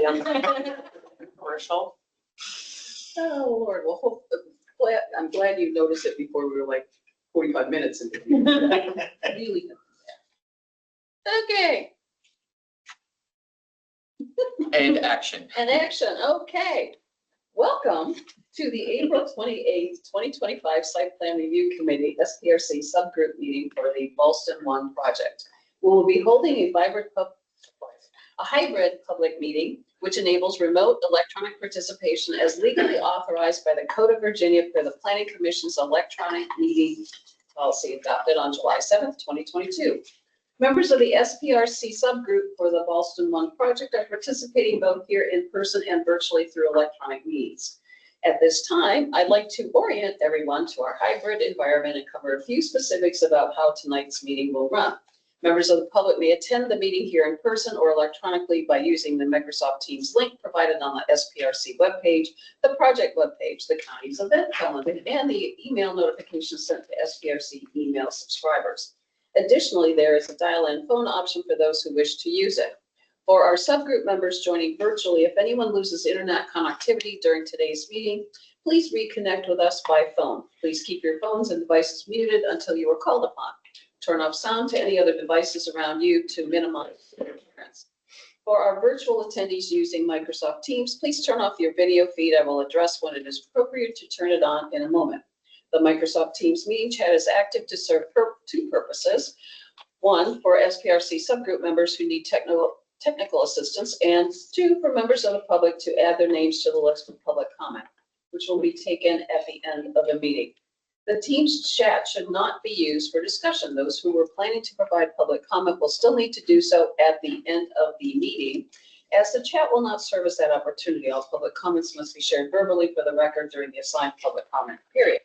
actually on the commercial. Oh, Lord. Well, I'm glad you noticed it before we were like 45 minutes into it. Really. Okay. And action. And action. Okay. Welcome to the April 28th, 2025 Site Plan Review Committee, SPRC subgroup meeting for the Ballston 1 project. We will be holding a hybrid public meeting, which enables remote electronic participation as legally authorized by the Code of Virginia per the Planning Commission's electronic meeting policy adopted on July 7th, 2022. Members of the SPRC subgroup for the Ballston 1 project are participating both here in person and virtually through electronic means. At this time, I'd like to orient everyone to our hybrid environment and cover a few specifics about how tonight's meeting will run. Members of the public may attend the meeting here in person or electronically by using the Microsoft Teams link provided on the SPRC webpage, the project webpage, the county's event calendar, and the email notifications sent to SPRC email subscribers. Additionally, there is a dial-in phone option for those who wish to use it. For our subgroup members joining virtually, if anyone loses internet connectivity during today's meeting, please reconnect with us by phone. Please keep your phones and devices muted until you are called upon. Turn off sound to any other devices around you to minimize interference. For our virtual attendees using Microsoft Teams, please turn off your video feed. I will address when it is appropriate to turn it on in a moment. The Microsoft Teams meeting chat is active to serve two purposes. One, for SPRC subgroup members who need technical assistance, and two, for members of the public to add their names to the list of public comment, which will be taken at the end of the meeting. The Teams chat should not be used for discussion. Those who were planning to provide public comment will still need to do so at the end of the meeting, as the chat will not serve as that opportunity. All public comments must be shared verbally for the record during the assigned public comment period.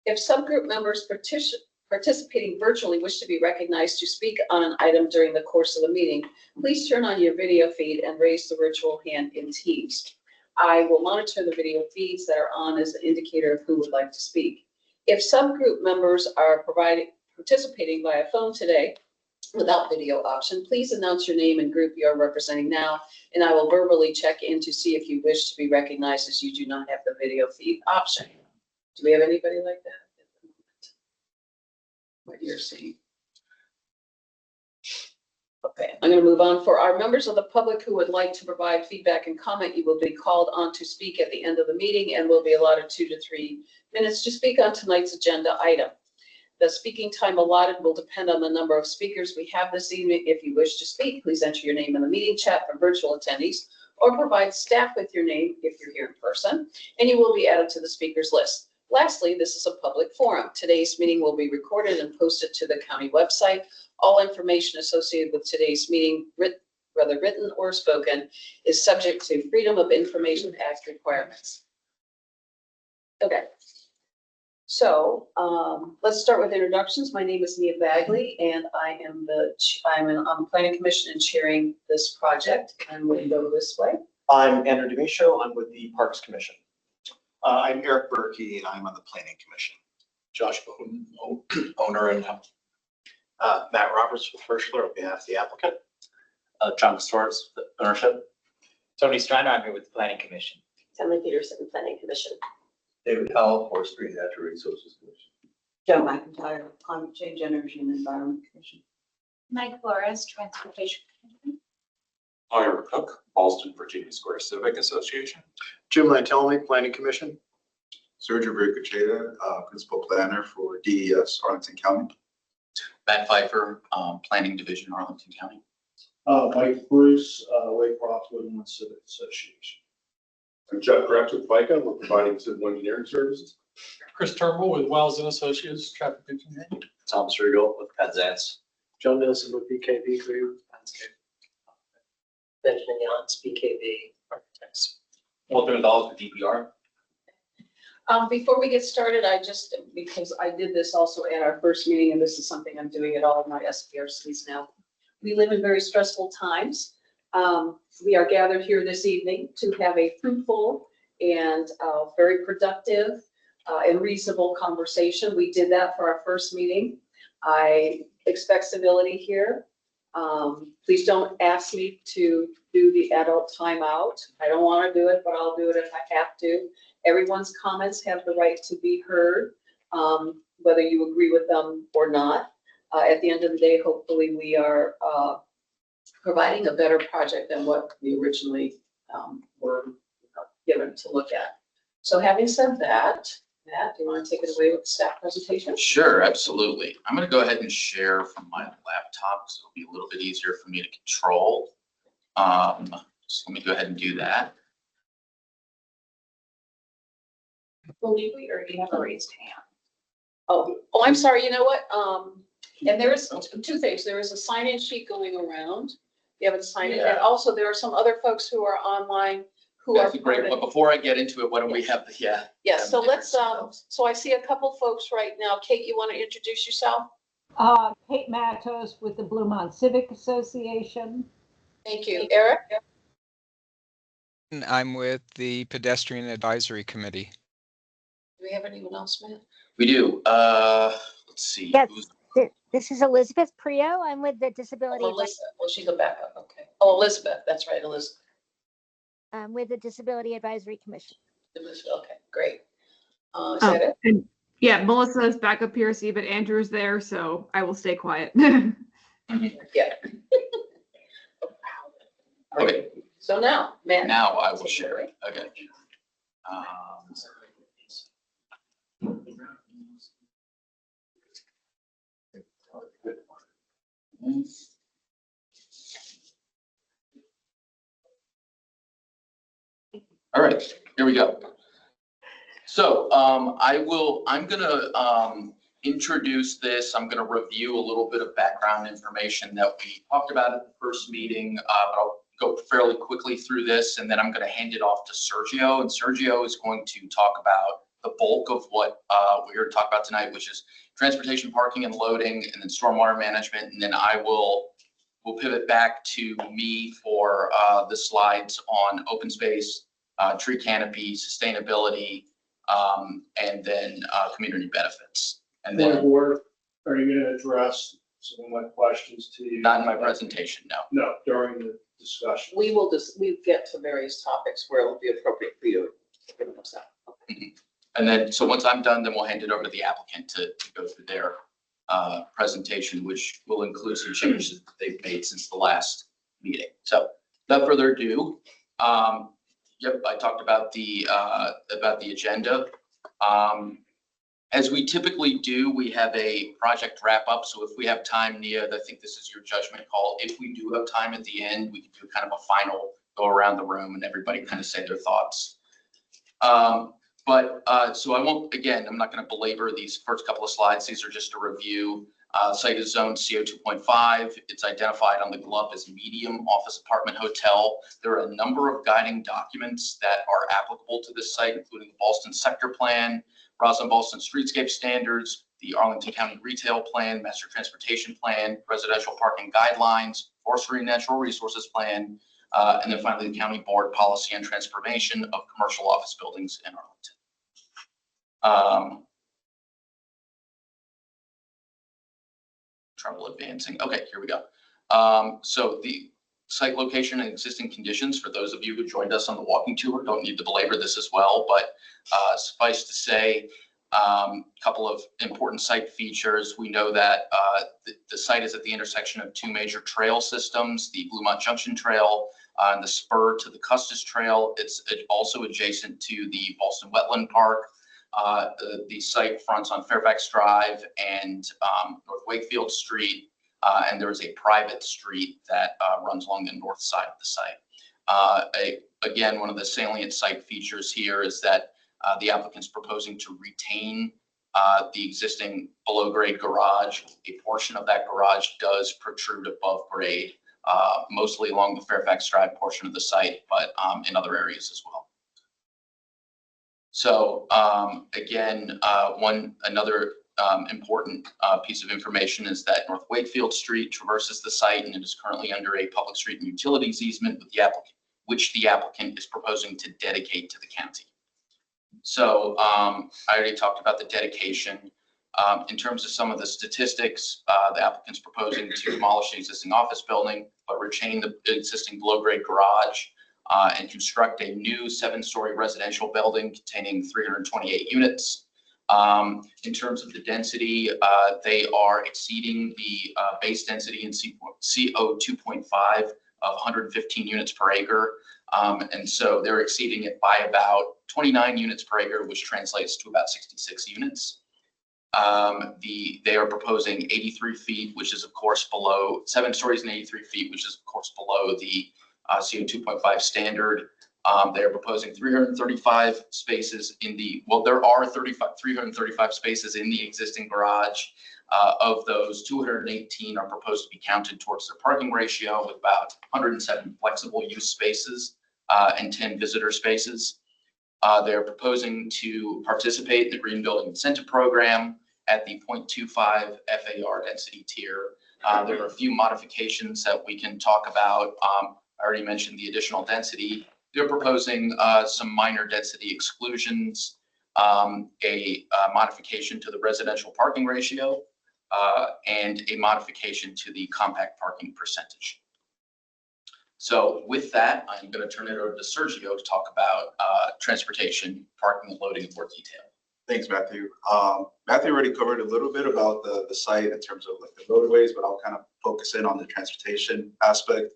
If subgroup members participating virtually wish to be recognized to speak on an item during the course of the meeting, please turn on your video feed and raise the virtual hand in Teams. I will monitor the video feeds that are on as an indicator of who would like to speak. If subgroup members are participating via phone today without video option, please announce your name and group you are representing now, and I will verbally check in to see if you wish to be recognized, as you do not have the video feed option. Do we have anybody like that at the moment? What you're seeing? Okay, I'm going to move on. For our members of the public who would like to provide feedback and comment, you will be called on to speak at the end of the meeting and will be allotted 2 to 3 minutes to speak on tonight's agenda item. The speaking time allotted will depend on the number of speakers we have this evening. If you wish to speak, please enter your name in the meeting chat for virtual attendees, or provide staff with your name if you're here in person, and you will be added to the speakers list. Lastly, this is a public forum. Today's meeting will be recorded and posted to the county website. All information associated with today's meeting, whether written or spoken, is subject to Freedom of Information Act requirements. Okay, so let's start with introductions. My name is Nia Bagley, and I'm on the Planning Commission and chairing this project. And we'll go this way. I'm Andrew Demisho. I'm with the Parks Commission. I'm Eric Berkey, and I'm on the Planning Commission. Josh Boone, owner and Matt Roberts with Firstler on behalf of the applicant. John Storrs, ownership. Tony Steiner, I'm here with the Planning Commission. Emily Peterson, Planning Commission. David Howell, Forestry and Natural Resources Commission. Joe McIntyre, Climate Change, Energy and Environment Commission. Mike Flores, Transportation Commission. Ira Cook, Ballston, Virginia Square Civic Association. Jim Lantelmi, Planning Commission. Sergio Vercacheta, Principal Planner for DES, Arlington County. Matt Pfeiffer, Planning Division, Arlington County. Mike Bruce, Lake Rockwood Civic Association. I'm Jeff Gratz with FICA. We're providing civil engineering services. Chris Turnbull with Wells and Associates, Traffic Engineering. Thomas Riegel with Penzance. John Nilsson with BKV Group. Benjamin Yance, BKV Architects. Walter Nadal with DPR. Before we get started, because I did this also at our first meeting, and this is something I'm doing at all of my SPRCs now. We live in very stressful times. We are gathered here this evening to have a fruitful and very productive and reasonable conversation. We did that for our first meeting. I expect civility here. Please don't ask me to do the adult timeout. I don't want to do it, but I'll do it if I have to. Everyone's comments have the right to be heard, whether you agree with them or not. At the end of the day, hopefully we are providing a better project than what we originally were given to look at. So having said that, Matt, do you want to take it away with the staff presentation? Sure, absolutely. I'm going to go ahead and share from my laptop, so it'll be a little bit easier for me to control. So let me go ahead and do that. Believe we already have a raised hand. Oh, I'm sorry. You know what? And there is two things. There is a sign-in sheet going around. You haven't signed it. And also there are some other folks who are online who are. That's great. But before I get into it, why don't we have the, Yes, so let's, so I see a couple folks right now. Kate, you want to introduce yourself? Kate Matos with the Bluemont Civic Association. Thank you. Eric? I'm with the Pedestrian Advisory Committee. Do we have anyone else, Matt? We do. Let's see. Yes, this is Elizabeth Prio. I'm with the Disability. Elizabeth. Well, she go back up. Okay. Oh, Elizabeth. That's right, Elizabeth. With the Disability Advisory Commission. Okay, great. Is that it? And yeah, Melissa is back up here, see, but Andrew's there, so I will stay quiet. Yeah. Okay. So now, Matt. Now I will share it. Okay. All right, here we go. So I'm gonna introduce this. I'm gonna review a little bit of background information that we talked about at the first meeting, but I'll go fairly quickly through this, and then I'm gonna hand it off to Sergio, and Sergio is going to talk about the bulk of what we're here to talk about tonight, which is transportation, parking, and loading, and then stormwater management, and then we'll pivot back to me for the slides on open space, tree canopy, sustainability, and then community benefits. And then Board, are you going to address some of my questions to you? not in my presentation, no. No, during the discussion. We will we get to various topics where it will be appropriate for you to give us that. And then, so once I'm done, then we'll hand it over to the applicant to go through their presentation, which will include some changes that they've made since the last meeting. So without further ado, yep, I talked about the agenda. As we typically do, we have a project wrap up. So if we have time, Nia, I think this is your judgment call. If we do have time at the end, we can do kind of a final go around the room and everybody kind of say their thoughts. So I won't, again, I'm not going to belabor these first couple of slides. These are just a review. Site is zoned CO 2.5. It's identified on the GLUP as medium office apartment hotel. There are a number of guiding documents that are applicable to this site, including the Ballston sector plan, Roslyn Ballston streetscape standards, the Arlington County retail plan, master transportation plan, residential parking guidelines, forestry and natural resources plan, and then finally the county board policy and transformation of commercial office buildings in Arlington. Trouble advancing. Okay, here we go. So the site location and existing conditions, for those of you who joined us on the walking tour, don't need to belabor this as well, but suffice to say, a couple of important site features. We know that the site is at the intersection of two major trail systems, the Bluemont Junction Trail and the spur to the Custis Trail. It's also adjacent to the Ballston Wetland Park. The site fronts on Fairfax Drive and North Wakefield Street, and there is a private street that runs along the north side of the site. Again, one of the salient site features here is that the applicant's proposing to retain the existing below-grade garage. A portion of that garage does protrude above grade, mostly along the Fairfax Drive portion of the site, but in other areas as well. So again, another important piece of information is that North Wakefield Street traverses the site, and it is currently under a public street and utilities easement with the applicant, which the applicant is proposing to dedicate to the county. So I already talked about the dedication. In terms of some of the statistics, the applicant's proposing to demolish the existing office building, but retain the existing below-grade garage and construct a new 7-story residential building containing 328 units. In terms of the density, they are exceeding the base density in CO 2.5 of 115 units per acre. And so they're exceeding it by about 29 units per acre, which translates to about 66 units. They are proposing 83 feet, which is of course below 7 stories and 83 feet, which is of course below the CO 2.5 standard. They are proposing 335 spaces in the, well, there are 335 spaces in the existing garage. Of those, 218 are proposed to be counted towards their parking ratio, with about 107 flexible use spaces and 10 visitor spaces. They're proposing to participate in the Green Building Incentive Program at the 0.25 FAR density tier. There are a few modifications that we can talk about. I already mentioned the additional density. They're proposing some minor density exclusions, a modification to the residential parking ratio, and a modification to the compact parking percentage. So with that, I'm going to turn it over to Sergio to talk about transportation, parking, and loading in more detail. Thanks, Matthew. Matthew already covered a little bit about the site in terms of like the roadways, but I'll kind of focus in on the transportation aspect.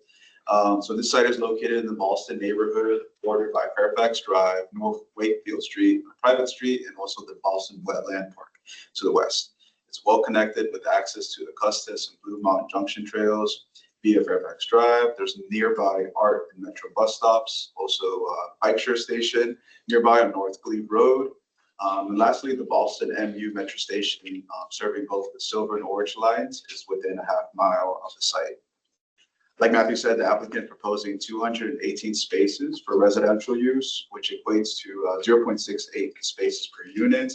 So this site is located in the Ballston neighborhood, bordered by Fairfax Drive, North Wakefield Street, a private street, and also the Ballston Wetland Park to the west. It's well connected with access to the Custis and Blue Mountain Junction trails via Fairfax Drive. There's nearby ART and Metro bus stops, also a bike share station nearby on North Glebe Road. And lastly, the Ballston MU Metro Station, serving both the Silver and Orange lines, is within a half mile of the site. Like Matthew said, the applicant proposing 218 spaces for residential use, which equates to 0.68 spaces per unit.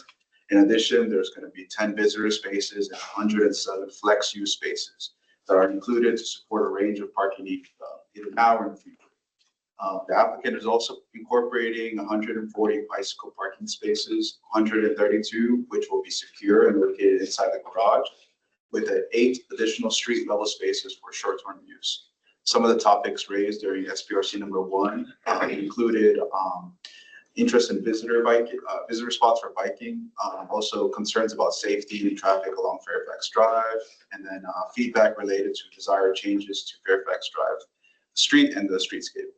In addition, there's going to be 10 visitor spaces and 107 flex use spaces that are included to support a range of parking needs either now or in the future. The applicant is also incorporating 140 bicycle parking spaces, 132 which will be secure and located inside the garage, with 8 additional street level spaces for short-term use. Some of the topics raised during SPRC number 1 included interest in visitor spots for biking, also concerns about safety and traffic along Fairfax Drive, and then feedback related to desired changes to Fairfax Drive, the street and the streetscape.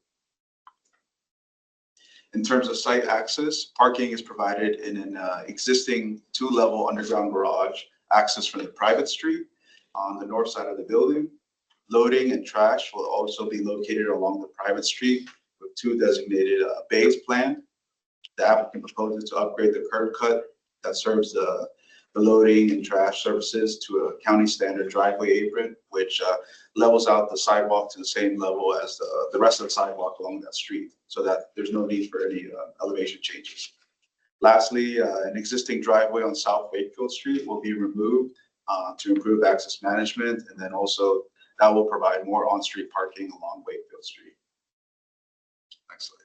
In terms of site access, parking is provided in an existing 2-level underground garage, access from the private street on the north side of the building. Loading and trash will also be located along the private street with 2 designated bays planned. The applicant proposes to upgrade the curb cut that serves the loading and trash services to a county standard driveway apron, which levels out the sidewalk to the same level as the rest of the sidewalk along that street, so that there's no need for any elevation changes. Lastly, an existing driveway on South Wakefield Street will be removed to improve access management, and then also that will provide more on-street parking along Wakefield Street. Next slide.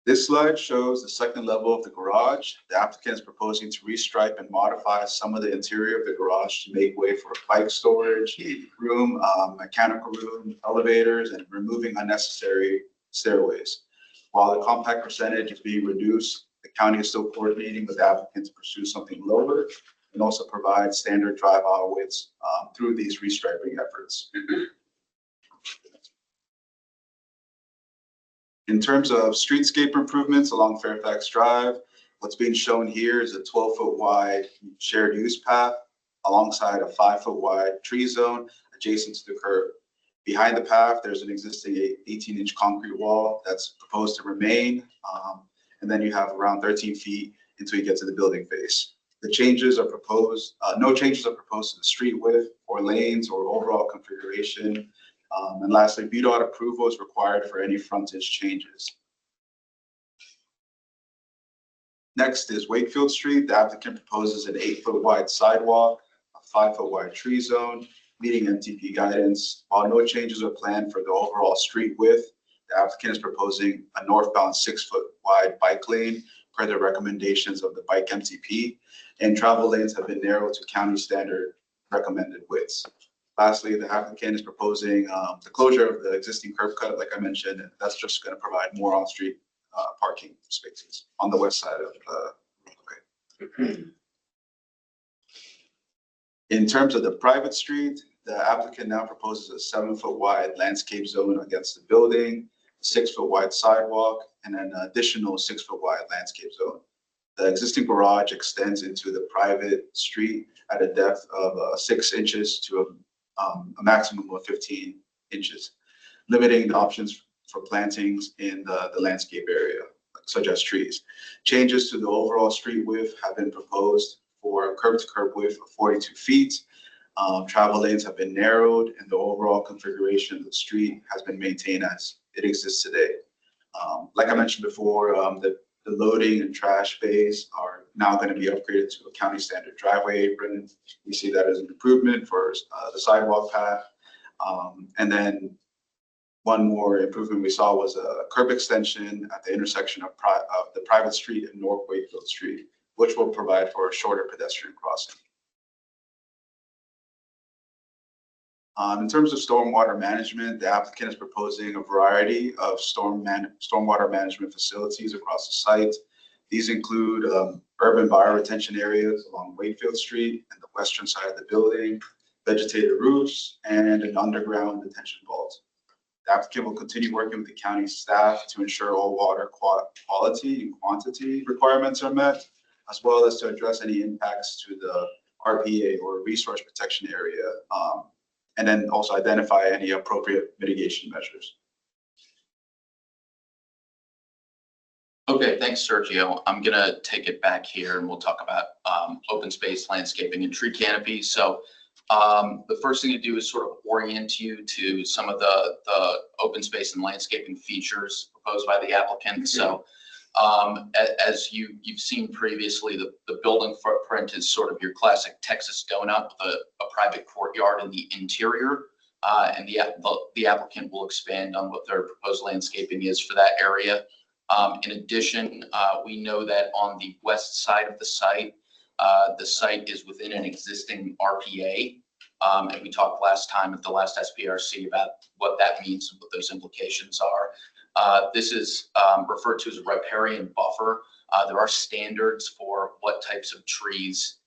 This slide shows the second level of the garage. The applicant is proposing to restripe and modify some of the interior of the garage to make way for bike storage room, mechanical room, elevators, and removing unnecessary stairways. While the compact percentage is being reduced, the county is still coordinating with the applicant to pursue something lower and also provide standard drive aisle widths through these restriping efforts. In terms of streetscape improvements along Fairfax Drive, what's being shown here is a 12-foot wide shared use path alongside a 5-foot wide tree zone adjacent to the curb. Behind the path, there's an existing 18-inch concrete wall that's proposed to remain. And then you have around 13 feet until you get to the building face. The changes are proposed, no changes are proposed to the street width or lanes or overall configuration. And lastly, VDOT approval is required for any frontage changes. Next is Wakefield Street. The applicant proposes an 8-foot wide sidewalk, a 5-foot wide tree zone, meeting MTP guidance. While no changes are planned for the overall street width, the applicant is proposing a northbound 6-foot wide bike lane per the recommendations of the bike MTP, and travel lanes have been narrowed to county standard recommended widths. Lastly, the applicant is proposing the closure of the existing curb cut, like I mentioned, and that's just going to provide more on-street parking spaces on the west side of the roadway. In terms of the private street, the applicant now proposes a 7-foot wide landscape zone against the building, a 6-foot wide sidewalk, and an additional 6-foot wide landscape zone. The existing garage extends into the private street at a depth of 6 inches to a maximum of 15 inches, limiting the options for plantings in the landscape area, such as trees. Changes to the overall street width have been proposed for curb-to-curb width of 42 feet. Travel lanes have been narrowed, and the overall configuration of the street has been maintained as it exists today. Like I mentioned before, the loading and trash bays are now going to be upgraded to a county standard driveway apron. We see that as an improvement for the sidewalk path. And then one more improvement we saw was a curb extension at the intersection of the private street and North Wakefield Street, which will provide for a shorter pedestrian crossing. In terms of stormwater management, the applicant is proposing a variety of stormwater management facilities across the site. These include urban bioretention areas along Wakefield Street and the western side of the building, vegetated roofs, and an underground detention vault. The applicant will continue working with the county staff to ensure all water quality and quantity requirements are met, as well as to address any impacts to the RPA or resource protection area, and then also identify any appropriate mitigation measures. Okay, thanks, Sergio. I'm gonna take it back here and we'll talk about open space, landscaping, and tree canopy. So the first thing to do is sort of orient you to some of the open space and landscaping features proposed by the applicant. So as you've seen previously, the building footprint is sort of your classic Texas donut with a private courtyard in the interior. And the applicant will expand on what their proposed landscaping is for that area. In addition, we know that on the west side of the site is within an existing RPA. And we talked last time at the last SPRC about what that means and what those implications are. This is referred to as a riparian buffer. There are standards for what types of trees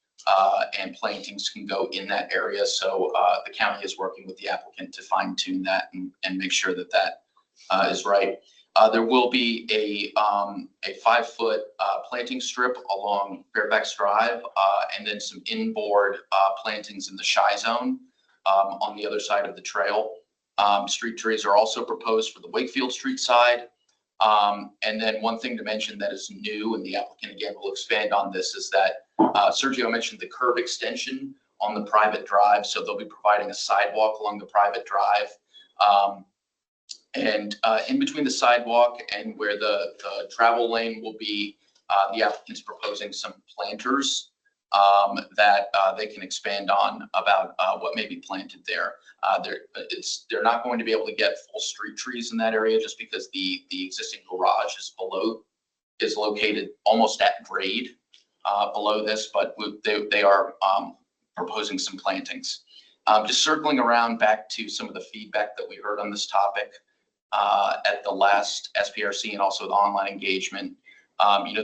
and plantings can go in that area. So the county is working with the applicant to fine tune that and make sure that that is right. There will be a 5-foot planting strip along Fairfax Drive and then some inboard plantings in the shy zone on the other side of the trail. Street trees are also proposed for the Wakefield Street side. And then one thing to mention that is new, and the applicant again will expand on this, is that Sergio mentioned the curb extension on the private drive. So they'll be providing a sidewalk along the private drive. And in between the sidewalk and where the travel lane will be, the applicant's proposing some planters that they can expand on about what may be planted there. They're not going to be able to get full street trees in that area just because the existing garage is located almost at grade below this, but they are proposing some plantings. Just circling around back to some of the feedback that we heard on this topic at the last SPRC and also the online engagement.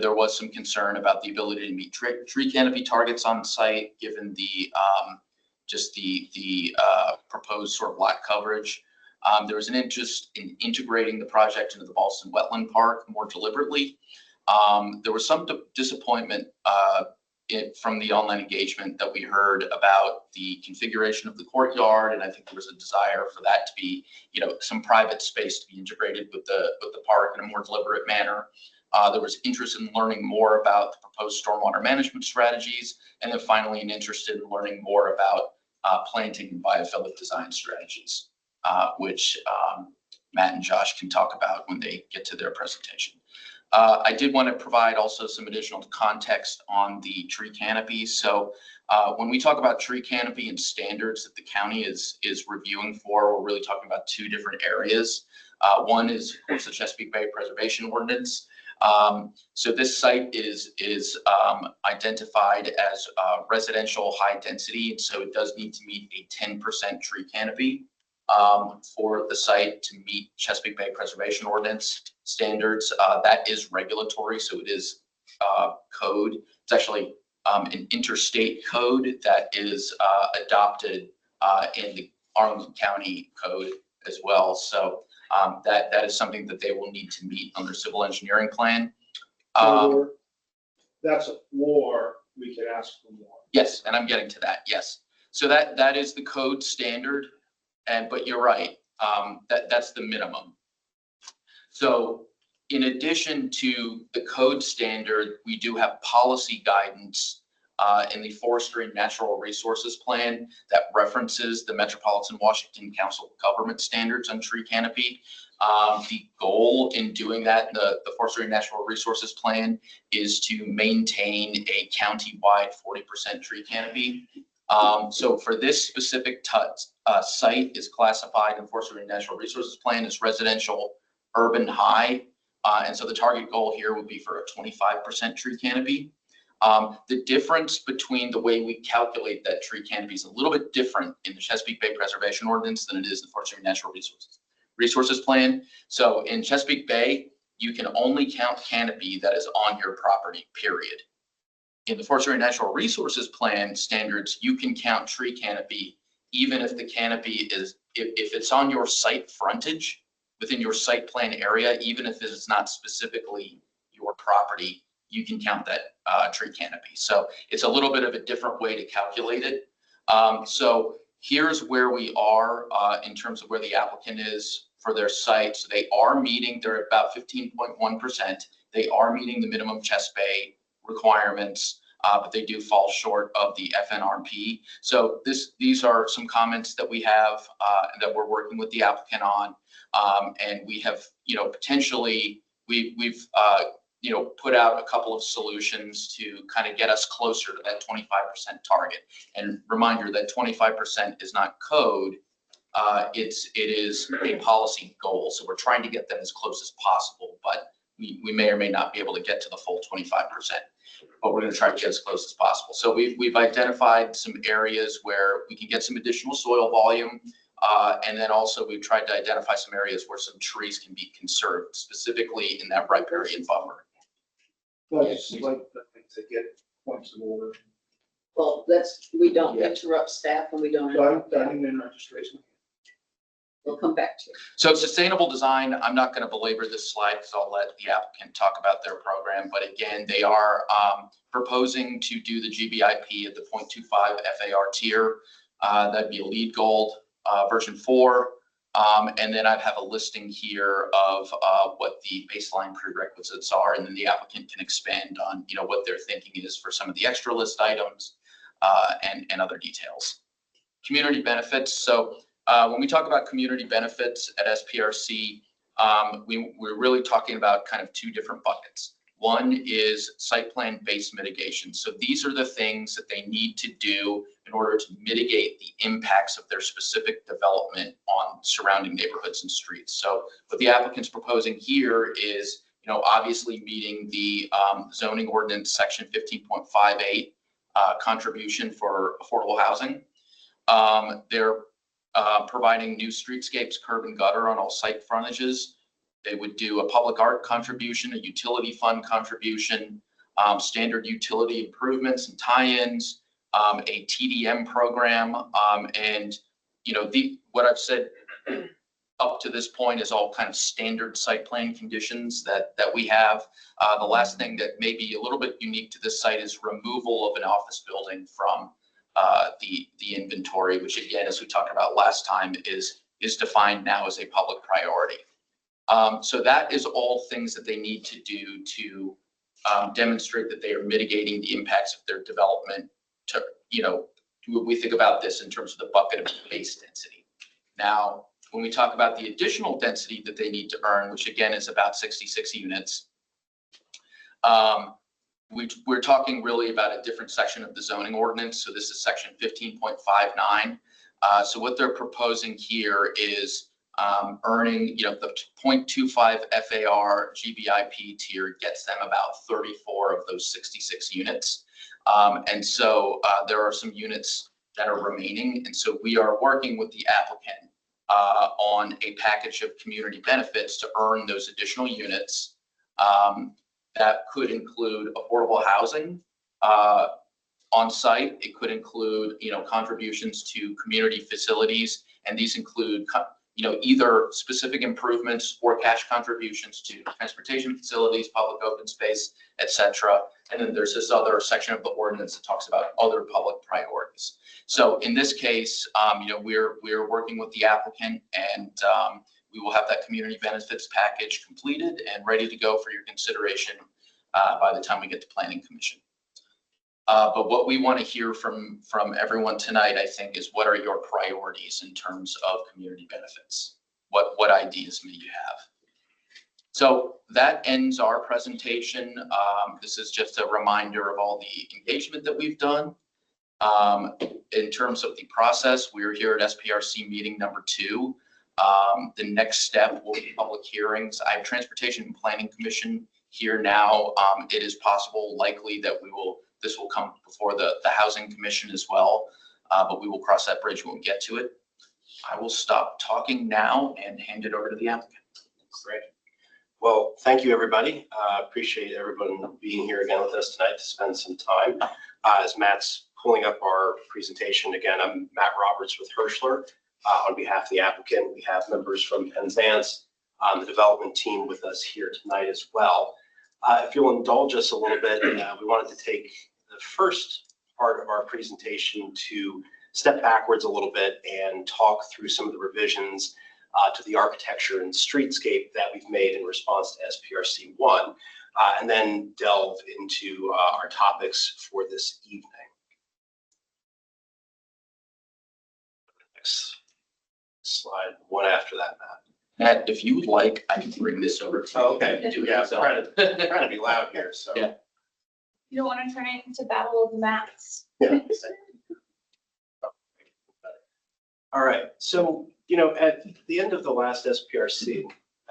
There was some concern about the ability to meet tree canopy targets on site, given the proposed sort of lot coverage. There was an interest in integrating the project into the Ballston Wetland Park more deliberately. There was some disappointment from the online engagement that we heard about the configuration of the courtyard, and I think there was a desire for that to be, some private space to be integrated with the park in a more deliberate manner. There was interest in learning more about the proposed stormwater management strategies, and then finally an interest in learning more about planting and biophilic design strategies, which Matt and Josh can talk about when they get to their presentation. I did want to provide also some additional context on the tree canopy. So when we talk about tree canopy and standards that the county is reviewing for, we're really talking about two different areas. One is, of course, the Chesapeake Bay Preservation Ordinance. So this site is identified as residential high density, and so it does need to meet a 10% tree canopy for the site to meet Chesapeake Bay Preservation Ordinance standards. That is regulatory, so it is code. It's actually an interstate code that is adopted in the Arlington County code as well. So that is something that they will need to meet on their civil engineering plan. That's a floor, we can ask for more. Yes, and I'm getting to that, yes. So that is the code standard, but you're right, that's the minimum. So in addition to the code standard, we do have policy guidance in the Forestry and Natural Resources Plan that references the Metropolitan Washington Council of Government standards on tree canopy. The goal in doing that, the Forestry and Natural Resources Plan, is to maintain a county-wide 40% tree canopy. So for this specific site is classified in Forestry and Natural Resources Plan as residential urban high. And so the target goal here would be for a 25% tree canopy. The difference between the way we calculate that tree canopy is a little bit different in the Chesapeake Bay Preservation Ordinance than it is in the Forestry and Natural Resources Plan. So in Chesapeake Bay, you can only count canopy that is on your property, period. In the Forestry and Natural Resources Plan standards, you can count tree canopy even if the canopy is, if it's on your site frontage, within your site plan area, even if it's not specifically your property, you can count that tree canopy. So it's a little bit of a different way to calculate it. So here's where we are in terms of where the applicant is for their site. So they are meeting, they're at about 15.1%. They are meeting the minimum Chess Bay requirements, but they do fall short of the FNRP. So these are some comments that we have that we're working with the applicant on. And we have, potentially, we've put out a couple of solutions to kind of get us closer to that 25% target. And reminder that 25% is not code, it is a policy goal. So we're trying to get them as close as possible, but we may or may not be able to get to the full 25%, but we're going to try to get as close as possible. So we've identified some areas where we can get some additional soil volume. And then also we've tried to identify some areas where some trees can be conserved, specifically in that riparian buffer. That's like to get points of order. Well, we don't interrupt staff and we don't. I'm in registration. We'll come back to you. So sustainable design, I'm not going to belabor this slide because I'll let the applicant talk about their program. But again, they are proposing to do the GBIP at the 0.25 FAR tier. That'd be a LEED Gold version 4. And then I have a listing here of what the baseline prerequisites are, and then the applicant can expand on what their thinking is for some of the extra list items and other details. Community benefits. So when we talk about community benefits at SPRC, we're really talking about kind of two different buckets. One is site plan based mitigation. So these are the things that they need to do in order to mitigate the impacts of their specific development on surrounding neighborhoods and streets. So what the applicant's proposing here is, obviously meeting the zoning ordinance section 15.58 contribution for affordable housing. They're providing new streetscapes, curb and gutter on all site frontages. They would do a public art contribution, a utility fund contribution, standard utility improvements and tie-ins, a TDM program, and what I've said up to this point is all kind of standard site plan conditions that we have. The last thing that may be a little bit unique to this site is removal of an office building from the inventory, which again, as we talked about last time, is defined now as a public priority. So that is all things that they need to do to demonstrate that they are mitigating the impacts of their development. To we think about this in terms of the bucket of base density. Now, when we talk about the additional density that they need to earn, which again is about 66 units, we're talking really about a different section of the zoning ordinance. So this is section 15.59. So what they're proposing here is earning, the 0.25 FAR GBIP tier gets them about 34 of those 66 units. And so there are some units that are remaining. And so we are working with the applicant on a package of community benefits to earn those additional units. That could include affordable housing on site. It could include, contributions to community facilities. And these include, either specific improvements or cash contributions to transportation facilities, public open space, et cetera. And then there's this other section of the ordinance that talks about other public priorities. So in this case, we're working with the applicant, and we will have that community benefits package completed and ready to go for your consideration by the time we get to Planning Commission. But what we want to hear from everyone tonight, I think, is what are your priorities in terms of community benefits? What ideas may you have? So that ends our presentation. This is just a reminder of all the engagement that we've done. In terms of the process, we're here at SPRC meeting number 2. The next step will be public hearings. I have Transportation and Planning Commission here now. It is possible, likely, that this will come before the Housing Commission as well, but we will cross that bridge when we get to it. I will stop talking now and hand it over to the applicant. Great. Well, thank you, everybody. Appreciate everyone being here again with us tonight to spend some time. As Matt's pulling up our presentation again, I'm Matt Roberts with Hirschler. On behalf of the applicant, we have members from Penzance, the development team with us here tonight as well. If you'll indulge us a little bit, we wanted to take the first part of our presentation to step backwards a little bit and talk through some of the revisions to the architecture and streetscape that we've made in response to SPRC 1, and then delve into our topics for this evening. Next slide, one after that, Matt. Matt, if you would like, I can bring this over to you. Oh, okay. Yeah, I'm trying to be loud here, so. Yeah. You don't want to turn it into Battle of the Maps. Yeah. All right. So, at the end of the last SPRC,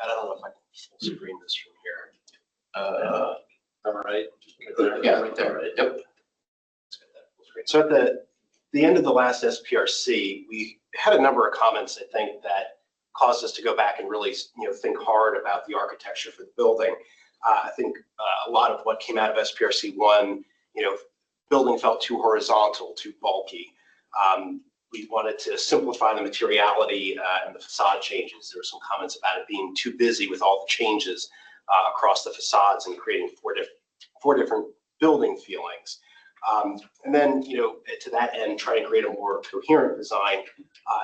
I don't know if I can full screen this from here. All right. Yeah, right there. Yep. Let's get that full screen. So at the end of the last SPRC, we had a number of comments, I think, that caused us to go back and really, think hard about the architecture for the building. I think a lot of what came out of SPRC 1, building felt too horizontal, too bulky. We wanted to simplify the materiality and the facade changes. There were some comments about it being too busy with all the changes across the facades and creating four different building feelings. And then, to that end, try to create a more coherent design,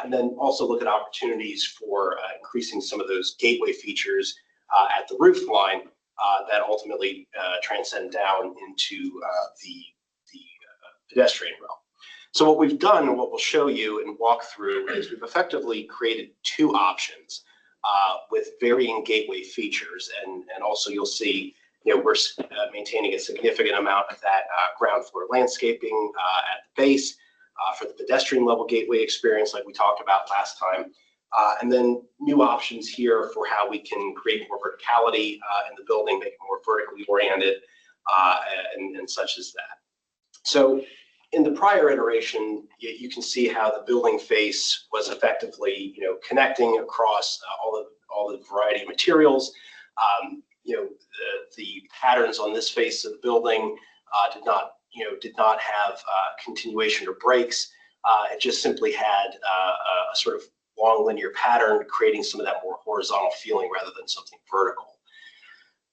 and then also look at opportunities for increasing some of those gateway features at the roof line that ultimately transcend down into the pedestrian realm. So what we've done and what we'll show you and walk through is we've effectively created 2 options with varying gateway features, and also you'll see we're maintaining a significant amount of that ground floor landscaping at the base for the pedestrian level gateway experience like we talked about last time. And then new options here for how we can create more verticality in the building, make it more vertically oriented and such as that. So in the prior iteration, you can see how the building face was effectively connecting across all the variety of materials. The patterns on this face of the building did not have continuation or breaks. It just simply had a sort of long linear pattern, creating some of that more horizontal feeling rather than something vertical.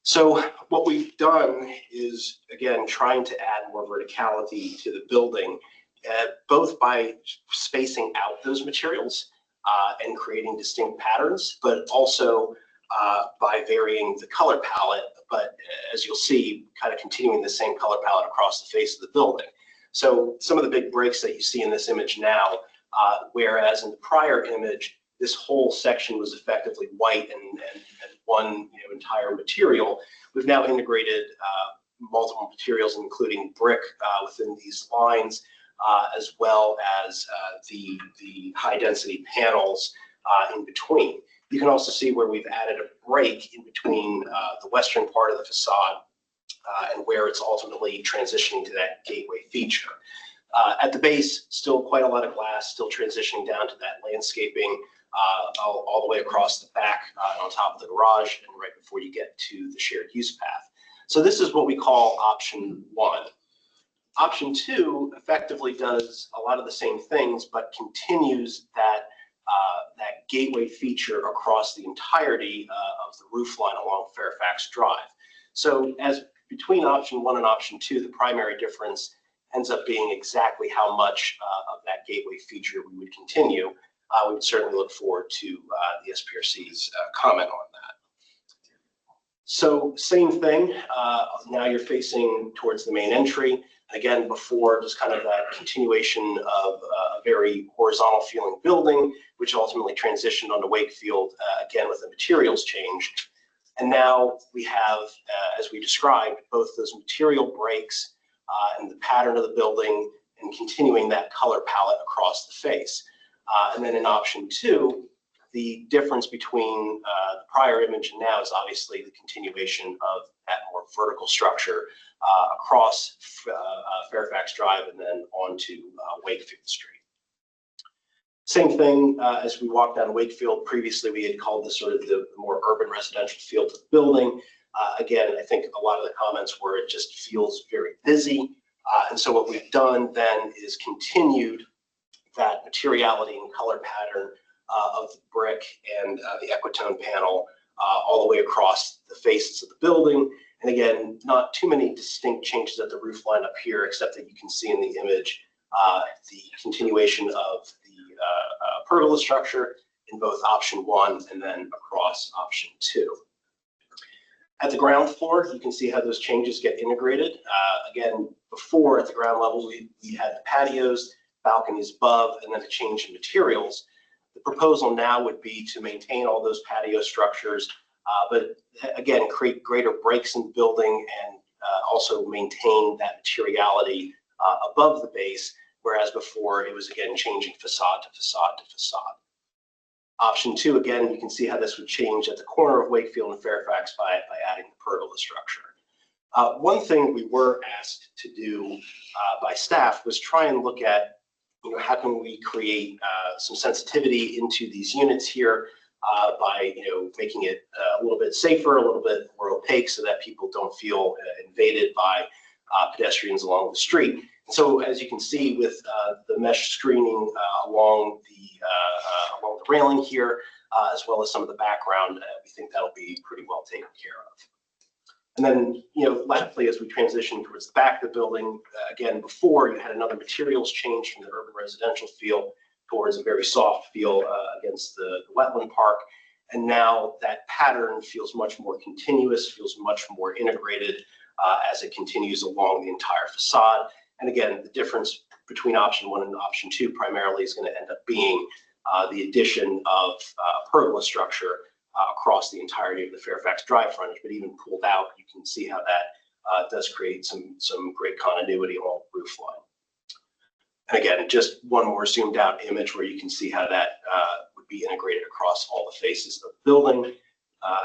So what we've done is, again, trying to add more verticality to the building, both by spacing out those materials and creating distinct patterns, but also by varying the color palette, but as you'll see, kind of continuing the same color palette across the face of the building. So some of the big breaks that you see in this image now, whereas in the prior image, this whole section was effectively white and one entire material, we've now integrated multiple materials, including brick within these lines, as well as the high density panels in between. You can also see where we've added a break in between the western part of the facade and where it's ultimately transitioning to that gateway feature. At the base, still quite a lot of glass, still transitioning down to that landscaping all the way across the back on top of the garage and right before you get to the shared use path. So this is what we call option 1. Option 2 effectively does a lot of the same things, but continues that gateway feature across the entirety of the roof line along Fairfax Drive. So as between option 1 and option 2, the primary difference ends up being exactly how much of that gateway feature we would continue. We would certainly look forward to the SPRC's comment on that. So same thing, now you're facing towards the main entry. Again, before just kind of that continuation of a very horizontal feeling building, which ultimately transitioned onto Wakefield, again with a materials change. And now we have, as we described, both those material breaks and the pattern of the building and continuing that color palette across the face. And then in option 2, the difference between the prior image and now is obviously the continuation of that more vertical structure across Fairfax Drive and then onto Wakefield Street. Same thing as we walked down Wakefield. Previously, we had called this sort of the more urban residential feel to the building. Again, I think a lot of the comments were it just feels very busy. And so what we've done then is continued that materiality and color pattern of the brick and the Equitone panel all the way across the faces of the building. And again, not too many distinct changes at the roof line up here, except that you can see in the image the continuation of the pergola structure in both option 1 and then across option 2. At the ground floor, you can see how those changes get integrated. Again, before at the ground level, we had the patios, balconies above, and then a change in materials. The proposal now would be to maintain all those patio structures, but again, create greater breaks in the building and also maintain that materiality above the base, whereas before it was again changing facade to facade to facade. Option 2, again, you can see how this would change at the corner of Wakefield and Fairfax by adding the pergola structure. One thing we were asked to do by staff was try and look at, how can we create some sensitivity into these units here by, making it a little bit safer, a little bit more opaque so that people don't feel invaded by pedestrians along the street. So as you can see with the mesh screening along the railing here, as well as some of the background, we think that'll be pretty well taken care of. And then, lastly, as we transition towards the back of the building, again, before you had another materials change from the urban residential feel towards a very soft feel against the wetland park. And now that pattern feels much more continuous, feels much more integrated as it continues along the entire facade. And again, the difference between option 1 and option 2 primarily is going to end up being the addition of pergola structure across the entirety of the Fairfax Drive frontage, but even pulled out, you can see how that does create some great continuity along the roof line. And again, just one more zoomed out image where you can see how that would be integrated across all the faces of the building.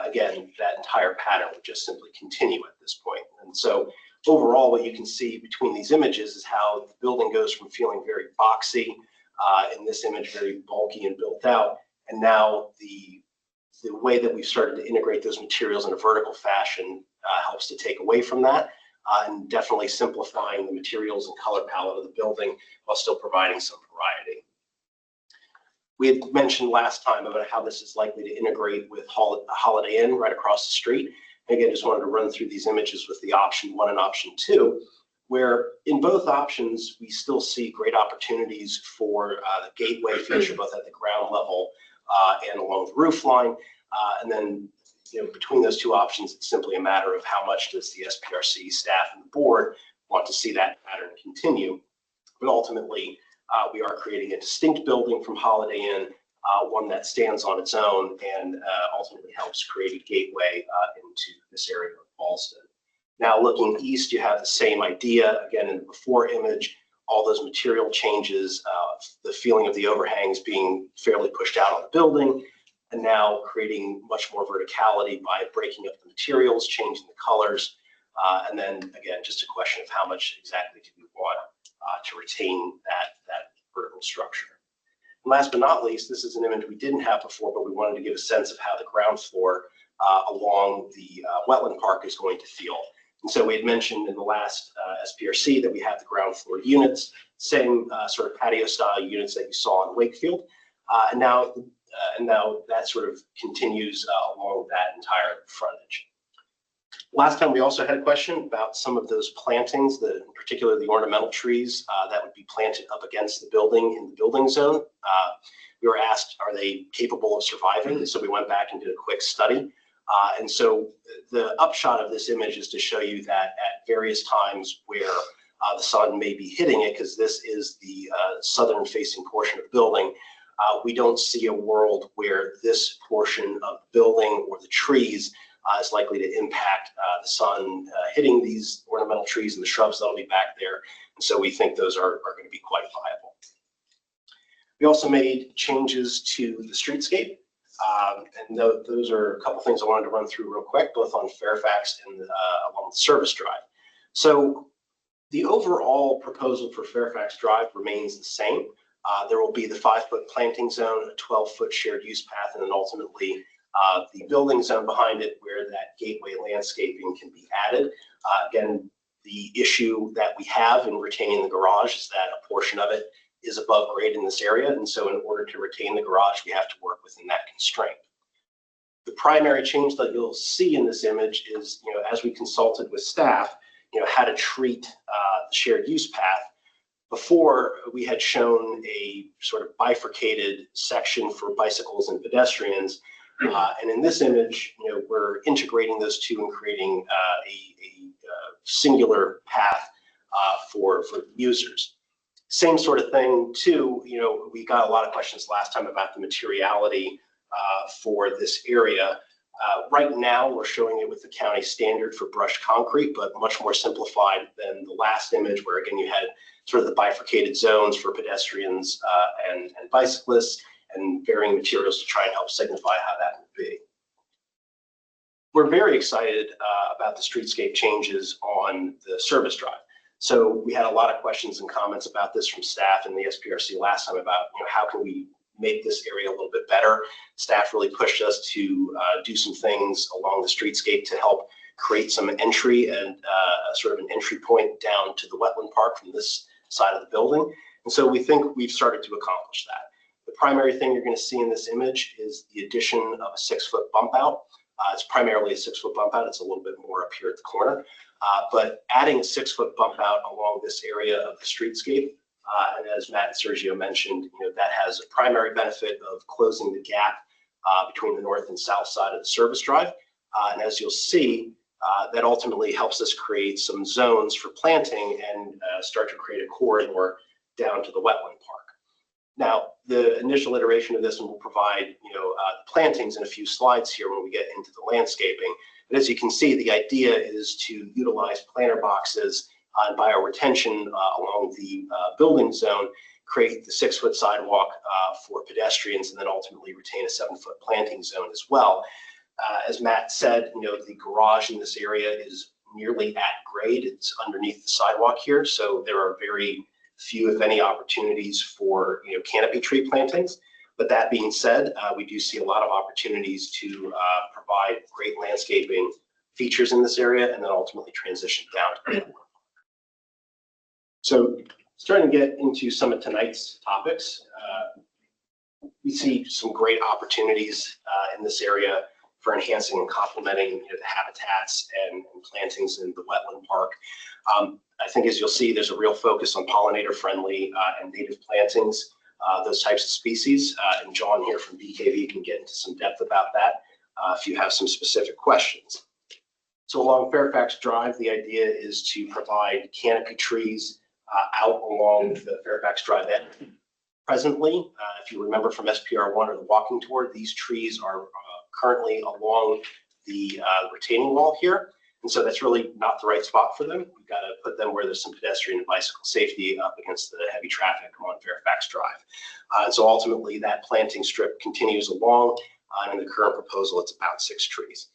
Again, that entire pattern would just simply continue at this point. And so overall, what you can see between these images is how the building goes from feeling very boxy, in this image, very bulky and built out. And now the way that we've started to integrate those materials in a vertical fashion helps to take away from that and definitely simplifying the materials and color palette of the building while still providing some variety. We had mentioned last time about how this is likely to integrate with Holiday Inn right across the street. And again, just wanted to run through these images with the option 1 and option 2, where in both options, we still see great opportunities for the gateway feature, both at the ground level and along the roof line. And then, between those two options, it's simply a matter of how much does the SPRC staff and the board want to see that pattern continue. But ultimately, we are creating a distinct building from Holiday Inn, one that stands on its own and ultimately helps create a gateway into this area of Ballston. Now looking east, you have the same idea. Again, in the before image, all those material changes, the feeling of the overhangs being fairly pushed out on the building. and now creating much more verticality by breaking up the materials, changing the colors. And then again, just a question of how much exactly do we want to retain that vertical structure. And last but not least, this is an image we didn't have before, but we wanted to give a sense of how the ground floor along the wetland park is going to feel. And so we had mentioned in the last SPRC that we have the ground floor units, same sort of patio style units that you saw in Wakefield. And now that sort of continues along that entire frontage. Last time we also had a question about some of those plantings, in particular the ornamental trees that would be planted up against the building in the building zone. We were asked, are they capable of surviving? So we went back and did a quick study. And so the upshot of this image is to show you that at various times where the sun may be hitting it, because this is the southern facing portion of the building, we don't see a world where this portion of the building or the trees is likely to impact the sun hitting these ornamental trees and the shrubs that'll be back there. And so we think those are going to be quite viable. We also made changes to the streetscape. And those are a couple things I wanted to run through real quick, both on Fairfax and along the service drive. So the overall proposal for Fairfax Drive remains the same. There will be the 5-foot planting zone, a 12-foot shared use path, and then ultimately the building zone behind it where that gateway landscaping can be added. Again, the issue that we have in retaining the garage is that a portion of it is above grade in this area. And so in order to retain the garage, we have to work within that constraint. The primary change that you'll see in this image is, as we consulted with staff, how to treat the shared use path. Before, we had shown a sort of bifurcated section for bicycles and pedestrians. And in this image, we're integrating those two and creating a singular path for users. Same sort of thing too, we got a lot of questions last time about the materiality for this area. Right now, we're showing it with the county standard for brushed concrete, but much more simplified than the last image where again, you had sort of the bifurcated zones for pedestrians and bicyclists and varying materials to try and help signify how that would be. We're very excited about the streetscape changes on the service drive. So we had a lot of questions and comments about this from staff in the SPRC last time about how can we make this area a little bit better. Staff really pushed us to do some things along the streetscape to help create some entry and sort of an entry point down to the wetland park from this side of the building. And so we think we've started to accomplish that. The primary thing you're going to see in this image is the addition of a 6-foot bump out. It's primarily a 6-foot bump out. It's a little bit more up here at the corner. But adding a 6-foot bump out along this area of the streetscape, and as Matt and Sergio mentioned, that has a primary benefit of closing the gap between the north and south side of the service drive. And as you'll see, that ultimately helps us create some zones for planting and start to create a corridor down to the wetland park. Now, the initial iteration of this, and we'll provide plantings in a few slides here when we get into the landscaping. But as you can see, the idea is to utilize planter boxes and bioretention along the building zone, create the 6-foot sidewalk for pedestrians, and then ultimately retain a 7-foot planting zone as well. As Matt said, the garage in this area is nearly at grade. It's underneath the sidewalk here, so there are very few, if any, opportunities for canopy tree plantings. But that being said, we do see a lot of opportunities to provide great landscaping features in this area and then ultimately transition down to the So starting to get into some of tonight's topics, we see some great opportunities in this area for enhancing and complementing the habitats and plantings in the wetland park. I think as you'll see, there's a real focus on pollinator friendly and native plantings, those types of species. And John here from BKV can get into some depth about that if you have some specific questions. So along Fairfax Drive, the idea is to provide canopy trees out along the Fairfax Drive end. Presently, if you remember from SPR1 or the walking tour, these trees are currently along the retaining wall here. And so that's really not the right spot for them. We've got to put them where there's some pedestrian and bicycle safety up against the heavy traffic on Fairfax Drive. So ultimately that planting strip continues along And in the current proposal, it's about 6 trees.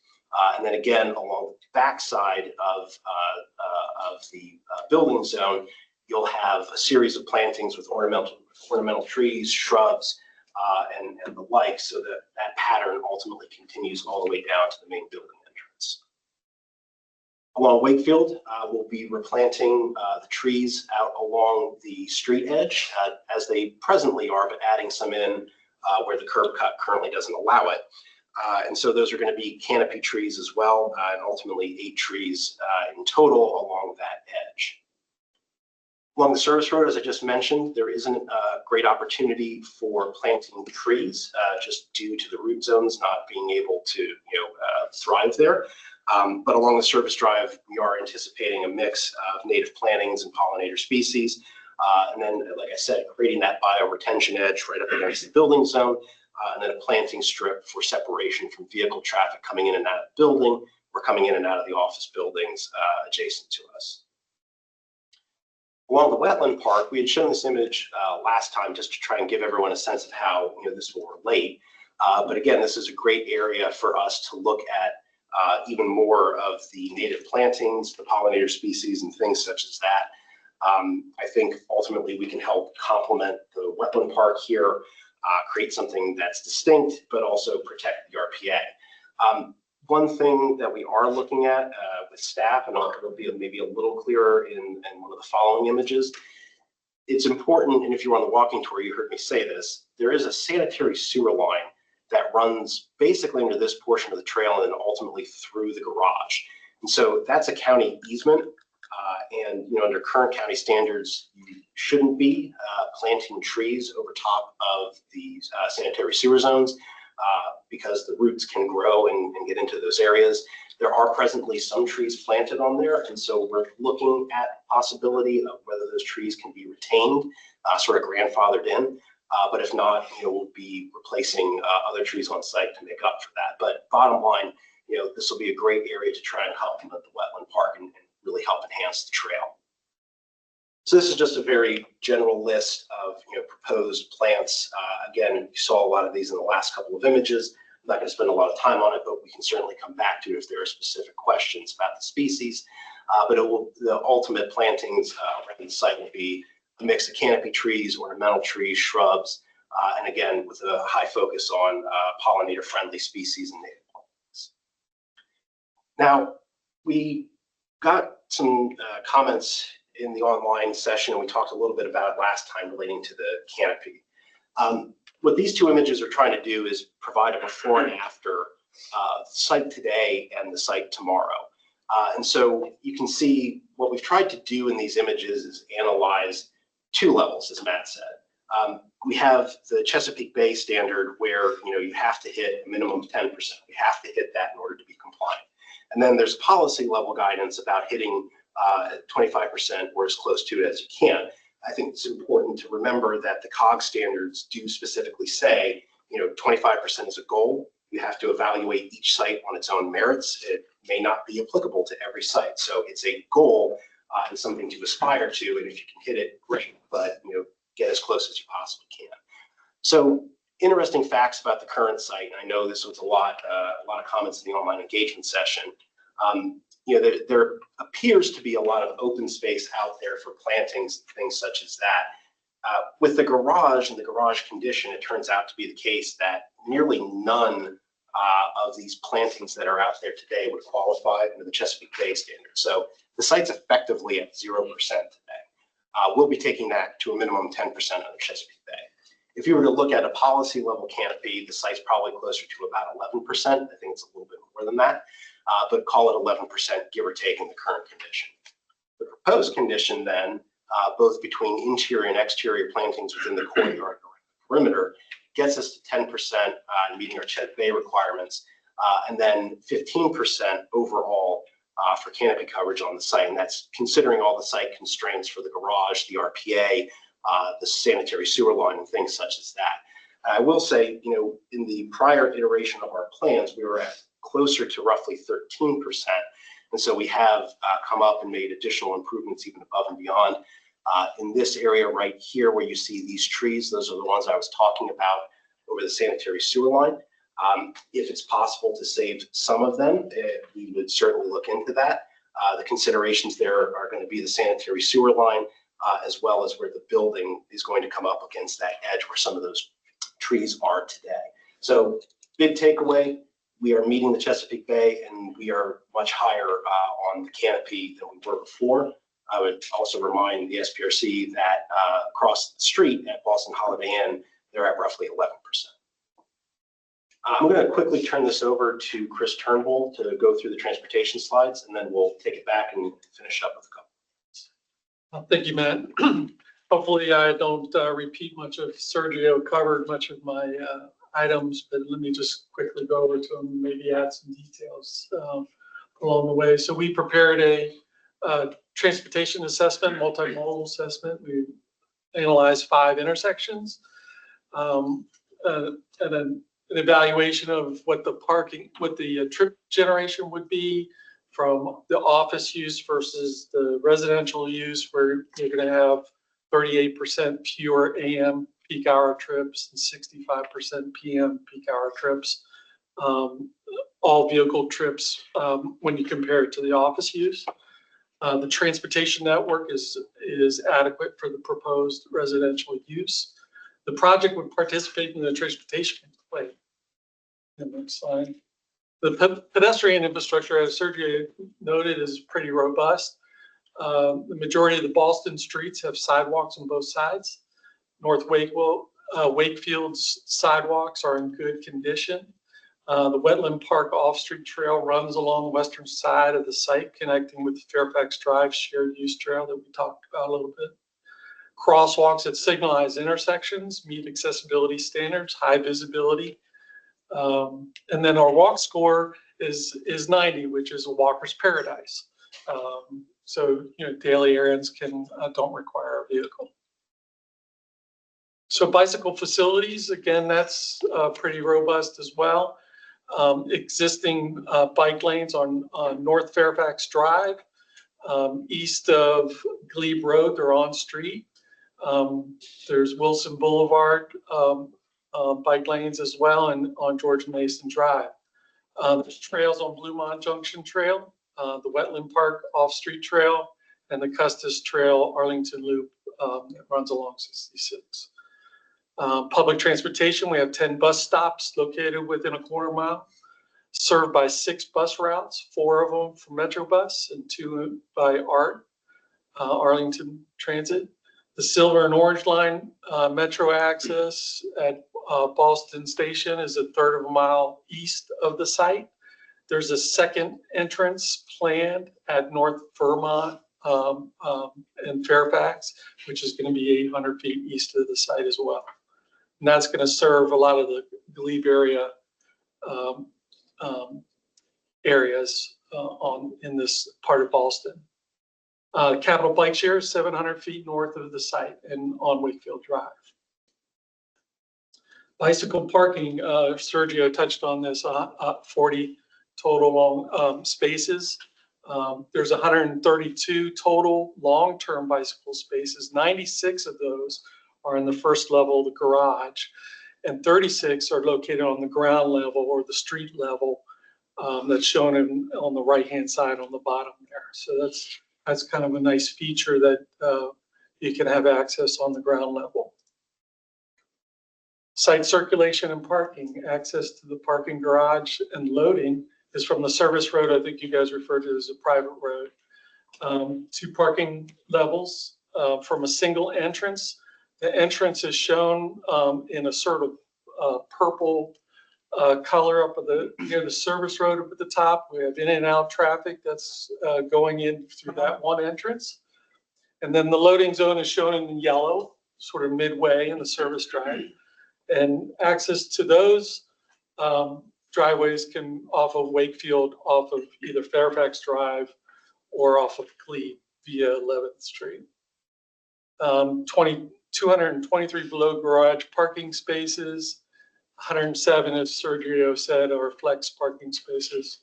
And then again, along the backside of the building zone, you'll have a series of plantings with ornamental trees, shrubs, and the like, so that that pattern ultimately continues all the way down to the main building entrance. Along Wakefield, we'll be replanting the trees out along the street edge as they presently are, but adding some in where the curb cut currently doesn't allow it. And so those are going to be canopy trees as well, and ultimately 8 trees in total along that edge. Along the service road, as I just mentioned, there isn't a great opportunity for planting trees just due to the root zones not being able to thrive there. But along the service drive, we are anticipating a mix of native plantings and pollinator species. And then, like I said, creating that bioretention edge right up against the building zone, and then a planting strip for separation from vehicle traffic coming in and out of the building or coming in and out of the office buildings adjacent to us. Along the wetland park, we had shown this image last time just to try and give everyone a sense of how this will relate. But again, this is a great area for us to look at even more of the native plantings, the pollinator species, and things such as that. I think ultimately we can help complement the wetland park here, create something that's distinct, but also protect the RPA. One thing that we are looking at with staff, and it'll be maybe a little clearer in one of the following images, it's important, and if you were on the walking tour, you heard me say this, there is a sanitary sewer line that runs basically into this portion of the trail and then ultimately through the garage. And so that's a county easement. And under current county standards, you shouldn't be planting trees over top of these sanitary sewer zones because the roots can grow and get into those areas. There are presently some trees planted on there, and so we're looking at possibility of whether those trees can be retained, sort of grandfathered in. But if not, we'll be replacing other trees on site to make up for that. But bottom line, this will be a great area to try and complement the wetland park and really help enhance the trail. So this is just a very general list of proposed plants. Again, you saw a lot of these in the last couple of images. I'm not going to spend a lot of time on it, but we can certainly come back to it if there are specific questions about the species. But the ultimate plantings around the site will be a mix of canopy trees, ornamental trees, shrubs, and again, with a high focus on pollinator-friendly species and native plants. Now, we got some comments in the online session, and we talked a little bit about it last time relating to the canopy. What these 2 images are trying to do is provide a before and after the site today and the site tomorrow. And so you can see what we've tried to do in these images is analyze 2 levels, as Matt said. We have the Chesapeake Bay standard where you have to hit a minimum of 10%. We have to hit that in order to be compliant. And then there's policy level guidance about hitting 25% or as close to it as you can. I think it's important to remember that the COG standards do specifically say, 25% is a goal. You have to evaluate each site on its own merits. It may not be applicable to every site. So it's a goal and something to aspire to. And if you can hit it, great, but get as close as you possibly can. So interesting facts about the current site. I know this was a lot of comments in the online engagement session. There appears to be a lot of open space out there for plantings, things such as that. With the garage and the garage condition, it turns out to be the case that nearly none of these plantings that are out there today would qualify under the Chesapeake Bay standard. So the site's effectively at 0% today. We'll be taking that to a minimum 10% under Chesapeake Bay. If you were to look at a policy level canopy, the site's probably closer to about 11%. I think it's a little bit more than that, but call it 11%, give or take, in the current condition. The proposed condition then, both between interior and exterior plantings within the courtyard perimeter, gets us to 10% meeting our Chet Bay requirements, and then 15% overall for canopy coverage on the site. And that's considering all the site constraints for the garage, the RPA, the sanitary sewer line, and things such as that. I will say, in the prior iteration of our plans, we were at closer to roughly 13%. And so we have come up and made additional improvements even above and beyond. In this area right here where you see these trees, those are the ones I was talking about over the sanitary sewer line. If it's possible to save some of them, we would certainly look into that. The considerations there are going to be the sanitary sewer line, as well as where the building is going to come up against that edge where some of those trees are today. So big takeaway, we are meeting the Chesapeake Bay and we are much higher on the canopy than we were before. I would also remind the SPRC that across the street at Ballston Holiday Inn, they're at roughly 11%. I'm going to quickly turn this over to Chris Turnbull to go through the transportation slides, and then we'll take it back and finish up with a couple. Thank you, Matt. Hopefully I don't repeat much of Sergio covered much of my items, but let me just quickly go over to them, maybe add some details along the way. So we prepared a transportation assessment, multimodal assessment. We analyzed 5 intersections and then an evaluation of what the trip generation would be from the office use versus the residential use, where you're going to have 38% fewer AM peak hour trips and 65% PM peak hour trips, all vehicle trips when you compare it to the office use. The transportation network is adequate for the proposed residential use. The project would participate in the transportation plan. Next slide. The pedestrian infrastructure, as Sergio noted, is pretty robust. The majority of the Ballston streets have sidewalks on both sides. North Wakefield's sidewalks are in good condition. The Wetland Park off-street trail runs along the western side of the site, connecting with the Fairfax Drive shared use trail that we talked about a little bit. Crosswalks at signalized intersections meet accessibility standards, high visibility. And then our walk score is 90, which is a walker's paradise. So, daily errands don't require a vehicle. So bicycle facilities, again, that's pretty robust as well. Existing bike lanes on North Fairfax Drive, east of Glebe Road, they're on street. There's Wilson Boulevard bike lanes as well, and on George Mason Drive. There's trails on Bluemont Junction Trail, the Wetland Park off-street trail, and the Custis Trail Arlington Loop that runs along 66. Public transportation, we have 10 bus stops located within a quarter mile, served by 6 bus routes, 4 of them from Metrobus and 2 by ART, Arlington Transit. The Silver and Orange Line Metro access at Ballston Station is a third of a mile east of the site. There's a second entrance planned at North Vermont and Fairfax, which is going to be 800 feet east of the site as well. And that's going to serve a lot of the Glebe area areas in this part of Ballston. Capital Bike Share is 700 feet north of the site and on Wakefield Drive. Bicycle parking, Sergio touched on this, 40 total spaces. There's 132 total long-term bicycle spaces. 96 of those are in the first level of the garage, and 36 are located on the ground level or the street level. That's shown on the right-hand side on the bottom there. So that's kind of a nice feature that you can have access on the ground level. Site circulation and parking, access to the parking garage and loading is from the service road. I think you guys refer to it as a private road. 2 parking levels from a single entrance. The entrance is shown in a sort of purple color up near the service road up at the top. We have in and out traffic that's going in through that one entrance. And then the loading zone is shown in yellow, sort of midway in the service drive. And access to those driveways can off of Wakefield, off of either Fairfax Drive or off of Glebe via 11th Street. 223 below garage parking spaces. 107, as Sergio said, are flex parking spaces.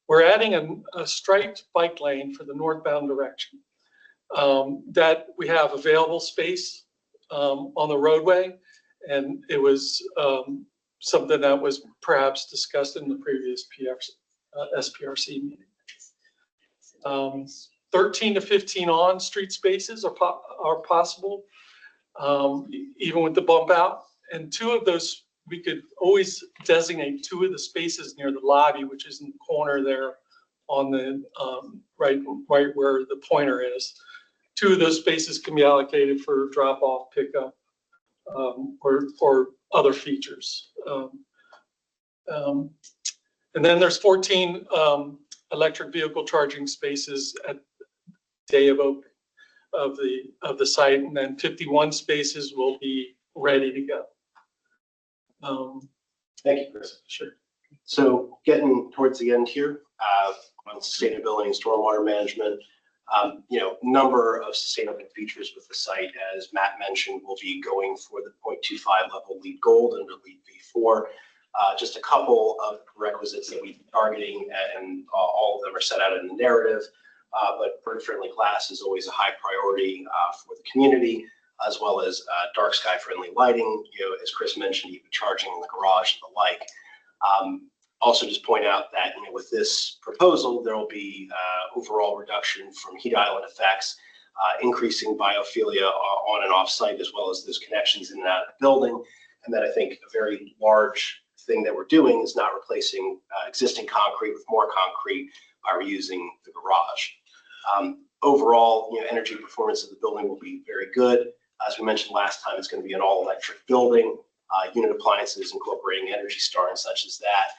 We're adding a striped bike lane for the northbound direction. That we have available space on the roadway, and it was something that was perhaps discussed in the previous SPRC meeting. 13 to 15 on-street spaces are possible, even with the bump out. And 2 of those, we could always designate 2 of the spaces near the lobby, which is in the corner there on the right where the pointer is. 2 of those spaces can be allocated for drop-off, pickup, or other features. And then there's 14 electric vehicle charging spaces at day of opening of the site, and then 51 spaces will be ready to go. Thank you, Chris. Sure. So getting towards the end here, on sustainability and stormwater management, number of sustainable features with the site, as Matt mentioned, will be going for the 0.25 level LEED Gold and LEED V4. Just a couple of requisites that we're targeting, and all of them are set out in the narrative. But bird-friendly glass is always a high priority for the community, as well as dark sky friendly lighting, as Chris mentioned, even charging in the garage and the like. Also just point out that with this proposal, there will be overall reduction from heat island effects, increasing biophilia on and off site, as well as those connections in and out of the building. And then I think a very large thing that we're doing is not replacing existing concrete with more concrete by reusing the garage. Overall, energy performance of the building will be very good. As we mentioned last time, it's going to be an all-electric building. Unit appliances incorporating Energy Star and such as that.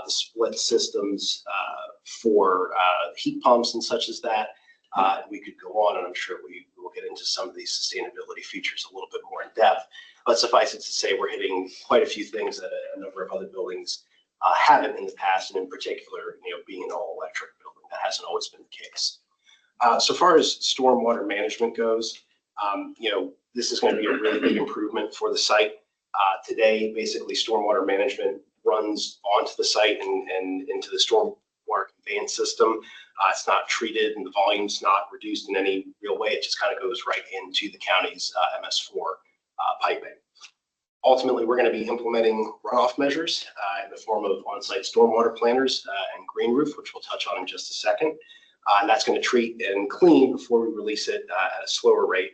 The split systems for heat pumps and such as that. We could go on, and I'm sure we will get into some of these sustainability features a little bit more in depth. But suffice it to say, we're hitting quite a few things that a number of other buildings haven't in the past, and in particular, being an all-electric building. That hasn't always been the case. So far as stormwater management goes, this is going to be a really big improvement for the site. Today, basically, stormwater management runs onto the site and into the stormwater conveyance system. It's not treated, and the volume's not reduced in any real way. It just kind of goes right into the county's MS4 piping. Ultimately, we're going to be implementing runoff measures in the form of on-site stormwater planners and green roof, which we'll touch on in just a second. And that's going to treat and clean before we release it at a slower rate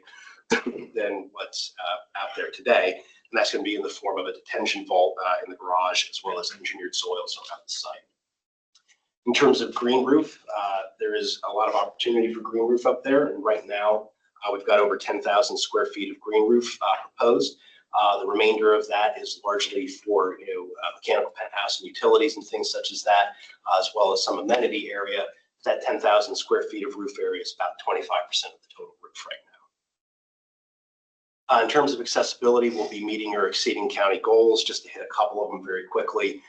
than what's out there today. And that's going to be in the form of a detention vault in the garage, as well as engineered soils around the site. In terms of green roof, there is a lot of opportunity for green roof up there. And right now, we've got over 10,000 square feet of green roof proposed. The remainder of that is largely for mechanical penthouse and utilities and things such as that, as well as some amenity area. That 10,000 square feet of roof area is about 25% of the total roof right now. In terms of accessibility, we'll be meeting or exceeding county goals. Just to hit a couple of them very quickly.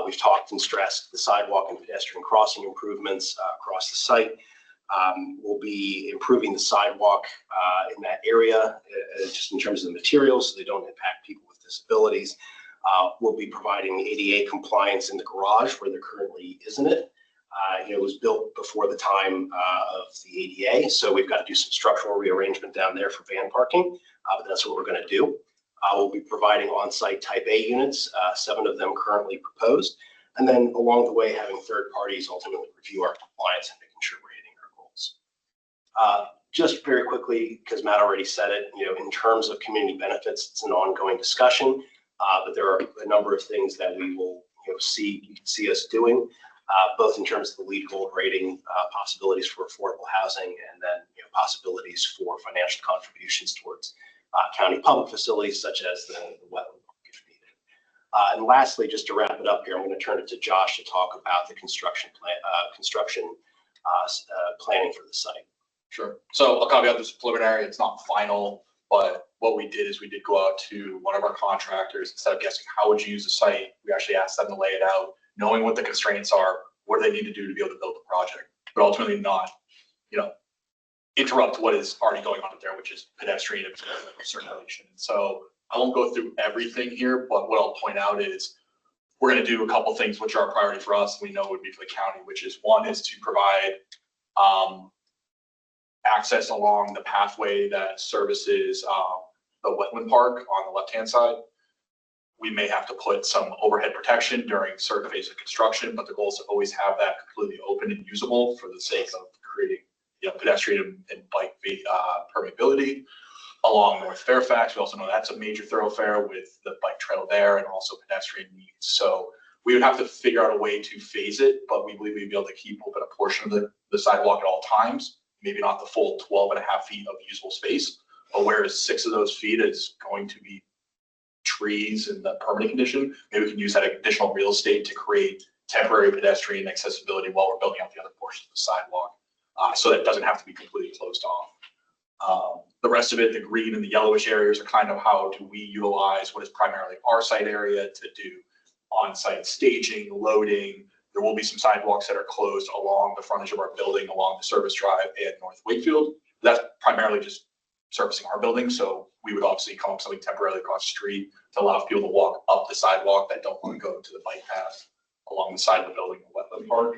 We've talked and stressed the sidewalk and pedestrian crossing improvements across the site. We'll be improving the sidewalk in that area, just in terms of the materials, so they don't impact people with disabilities. We'll be providing ADA compliance in the garage where there currently isn't it. It was built before the time of the ADA, so we've got to do some structural rearrangement down there for van parking, but that's what we're going to do. We'll be providing on-site type A units, 7 of them currently proposed, and then along the way having third parties ultimately review our compliance and making sure we're hitting our goals. Just very quickly, because Matt already said it, in terms of community benefits, it's an ongoing discussion, but there are a number of things that we will see us doing. Both in terms of the LEED Gold rating, possibilities for affordable housing, and then possibilities for financial contributions towards county public facilities such as the wetland if needed. And lastly, just to wrap it up here, I'm going to turn it to Josh to talk about the construction planning for the site. Sure. So I'll caveat this preliminary, it's not final, but what we did is we did go out to one of our contractors. Instead of guessing how would you use the site, we actually asked them to lay it out, knowing what the constraints are, what do they need to do to be able to build the project, but ultimately not, interrupt what is already going on up there, which is pedestrian and circulation. So I won't go through everything here, but what I'll point out is we're going to do a couple things which are a priority for us. We know would be for the county, which is one is to provide access along the pathway that services the wetland park on the left-hand side. we may have to put some overhead protection during certain phases of construction, but the goal is to always have that completely open and usable for the sake of creating, pedestrian and bike permeability along North Fairfax. We also know that's a major thoroughfare with the bike trail there and also pedestrian needs. So we would have to figure out a way to phase it, but we believe we'd be able to keep open a portion of the sidewalk at all times, maybe not the full 12.5 feet of usable space, but whereas 6 of those feet is going to be trees in the permanent condition, maybe we can use that additional real estate to create temporary pedestrian accessibility while we're building out the other portions of the sidewalk. So that it doesn't have to be completely closed off. The rest of it, the green and the yellowish areas are kind of how do we utilize what is primarily our site area to do on-site staging, loading. There will be some sidewalks that are closed along the frontage of our building, along the service drive and North Wakefield. That's primarily just servicing our building. So we would obviously come up something temporarily across the street to allow people to walk up the sidewalk that don't want to go to the bike path along the side of the building, the wetland park.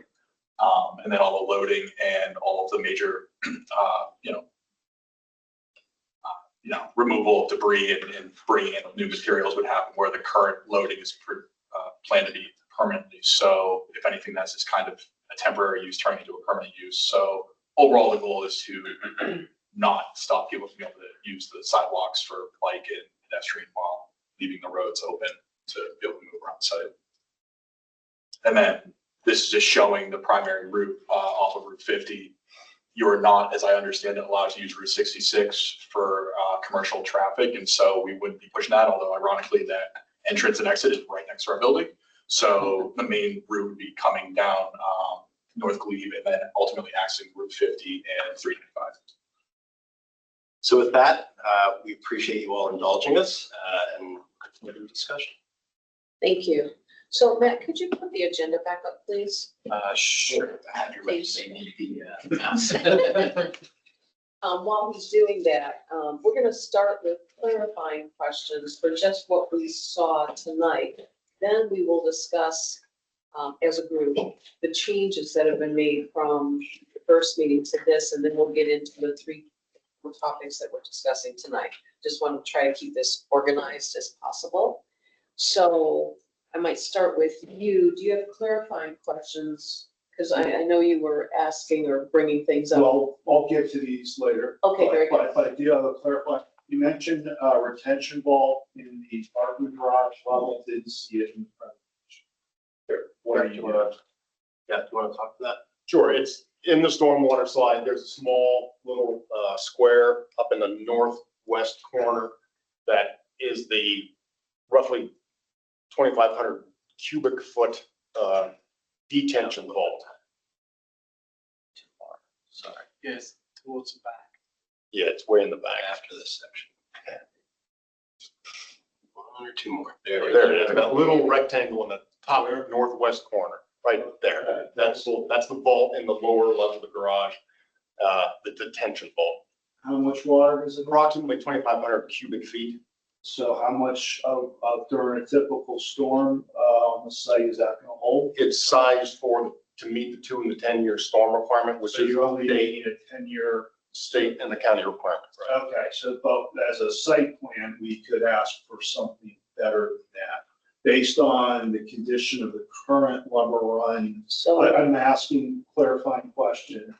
And then all the loading and all of the major, removal of debris and bringing in new materials would happen where the current loading is planned to be permanently. So if anything, that's just kind of a temporary use turning into a permanent use. So overall, the goal is to not stop people from being able to use the sidewalks for bike and pedestrian while leaving the roads open to be able to move around site. And then this is just showing the primary route off of Route 50. You are not, as I understand it, allowed to use Route 66 for commercial traffic. And so we wouldn't be pushing that, although ironically that entrance and exit is right next to our building. So the main route would be coming down North Glebe and then ultimately accessing Route 50 and 395. So with that, we appreciate you all indulging us and continue the discussion. Thank you. So Matt, could you put the agenda back up, please? Sure. I have your Please. mouse. While he's doing that, we're going to start with clarifying questions for just what we saw tonight. Then we will discuss as a group the changes that have been made from the first meeting to this, and then we'll get into the 3 topics that we're discussing tonight. Just want to try to keep this organized as possible. So I might start with you. Do you have clarifying questions? Because I know you were asking or bringing things up. Well, I'll get to these later. Okay, very good. But I do have a clarifying. You mentioned retention vault in the parking garage level. Didn't see it in front of you. What are you? Do you want to talk to that? Sure, it's in the stormwater slide. There's a small little square up in the northwest corner that is the roughly 2,500 cubic foot detention vault. Too far. Sorry. Yes, towards the back. Yeah, it's way in the back. After this section. 1 or 2 more. There it is. That little rectangle in the top northwest corner, right there. That's the vault in the lower level of the garage, the detention vault. How much water is it? Approximately 2,500 cubic feet. So how much of during a typical storm on the site is that going to hold? It's sized to meet the 2 and the 10-year storm requirement, which So is you're only the needing a 10-year. state and the county requirement. Right? Okay, so but as a site plan, we could ask for something better than that. Based on the condition of the current lumber run, So I'm asking clarifying question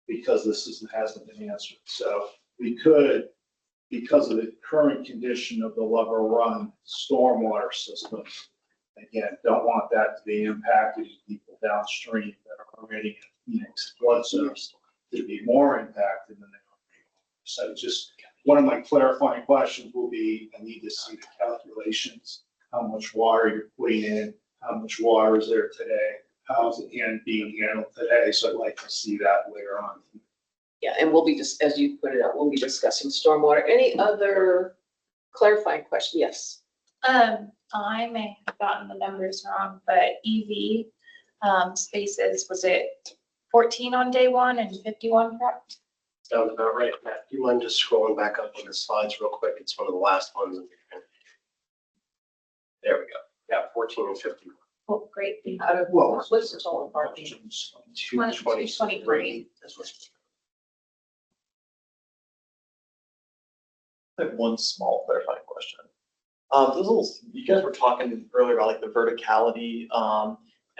because this hasn't been answered. So we could, because of the current condition of the lumber run stormwater system, again, don't want that to be impacted people downstream that are already in flood zones to be more impacted than they are. So just one of my clarifying questions will be, I need to see the calculations, how much water you're putting in, how much water is there today, how is it being handled today. So I'd like to see that later on. yeah, and we'll be just, as you put it out, we'll be discussing stormwater. Any other clarifying question? Yes. I may have gotten the numbers wrong, but EV spaces, was it 14 on day 1 and 51 correct? Sounds about right. Matt, do you mind just scrolling back up on the slides real quick? It's one of the last ones. There we go. Yeah, 14 and 51. Oh, great. Out of what's the total parking? 223. I have one small clarifying question. You guys were talking earlier about like the verticality,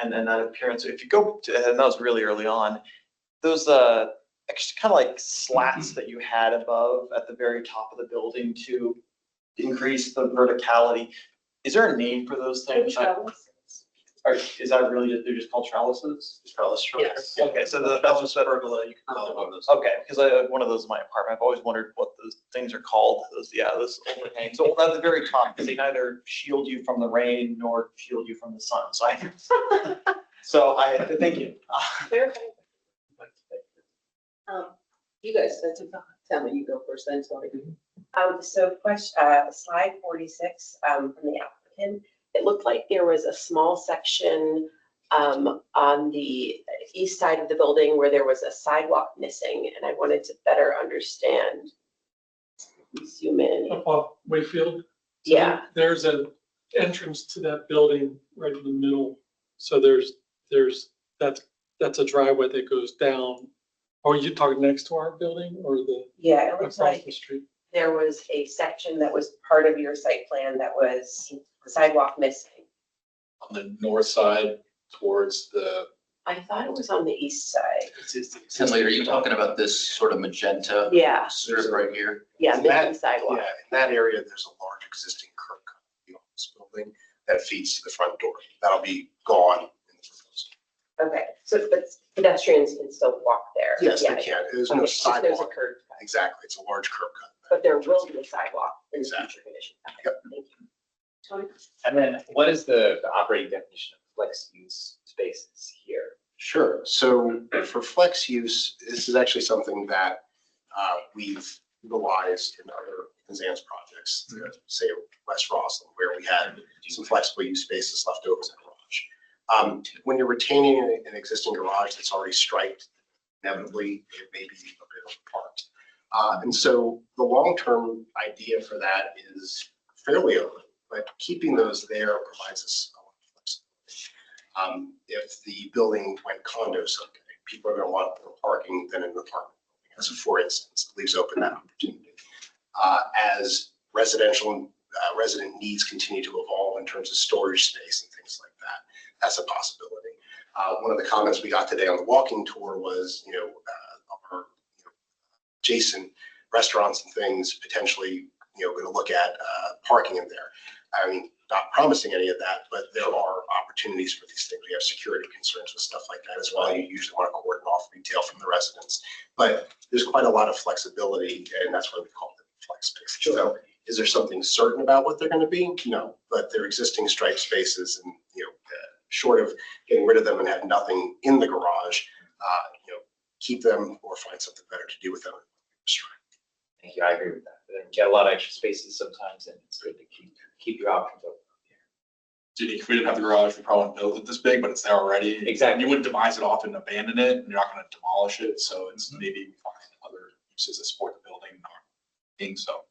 and that appearance. If you go to, and that was really early on, those, extra kind of like slats that you had above at the very top of the building to increase the verticality. Is there a name for those things? Or is that really, they're just called trellises? Trellis structures. Yes. Okay, so that's just pergola, you can call it one of those. Okay, because I have one of those in my apartment. I've always wondered what those things are called. Those, yeah, those overhang. So at the very top, because they neither shield you from the rain nor shield you from the sun. So thank you. You guys, tell me, you go first, then sorry. So slide 46, from the applicant, it looked like there was a small section on the east side of the building where there was a sidewalk missing, and I wanted to better understand. Zoom in. Up off Wayfield. So Yeah. There's an entrance to that building right in the middle. So that's a driveway that goes down. Are you talking next to our building or the? Yeah, it looks across like the street? there was a section that was part of your site plan that was sidewalk missing. On the north side towards the, I thought it was on the east side. Henley, are you talking about this sort of magenta? Yeah. Strip right here? Yeah, In missing that- sidewalk. Yeah, in that area, there's a large existing curb cut in the office building that feeds to the front door. That'll be gone in the proposal. Okay, so but pedestrians can still walk there? Yes, Yeah. they can. There's Okay, no it's just there's a sidewalk. curb cut, Exactly. It's a large curb cut. but there will be a sidewalk in the Exactly. future condition. Okay, Yep. Thank you. Tony? And then what is the operating definition of flex use spaces here? Sure. So for flex use, this is actually something that we've utilized in other Penzance projects, say West Rosslyn, where we had some flexible use spaces left over in the garage. When you're retaining an existing garage that's already striped, inevitably it may be a bit apart. And so the long-term idea for that is fairly open, but keeping those there provides us a lot of flexibility. If the building went condo someday, people are going to want more parking than an apartment building. As a for instance, it leaves open that opportunity. As resident needs continue to evolve in terms of storage space and things like that, that's a possibility. One of the comments we got today on the walking tour was, our adjacent restaurants and things potentially, going to look at parking in there. I mean, not promising any of that, but there are opportunities for these things. We have security concerns with stuff like that as well. You usually want to cordon off retail from the residents, but there's quite a lot of flexibility, and that's why we call them flex spaces. Sure. So is there something certain about what they're going to be? No, but they're existing striped spaces, and short of getting rid of them and have nothing in the garage, keep them or find something better to do with them. Thank you, I agree with that. But then you get a lot of extra spaces sometimes and it's good to keep your options open. if we didn't have the garage, we probably wouldn't build it this big, but it's there already. Exactly. You wouldn't demise it off and abandon it, and you're not gonna demolish it, so it's maybe we find other uses that support the building, not being so.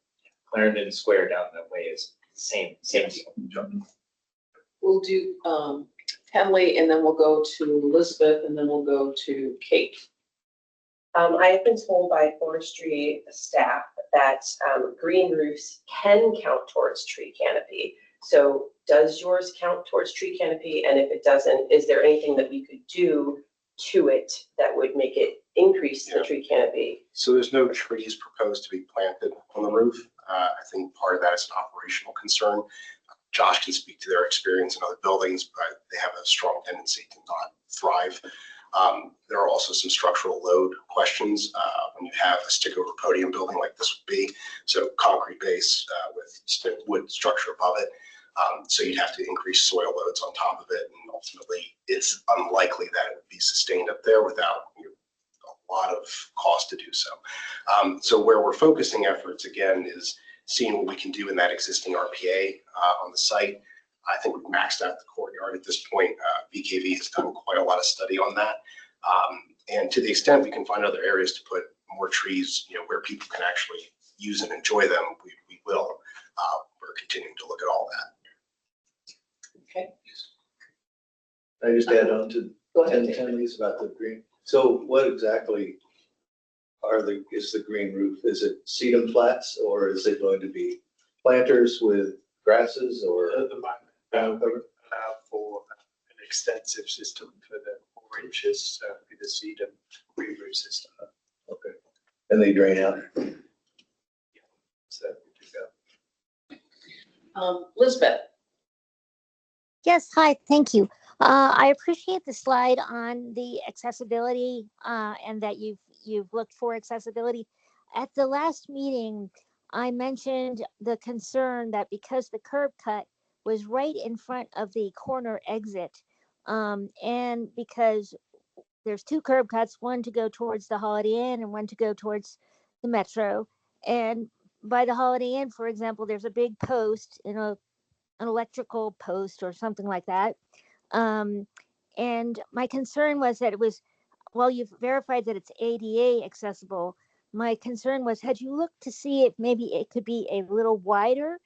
Clarendon Square down that way is same deal. We'll do Henley, and then we'll go to Elizabeth, and then we'll go to Kate. I have been told by forestry staff that green roofs can count towards tree canopy. So does yours count towards tree canopy? And if it doesn't, is there anything that we could do to it that would make it increase the tree canopy? So there's no trees proposed to be planted on the roof. I think part of that is an operational concern. Josh can speak to their experience in other buildings, but they have a strong tendency to not thrive. There are also some structural load questions when you have a stick-over podium building like this would be. So concrete base with wood structure above it. So you'd have to increase soil loads on top of it, and ultimately it's unlikely that it would be sustained up there without a lot of cost to do so. So where we're focusing efforts again is seeing what we can do in that existing RPA on the site. I think we've maxed out the courtyard at this point. BKV has done quite a lot of study on that. And to the extent we can find other areas to put more trees, where people can actually use and enjoy them, we will. We're continuing to look at all that. Okay. I just add on to Go ahead. Henley's about the green. So what exactly is the green roof? Is it sedum flats or is it going to be planters with grasses or? At the moment, we allow for an extensive system for the 4 inches, so it'd be the seed and re-root system. Okay. And they drain out? So, Elizabeth? Yes, hi, thank you. I appreciate the slide on the accessibility and that you've looked for accessibility. At the last meeting, I mentioned the concern that because the curb cut was right in front of the corner exit, and because there's 2 curb cuts, one to go towards the Holiday Inn and one to go towards the Metro. And by the Holiday Inn, for example, there's a big post, an electrical post or something like that. And my concern was that it was, well, you've verified that it's ADA accessible. My concern was, had you looked to see if maybe it could be a little wider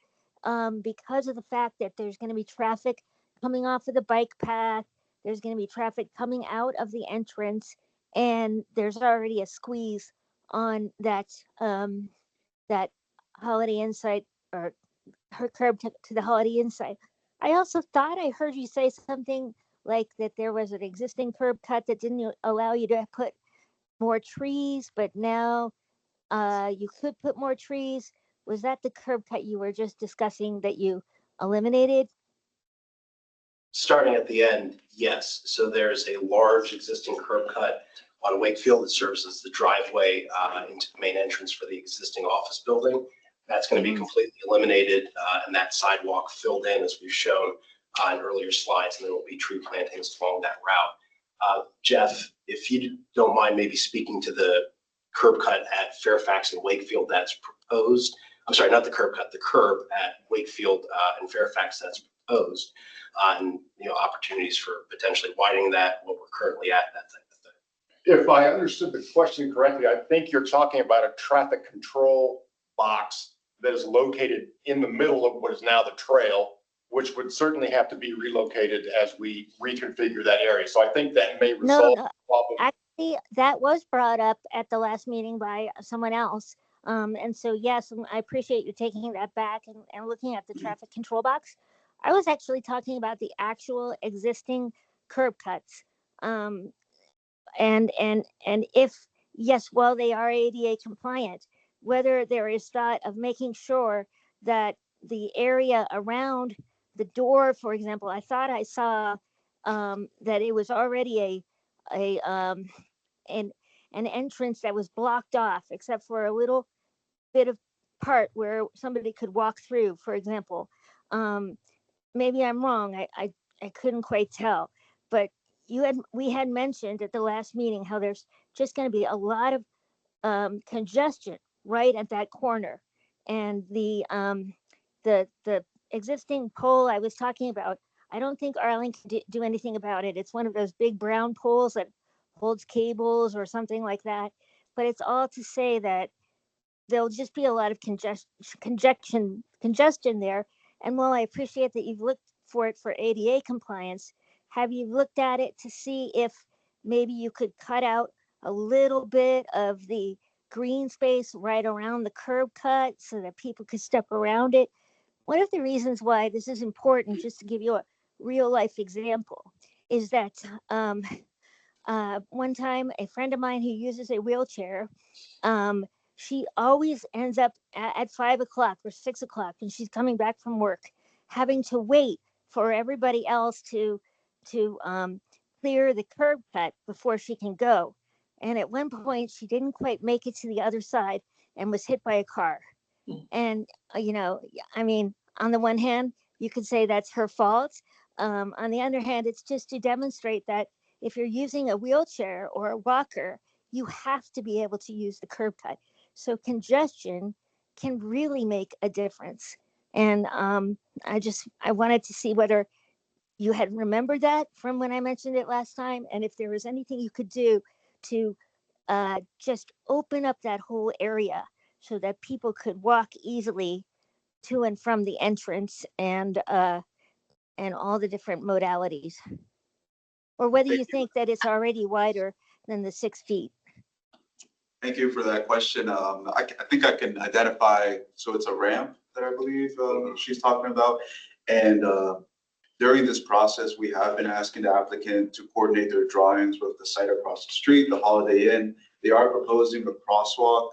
because of the fact that there's going to be traffic coming off of the bike path, there's going to be traffic coming out of the entrance, and there's already a squeeze on that that Holiday Inn site, or her curb to the Holiday Inn site. I also thought I heard you say something like that there was an existing curb cut that didn't allow you to put more trees, but now you could put more trees. Was that the curb cut you were just discussing that you eliminated? Starting at the end, yes. So there's a large existing curb cut on Wakefield that serves as the driveway into the main entrance for the existing office building. That's going to be completely eliminated and that sidewalk filled in as we've shown in earlier slides, and there will be tree plantings along that route. Jeff, if you don't mind maybe speaking to the curb cut at Fairfax and Wakefield that's proposed. I'm sorry, not the curb cut, the curb at Wakefield and Fairfax that's proposed, and opportunities for potentially widening that, what we're currently at, that type of thing. If I understood the question correctly, I think you're talking about a traffic control box that is located in the middle of what is now the trail, which would certainly have to be relocated as we reconfigure that area. So I think that may resolve the problem. Actually, that was brought up at the last meeting by someone else. And so, yes, I appreciate you taking that back and looking at the traffic control box. I was actually talking about the actual existing curb cuts. And if, yes, well, they are ADA compliant, whether there is thought of making sure that the area around the door, for example, I thought I saw that it was already an entrance that was blocked off, except for a little bit of part where somebody could walk through, for example. Maybe I'm wrong. I couldn't quite tell, but we had mentioned at the last meeting how there's just going to be a lot of congestion right at that corner, and the existing pole I was talking about, I don't think Arlington can do anything about it. It's one of those big brown poles that holds cables or something like that. But it's all to say that there'll just be a lot of congestion there. And while I appreciate that you've looked for it for ADA compliance, have you looked at it to see if maybe you could cut out a little bit of the green space right around the curb cut so that people could step around it? One of the reasons why this is important, just to give you a real life example, is that one time a friend of mine who uses a wheelchair, she always ends up at 5 o'clock or 6 o'clock when she's coming back from work, having to wait for everybody else to clear the curb cut before she can go. And at one point, she didn't quite make it to the other side and was hit by a car. And, I mean, on the one hand, you could say that's her fault. On the other hand, it's just to demonstrate that if you're using a wheelchair or a walker, you have to be able to use the curb cut. So congestion can really make a difference. And I wanted to see whether you had remembered that from when I mentioned it last time, and if there was anything you could do to just open up that whole area so that people could walk easily to and from the entrance and all the different modalities, or whether you think that it's already wider than the 6 feet. Thank you for that question. I think I can identify, so it's a ramp that I believe she's talking about. And during this process, we have been asking the applicant to coordinate their drawings with the site across the street, the Holiday Inn. They are proposing a crosswalk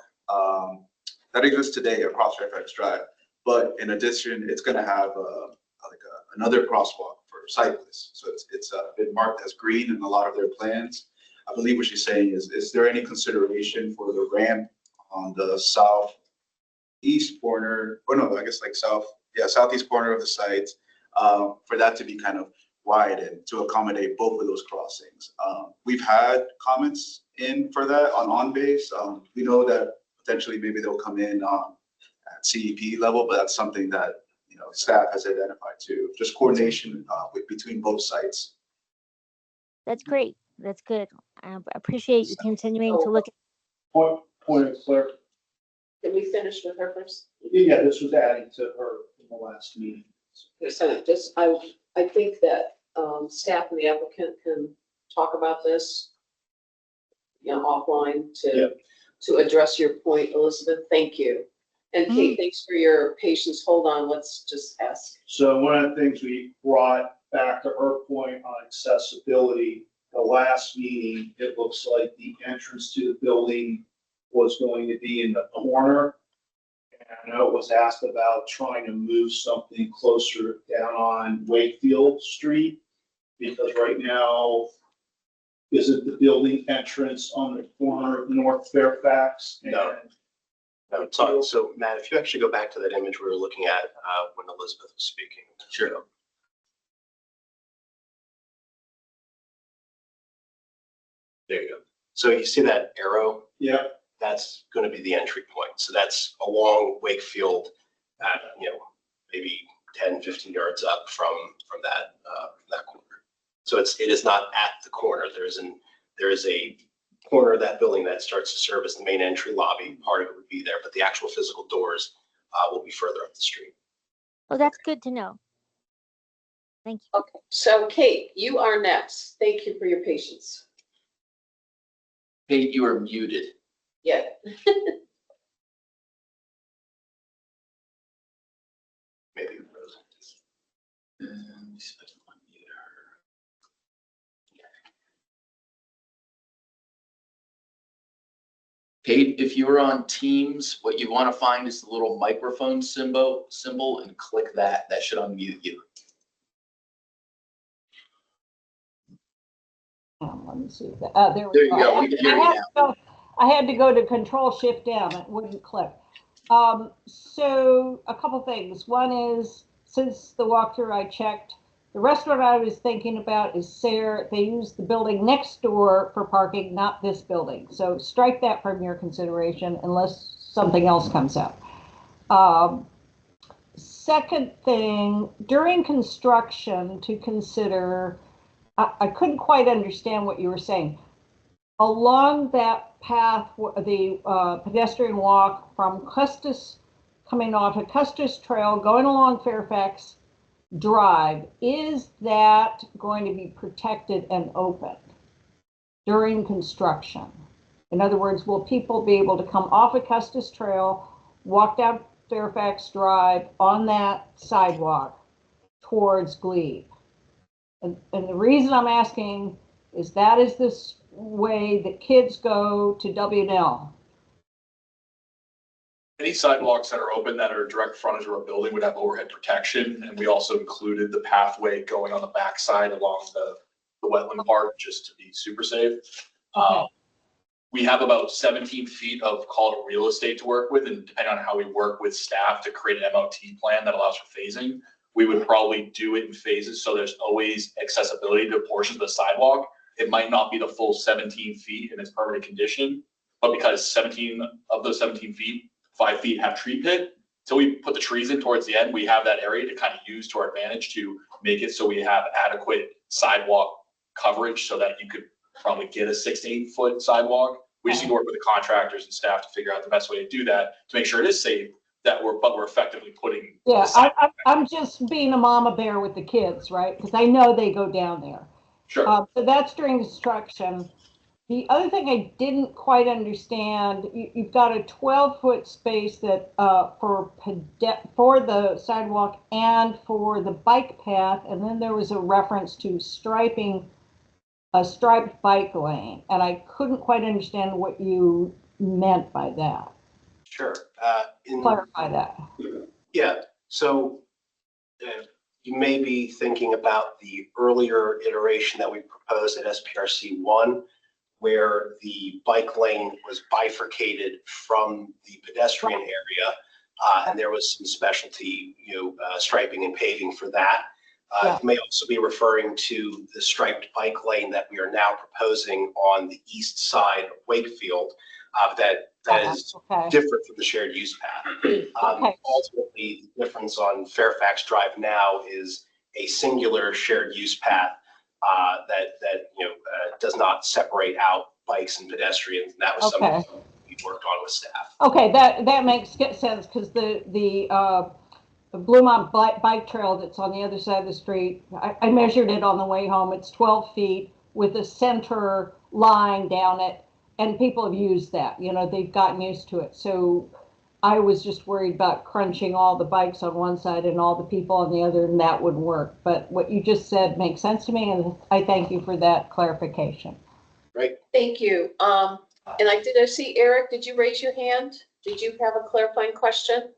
that exists today across Fairfax Drive. But in addition, it's going to have another crosswalk for cyclists. So it's been marked as green in a lot of their plans. I believe what she's saying is there any consideration for the ramp on the southeast corner, or no, I guess like southeast corner of the site, for that to be kind of widened to accommodate both of those crossings. We've had comments in for that on base. We know that potentially maybe they'll come in at CEP level, but that's something that staff has identified too. Just coordination between both sites. That's great. That's good. I appreciate you continuing to look at. Point of clarity. Did we finish with her first? Yeah, this was adding to her in the last meeting. I think that staff and the applicant can talk about this, offline to address your point, Elizabeth. Thank you. And Kate, thanks for your patience. Hold on, let's just ask. So one of the things we brought back to her point on accessibility, the last meeting, it looks like the entrance to the building was going to be in the corner. And I know it was asked about trying to move something closer down on Wakefield Street, because right now, isn't the building entrance on the corner of North Fairfax? No. So Matt, if you actually go back to that image we were looking at when Elizabeth was speaking. Sure. There you go. So you see that arrow? Yeah. That's going to be the entry point. So that's along Wakefield, maybe 10, 15 yards up from that corner. So it is not at the corner. There is a corner of that building that starts to serve as the main entry lobby. Part of it would be there, but the actual physical doors will be further up the street. Well, that's good to know. Thank you. Okay, so Kate, you are next. Thank you for your patience. Kate, you are muted. Yeah. Maybe frozen. Kate, if you're on Teams, what you want to find is the little microphone symbol and click that. That should unmute you. Let me see. There There you go. We can hear you now. I had to go to Control Shift down. It wouldn't click. So a couple things. One is, since the walkthrough I checked, the restaurant I was thinking about is Sayre. They use the building next door for parking, not this building. So strike that from your consideration unless something else comes up. Second thing, during construction to consider, I couldn't quite understand what you were saying. Along that path, the pedestrian walk from Custis, coming off of Custis Trail, going along Fairfax Drive, is that going to be protected and open during construction? In other words, will people be able to come off of Custis Trail, walk down Fairfax Drive on that sidewalk towards Glebe? And the reason I'm asking is that is this way that kids go to W&L. Any sidewalks that are open that are direct frontage of a building would have overhead protection. And we also included the pathway going on the backside along the wetland part, just to be super safe. Okay. We have about 17 feet of called real estate to work with, and depending on how we work with staff to create an MOT plan that allows for phasing, we would probably do it in phases. So there's always accessibility to portions of the sidewalk. It might not be the full 17 feet in its permanent condition, but because 17 of those 17 feet, 5 feet have tree pit. So we put the trees in towards the end. We have that area to kind of use to our advantage to make it so we have adequate sidewalk coverage so that you could probably get a 6 to 8 foot sidewalk. We just need to work with the contractors and staff to figure out the best way to do that to make sure it is safe, but we're effectively putting. Yeah, I'm just being a mama bear with the kids, right? Because I know they go down there. Sure. So that's during construction. The other thing I didn't quite understand, you've got a 12-foot space that for the sidewalk and for the bike path, and then there was a reference to striping a striped bike lane, and I couldn't quite understand what you meant by that. Sure. Clarify that. Yeah, so you may be thinking about the earlier iteration that we proposed at SPRC 1, where the bike lane was bifurcated from the pedestrian area, and there was some specialty, striping and paving for that. You may also be referring to the striped bike lane that we are now proposing on the east side of Wakefield. That is different from the shared use path. Ultimately, the difference on Fairfax Drive now is a singular shared use path that does not separate out bikes and pedestrians. And that was something we worked on with staff. Okay, that makes sense, because the Bluemont bike trail that's on the other side of the street, I measured it on the way home. It's 12 feet with a center line down it, and people have used that. They've gotten used to it. So I was just worried about crunching all the bikes on one side and all the people on the other, and that would work. But what you just said makes sense to me, and I thank you for that clarification. Right. Thank you. And I see Eric, did you raise your hand? Did you have a clarifying question?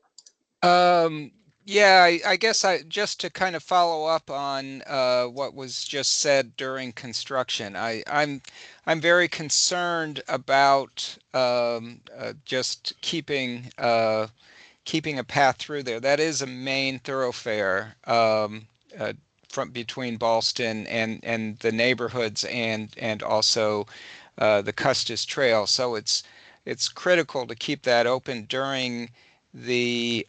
Yeah, I guess just to kind of follow up on what was just said during construction. I'm very concerned about just keeping a path through there. That is a main thoroughfare from between Ballston and the neighborhoods and also the Custis Trail. So it's critical to keep that open during the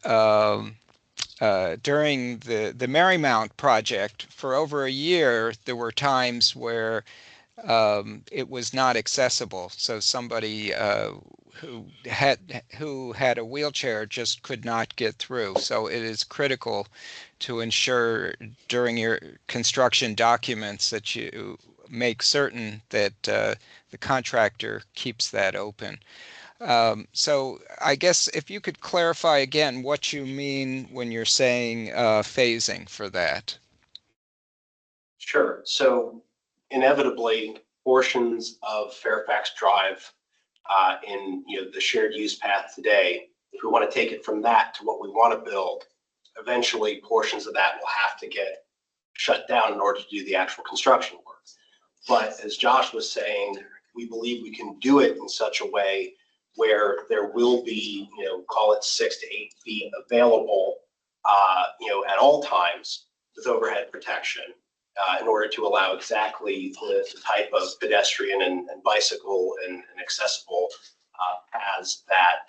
Marymount project. For over a year, there were times where it was not accessible. So somebody who had a wheelchair just could not get through. So it is critical to ensure during your construction documents that you make certain that the contractor keeps that open. So I guess if you could clarify again what you mean when you're saying phasing for that. Sure. So inevitably, portions of Fairfax Drive in the shared use path today, if we want to take it from that to what we want to build, eventually portions of that will have to get shut down in order to do the actual construction work. But as Josh was saying, we believe we can do it in such a way where there will be, call it 6 to 8 feet available, at all times with overhead protection in order to allow exactly the type of pedestrian and bicycle and accessible paths that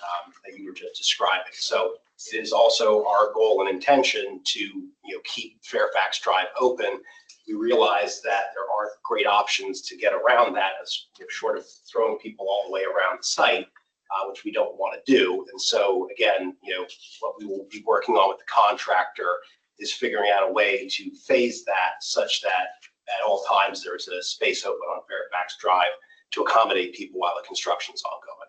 you were just describing. So it is also our goal and intention to, keep Fairfax Drive open. We realize that there aren't great options to get around that, as short of throwing people all the way around the site. Which we don't want to do. And so again, what we will be working on with the contractor is figuring out a way to phase that such that at all times there's a space open on Fairfax Drive to accommodate people while the construction's ongoing.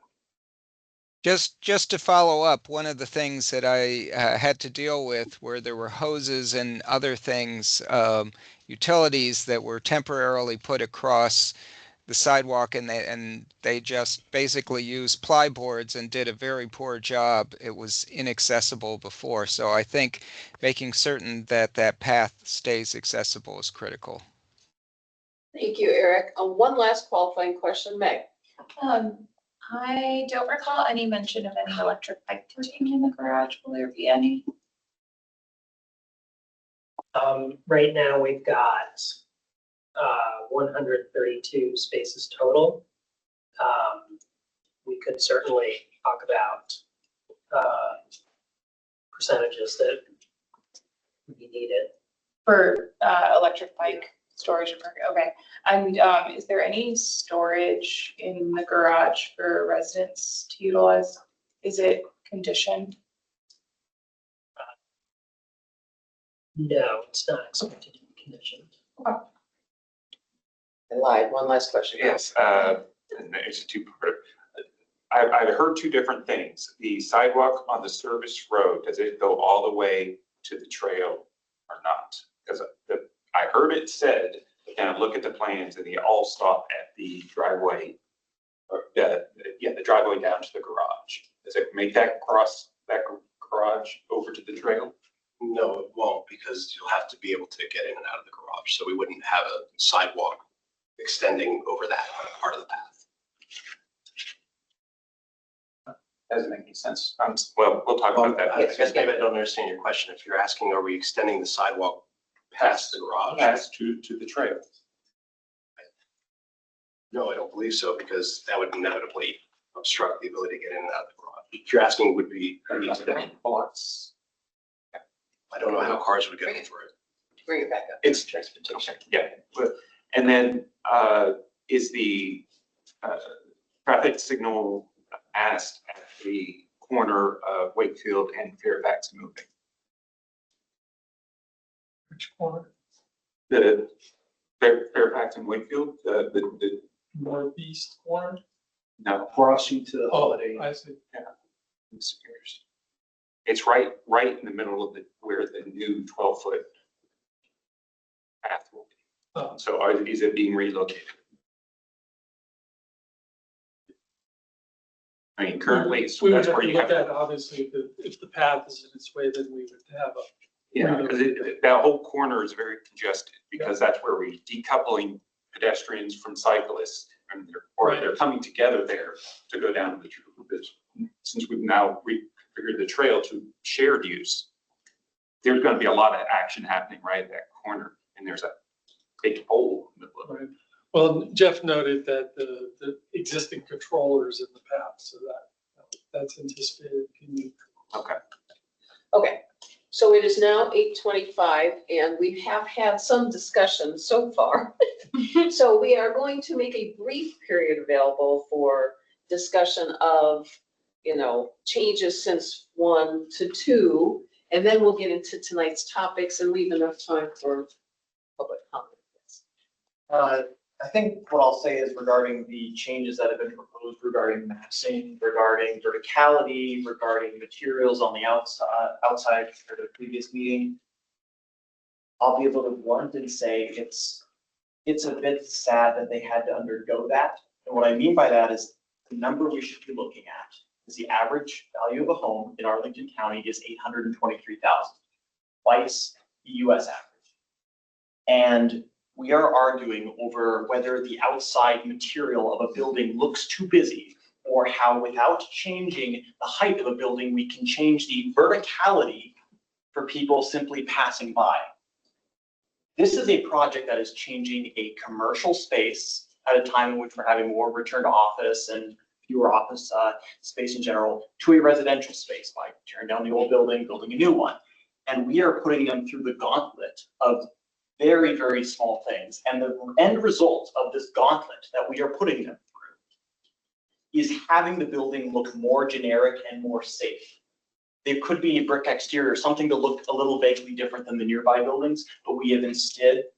Just to follow up, one of the things that I had to deal with where there were hoses and other things, utilities that were temporarily put across the sidewalk, and they just basically used ply boards and did a very poor job. It was inaccessible before. So I think making certain that that path stays accessible is critical. Thank you, Eric. One last qualifying question, Meg. I don't recall any mention of any electric bike parking in the garage. Will there be any? Right now we've got 132 spaces total. We could certainly talk about percentages that would be needed. For electric bike storage and parking, okay. And is there any storage in the garage for residents to utilize? Is it conditioned? No, it's not expected to be conditioned. I lied. One last question. Yes, and it's a two-part. I've heard two different things. The sidewalk on the service road, does it go all the way to the trail or not? Because I heard it said, but then I look at the plans and they all stop at the driveway, or the driveway down to the garage. Does it make that cross that garage over to the trail? No, it won't, because you'll have to be able to get in and out of the garage. So we wouldn't have a sidewalk extending over that part of the path. Doesn't make any sense. Well, we'll talk about that. I guess maybe I don't understand your question. If you're asking, are we extending the sidewalk past the garage? Past to the trail. No, I don't believe so, because that would inevitably obstruct the ability to get in and out of the garage. If you're asking, would be, I don't know how cars would get over it. Bring it back up. It's transportation. Yeah. And then is the traffic signal asked at the corner of Wakefield and Fairfax moving? Which corner? The Fairfax and Wakefield, the Northeast corner? no. Crossing to the Oh, holiday. I see. Yeah. It's right in the middle of where the new 12-foot path will be. Oh. So is it being relocated? I mean, currently, We would that's have where to you look have. at, obviously, if the path is in its way, then we would have a. Yeah, because that whole corner is very congested because that's where we're decoupling pedestrians from cyclists, and they're coming together there to go down the trail. Since we've now reconfigured the trail to shared use, there's going to be a lot of action happening right at that corner, and there's a big hole in the middle of it. Right. Well, Jeff noted that the existing controllers in the path, so that's anticipated. Okay. Okay, so it is now 8:25 and we have had some discussion so far. So we are going to make a brief period available for discussion of, changes since 1 to 2, and then we'll get into tonight's topics and leave enough time for public comment. I think what I'll say is regarding the changes that have been proposed regarding massing, regarding verticality, regarding materials on the outside for the previous meeting. I'll be able to blunt and say it's a bit sad that they had to undergo that. And what I mean by that is the number we should be looking at is the average value of a home in Arlington County is $823,000, twice the US average. And we are arguing over whether the outside material of a building looks too busy, or how without changing the height of a building, we can change the verticality for people simply passing by. This is a project that is changing a commercial space at a time in which we're having more return to office and fewer office space in general, to a residential space by tearing down the old building, building a new one. And we are putting them through the gauntlet of very, very small things. And the end result of this gauntlet that we are putting them through is having the building look more generic and more safe. There could be a brick exterior, something to look a little vaguely different than the nearby buildings, but we have instead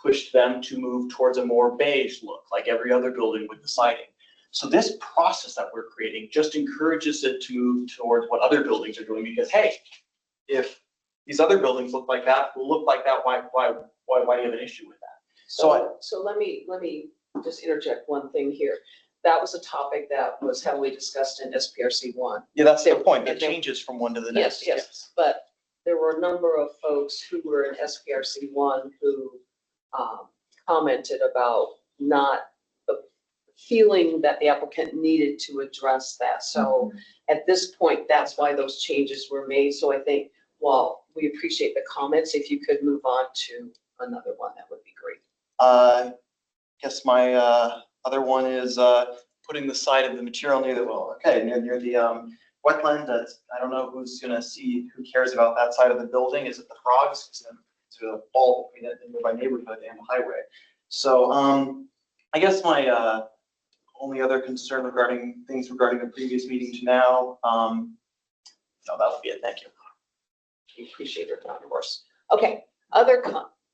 pushed them to move towards a more beige look, like every other building with the siding. So this process that we're creating just encourages it to move towards what other buildings are doing, because hey, if these other buildings look like that, will look like that, why do you have an issue with that? So let me just interject one thing here. That was a topic that was heavily discussed in SPRC 1. Yeah, that's the point. It changes from one to the next. Yes. But there were a number of folks who were in SPRC 1 who commented about not feeling that the applicant needed to address that. So at this point, that's why those changes were made. So I think, while we appreciate the comments, if you could move on to another one, that would be great. I guess my other one is putting the side of the material near the, near the wetland. I don't know who's gonna see, who cares about that side of the building. Is it the frogs? It's a ball between the nearby neighborhood and the highway. So I guess my only other concern regarding the previous meeting to now, no, that would be it. Thank you. We appreciate your time, of course. Okay, other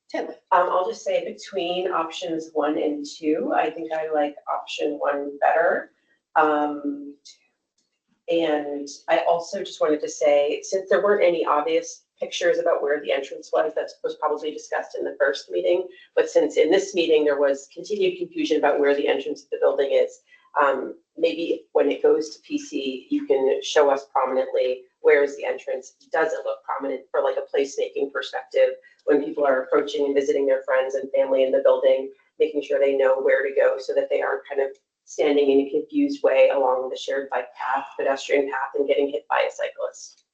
Tinley. I'll just say between options 1 and 2, I think I like option 1 better. And I also just wanted to say, since there weren't any obvious pictures about where the entrance was, that was probably discussed in the first meeting. But since in this meeting, there was continued confusion about where the entrance of the building is, maybe when it goes to PC, you can show us prominently where is the entrance. Does it look prominent for like a placemaking perspective when people are approaching and visiting their friends and family in the building, making sure they know where to go so that they aren't kind of standing in a confused way along the shared bike path, pedestrian path, and getting hit by a cyclist.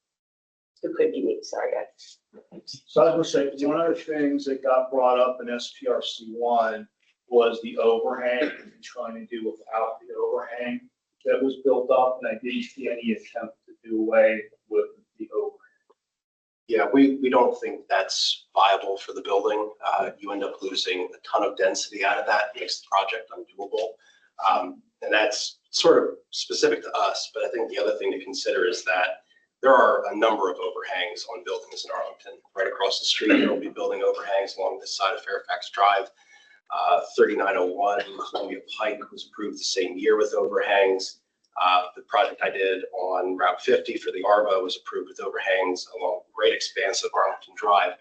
Who could be me, sorry guys. So I was gonna say, one of the things that got brought up in SPRC 1 was the overhang, and trying to do without the overhang that was built up, and I didn't see any attempt to do away with the overhang. Yeah, we don't think that's viable for the building. You end up losing a ton of density out of that, makes the project undoable. And that's sort of specific to us, but I think the other thing to consider is that there are a number of overhangs on buildings in Arlington. Right across the street, there will be building overhangs along this side of Fairfax Drive. 3901 Columbia Pike was approved the same year with overhangs. The project I did on Route 50 for the ARVA was approved with overhangs along a great expanse of Arlington Drive.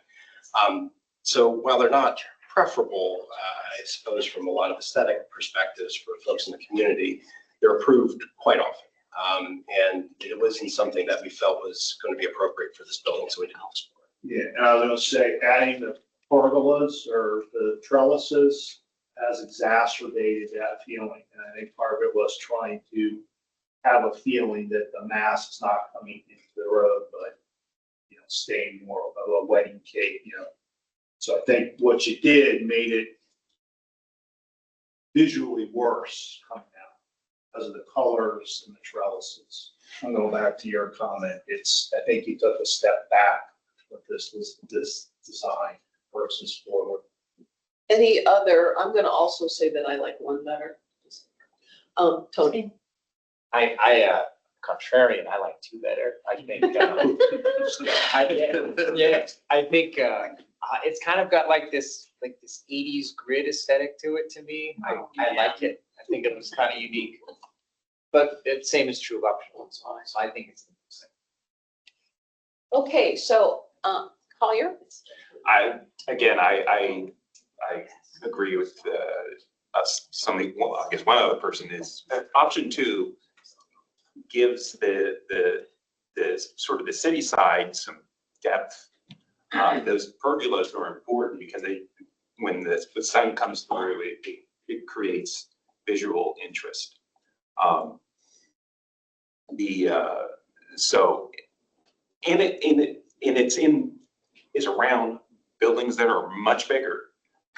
So while they're not preferable, I suppose from a lot of aesthetic perspectives for folks in the community, they're approved quite often. And it wasn't something that we felt was going to be appropriate for this building, so we didn't explore it. Yeah, and I was gonna say, adding the pergolas or the trellises has exacerbated that feeling. And I think part of it was trying to have a feeling that the mass is not coming into the road, but, staying more of a wedding cake, So I think what you did made it visually worse coming out because of the colors and the trellises. I'm going back to your comment. I think you took a step back with this design versus forward. Any other, I'm gonna also say that I like 1 better. Tony. Contrarian, I like 2 better. I think, I think it's kind of got like this 80s grid aesthetic to it to me. I like it. I think it was kind of unique. But the same is true of option 1, so I think it's interesting. Okay, so Collier? I agree with us. I guess one other person is option 2 gives the sort of the city side some depth. Those pergolas are important because when the sun comes through, it creates visual interest. It's around buildings that are much bigger.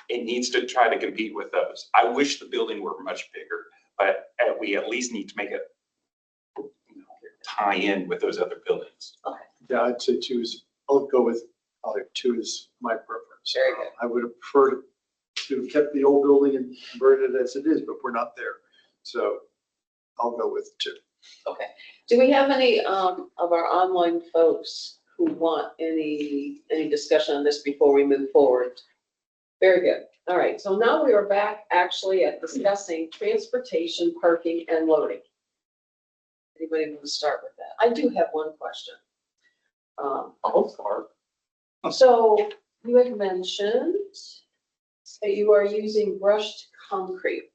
It needs to try to compete with those. I wish the building were much bigger, but we at least need to make it tie in with those other buildings. Okay. Yeah, I'd say 2 is, I'll go with, 2 is my preference. Very good. I would have preferred to have kept the old building and converted it as it is, but we're not there. So I'll go with 2. Okay. Do we have any of our online folks who want any discussion on this before we move forward? Very good. All right. So now we are back actually at discussing transportation, parking, and loading. Anybody want to start with that? I do have one question. So you had mentioned that you are using brushed concrete.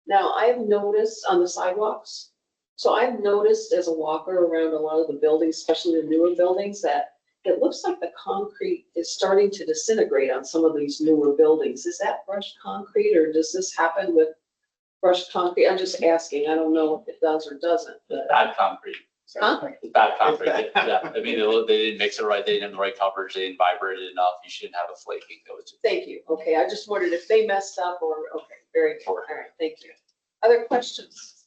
Now I've noticed on the sidewalks, so I've noticed as a walker around a lot of the buildings, especially the newer buildings, that it looks like the concrete is starting to disintegrate on some of these newer buildings. Is that brushed concrete or does this happen with brushed concrete? I'm just asking. I don't know if it does or doesn't. But... Bad concrete. Huh? It's bad concrete. Yeah, I mean, they didn't mix it right. They didn't have the right coverage. They didn't vibrate it enough. You shouldn't have a flaking. Thank you. Okay, I just wondered if they messed up or, okay, very good. All right, thank you. Other questions?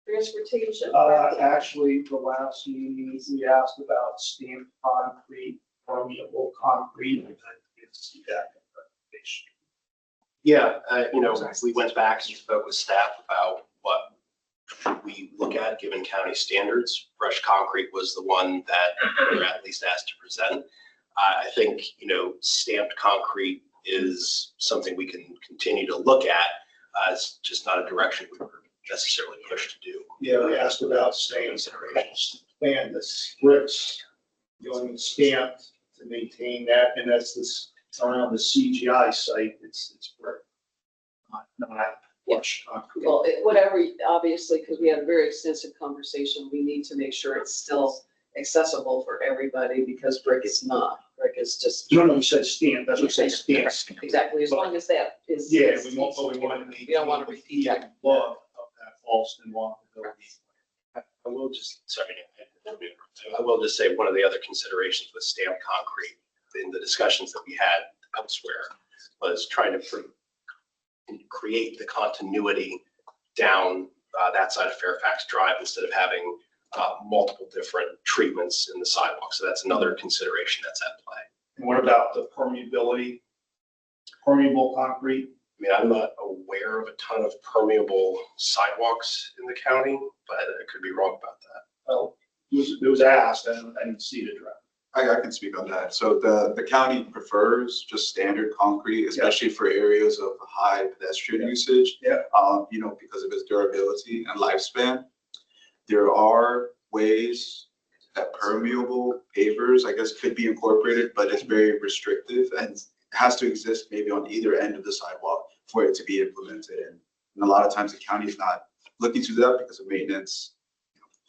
Transportation. Actually, the last meeting, we asked about stamped concrete, permeable concrete, and I didn't see that in the presentation. Yeah, we went back and spoke with staff about what should we look at given county standards. Brushed concrete was the one that we were at least asked to present. I think, stamped concrete is something we can continue to look at. It's just not a direction we were necessarily pushed to do. Yeah, we asked about stamps, plan the bricks, going stamped to maintain that, and that's this, it's around the CGI site, it's brick. Not flush concrete. Well, whatever, obviously, because we had a very extensive conversation, we need to make sure it's still accessible for everybody because brick is not. Brick is just. No, you said stamp, that's what it says, stamp. Exactly, as long as that is. Yeah, we want to make. We don't want to repeat that. Love of that Ballston walkability. I will just, sorry, I will just say one of the other considerations with stamped concrete in the discussions that we had elsewhere was trying to create the continuity down that side of Fairfax Drive instead of having multiple different treatments in the sidewalk. So that's another consideration that's at play. And what about the permeability? Permeable concrete? I mean, I'm not aware of a ton of permeable sidewalks in the county, but I could be wrong about that. Well, it was asked, and I didn't see it addressed. I can speak on that. So the county prefers just standard concrete, especially for areas of high pedestrian usage. Yeah. You know, because of its durability and lifespan. There are ways that permeable pavers, I guess, could be incorporated, but it's very restrictive and has to exist maybe on either end of the sidewalk for it to be implemented. And a lot of times the county is not looking to that because of maintenance,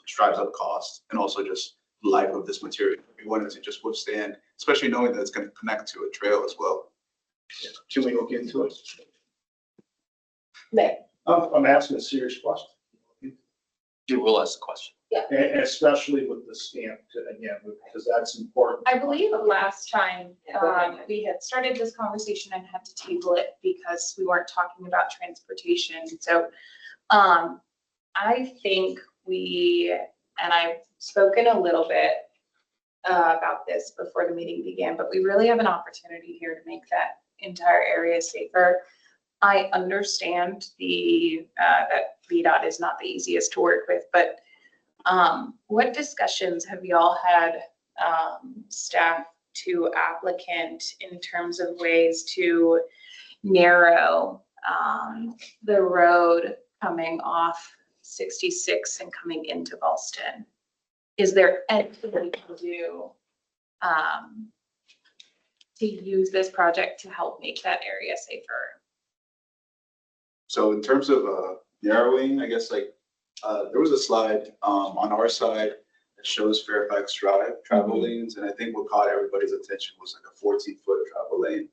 which drives up cost, and also just life of this material. We wanted to just withstand, especially knowing that it's going to connect to a trail as well. Can we look into it? May. I'm asking a serious question. You will ask the question. And especially with the stamp, again, because that's important. I believe last time, we had started this conversation and had to table it because we weren't talking about transportation. So, I think and I've spoken a little bit about this before the meeting began, but we really have an opportunity here to make that entire area safer. I understand that VDOT is not the easiest to work with, but what discussions have y'all had, staff to applicant, in terms of ways to narrow the road coming off 66 and coming into Ballston? Is there anything we can do to use this project to help make that area safer? So in terms of narrowing, I guess there was a slide on our side that shows Fairfax Drive travel lanes, and I think what caught everybody's attention was like a 14-foot travel lane.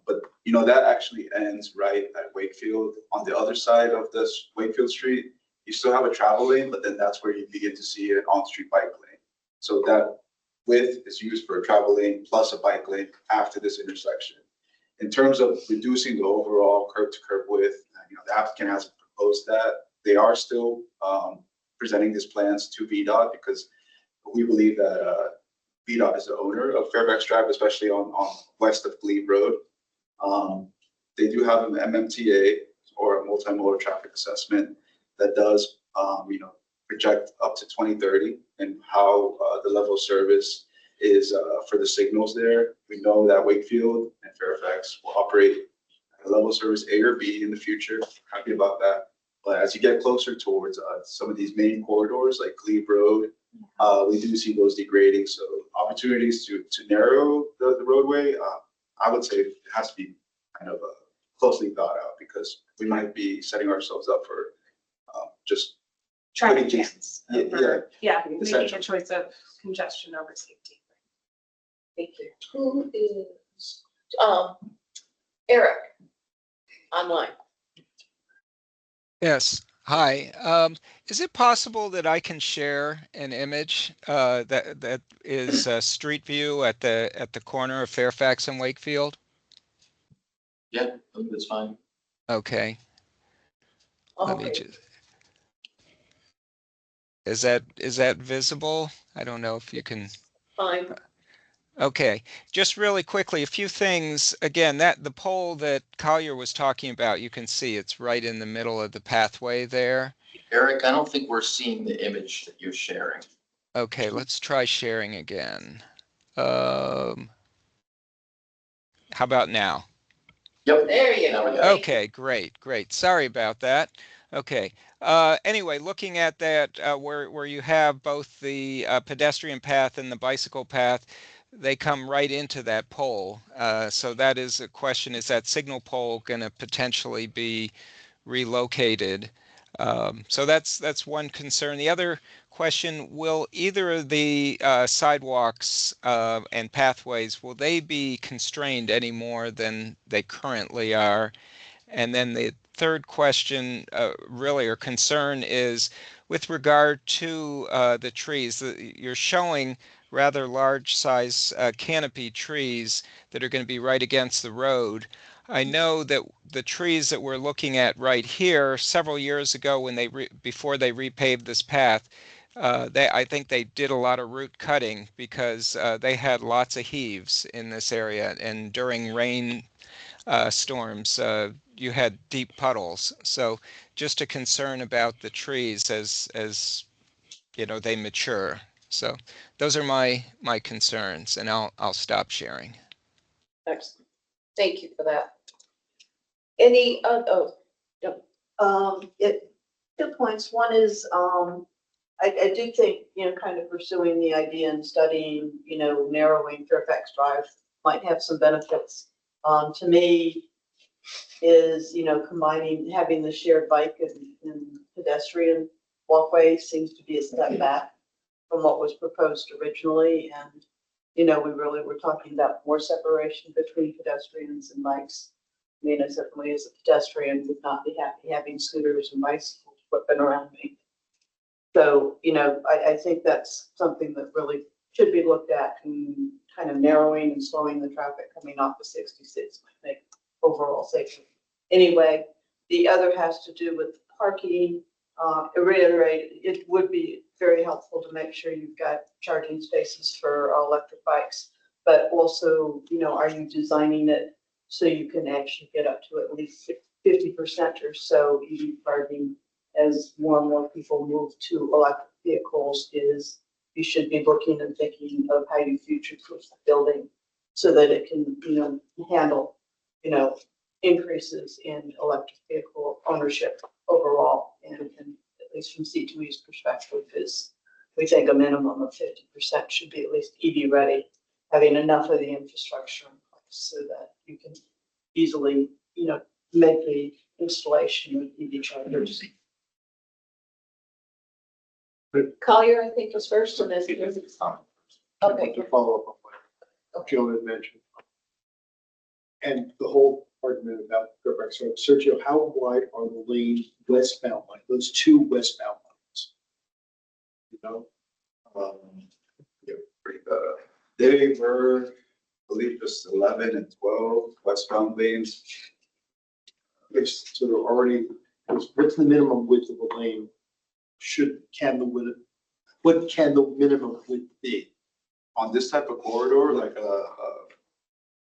But you know, that actually ends right at Wakefield. On the other side of this Wakefield Street, you still have a travel lane, but then that's where you begin to see an on-street bike lane. So that width is used for a travel lane plus a bike lane after this intersection. In terms of reducing the overall curb-to-curb width, you know, the applicant hasn't proposed that. They are still presenting these plans to VDOT because we believe that VDOT is the owner of Fairfax Drive, especially on west of Glebe Road. They do have an MMTA, or a multimodal traffic assessment, that does project up to 2030 and how the level of service is for the signals there. We know that Wakefield and Fairfax will operate at a level of service A or B in the future. Happy about that. But as you get closer towards some of these main corridors like Glebe Road, we do see those degrading. So opportunities to narrow the roadway, I would say it has to be kind of closely thought out because we might be setting ourselves up for just Traffic jams. Yeah, Making a choice of congestion over safety. Thank you. Who is, Eric, online? Yes. Hi. Is it possible that I can share an image that is a street view at the corner of Fairfax and Wakefield? Yeah, that's fine. Okay. Let me Okay. just. Is that visible? I don't know if you can. Fine. Okay, just really quickly, a few things. Again, the pole that Collier was talking about, you can see it's right in the middle of the pathway there. Eric, I don't think we're seeing the image that you're sharing. Okay, let's try sharing again. How about now? Yep. There you go. Okay, great, great. Sorry about that. Okay. Anyway, looking at that, where you have both the pedestrian path and the bicycle path, they come right into that pole. So that is a question, is that signal pole going to potentially be relocated? So that's one concern. The other question, will either of the sidewalks and pathways, will they be constrained any more than they currently are? And then the third question, really, or concern, is with regard to the trees. You're showing rather large size canopy trees that are going to be right against the road. I know that the trees that we're looking at right here, several years ago when before they repaved this path, I think they did a lot of root cutting because they had lots of heaves in this area, and during rain storms, you had deep puddles. So just a concern about the trees as you know they mature. So those are my concerns, and I'll stop sharing. Excellent. Thank you for that. Any, yep. 2 points. One is, I do think, kind of pursuing the idea and studying, narrowing Fairfax Drive might have some benefits. To me, is, combining, having the shared bike and pedestrian walkway seems to be a step back from what was proposed originally. And, we really were talking about more separation between pedestrians and bikes. I mean, I certainly as a pedestrian would not be happy having scooters and bicycles whipping around me. So, I think that's something that really should be looked at, and kind of narrowing and slowing the traffic coming off of 66 might make overall safer. Anyway, the other has to do with parking. Reiterate, it would be very helpful to make sure you've got charging spaces for electric bikes, but also, are you designing it so you can actually get up to at least 50% or so EV parking as more and more people move to electric vehicles? Is you should be looking and thinking of how you future-proof the building so that it can, handle, increases in electric vehicle ownership overall. And at least from C2E's perspective, is we think a minimum of 50% should be at least EV ready, having enough of the infrastructure in place so that you can easily, make the installation of EV chargers. Collier, I think, was first, and then. Okay. To follow up on what Joan had mentioned. And the whole argument about Fairfax Road. Sergio, how wide are the lanes, westbound lanes, those two westbound lanes? Yeah, pretty they were, I believe, just 11 and 12 westbound lanes. So they're already, what's the minimum width of a lane? What can the minimum width be? On this type of corridor, like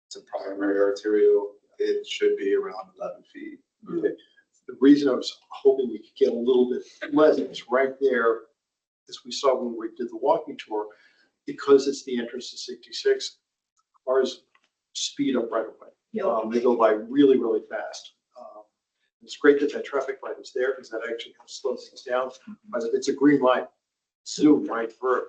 it's a primary arterial, it should be around 11 feet. Okay. The reason I was hoping we could get a little bit less is right there, as we saw when we did the walking tour, because it's the entrance to 66, cars speed up right away. They go by really, really fast. It's great that traffic light is there because that actually helps slow things down. But if it's a green light, zoom right through.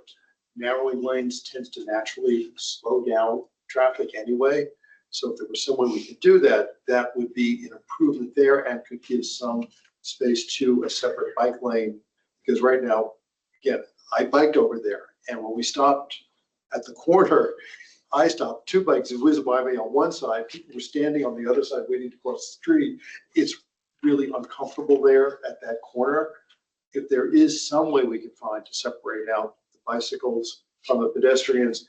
Narrowing lanes tends to naturally slow down traffic anyway. So if there was some way we could do that, that would be an improvement there and could give some space to a separate bike lane. Because right now, again, I biked over there, and when we stopped at the corner, I stopped, two bikes whizzed by me on one side, people were standing on the other side waiting to cross the street. It's really uncomfortable there at that corner. If there is some way we can find to separate out the bicycles from the pedestrians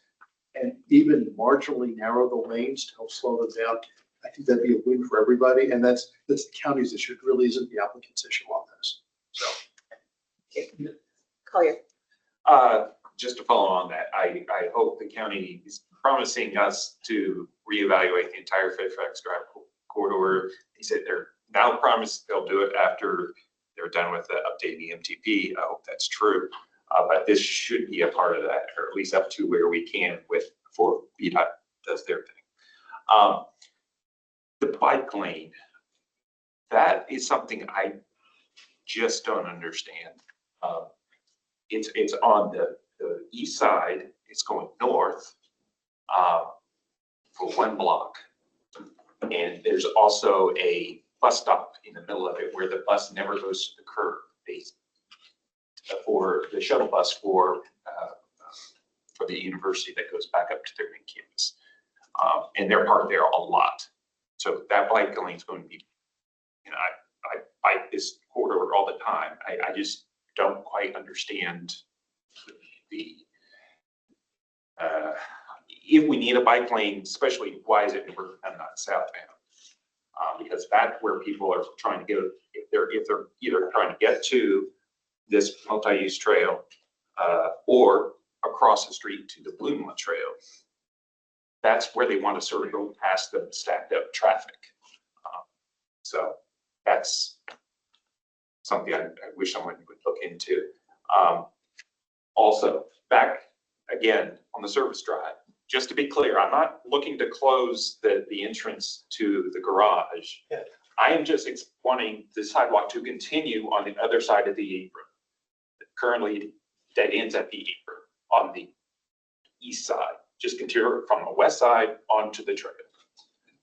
and even marginally narrow the lanes to help slow them down, I think that'd be a win for everybody. And that's the county's issue. It really isn't the applicant's issue on this. So. Collier. Just to follow on that, I hope the county is promising us to reevaluate the entire Fairfax Drive corridor. He said they're now promised they'll do it after they're done with the updating MTP. I hope that's true. But this should be a part of that, or at least up to where we can before VDOT does their thing. The bike lane, that is something I just don't understand. It's on the east side, it's going north for 1 block. And there's also a bus stop in the middle of it where the bus never goes to the curb. For the shuttle bus for the university that goes back up to their main campus. And they're parked there a lot. So that bike lane is going to be, you know, I bike this corridor all the time. I just don't quite understand the if we need a bike lane, especially why is it never and not southbound? Because that's where people are trying to go. If they're either trying to get to this multi-use trail or across the street to the Bloomla Trail, that's where they want to sort of go past the stacked up traffic. So that's something I wish someone would look into. Also, back again on the service drive, just to be clear, I'm not looking to close the entrance to the garage. Yeah. I am just wanting the sidewalk to continue on the other side of the apron. Currently dead ends at the apron on the east side. Just continue from the west side onto the trail.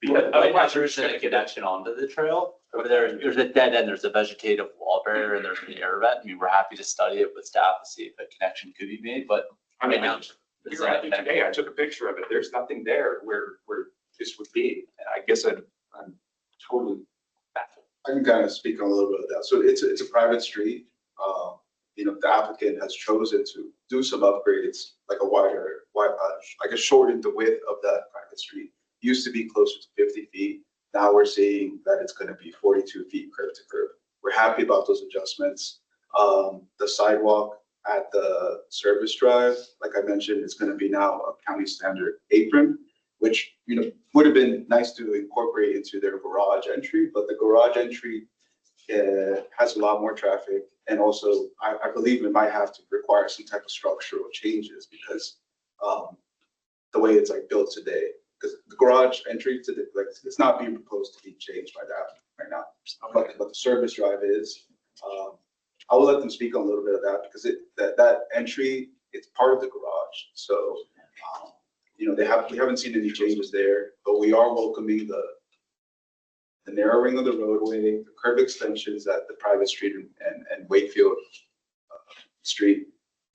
Because otherwise There isn't a connection onto the trail over there. There's a dead end, there's a vegetative wall barrier, and there's an air vent. I mean, we're happy to study it with staff to see if a connection could be made, but I mean, there's you're not at it today, I took a picture of it. There's nothing there where this would be. And I guess I'm totally baffled. I can kind of speak on a little bit of that. So it's a private street. You know, the applicant has chosen to do some upgrades, like a wider, I guess shorten the width of that private street. Used to be closer to 50 feet. Now we're seeing that it's going to be 42 feet curb to curb. We're happy about those adjustments. The sidewalk at the service drive, like I mentioned, it's going to be now a county standard apron, which, you know, would have been nice to incorporate into their garage entry, but the garage entry has a lot more traffic. And also, I believe it might have to require some type of structural changes because the way it's like built today, because the garage entry to the, like, it's not being proposed to be changed by that right now. But the service drive is. I will let them speak on a little bit of that because that entry, it's part of the garage. So, you know, we haven't seen any changes there, but we are welcoming the narrowing of the roadway, the curb extensions at the private street and Wakefield Street.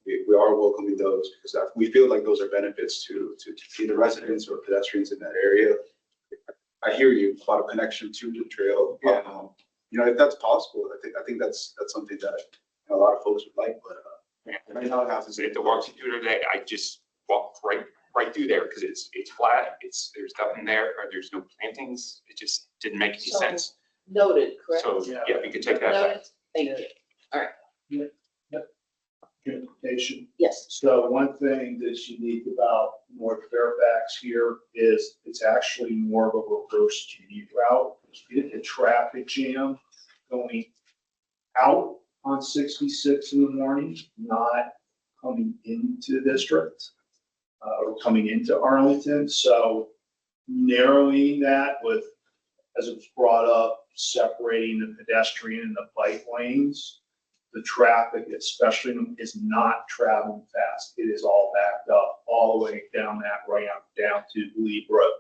We are welcoming those because we feel like those are benefits to either residents or pedestrians in that area. I hear you about a connection to the trail. Yeah. You know, if that's possible, I think that's something that a lot of folks would like, but right now I have to say, if the walks you do today, I just walked right through there because it's flat. There's nothing there, or there's no plantings. It just didn't make any So, sense. Noted, correct? So yeah, we could take that back. Noted, thank you. All right, Communication. yes. So one thing that's unique about North Fairfax here is it's actually more of a reverse commute route. You get the traffic jam going out on 66 in the morning, not coming into the district or coming into Arlington. So narrowing that with, as it was brought up, separating the pedestrian and the bike lanes, the traffic, especially, is not traveling fast. It is all backed up all the way down that ramp down to Lee Road.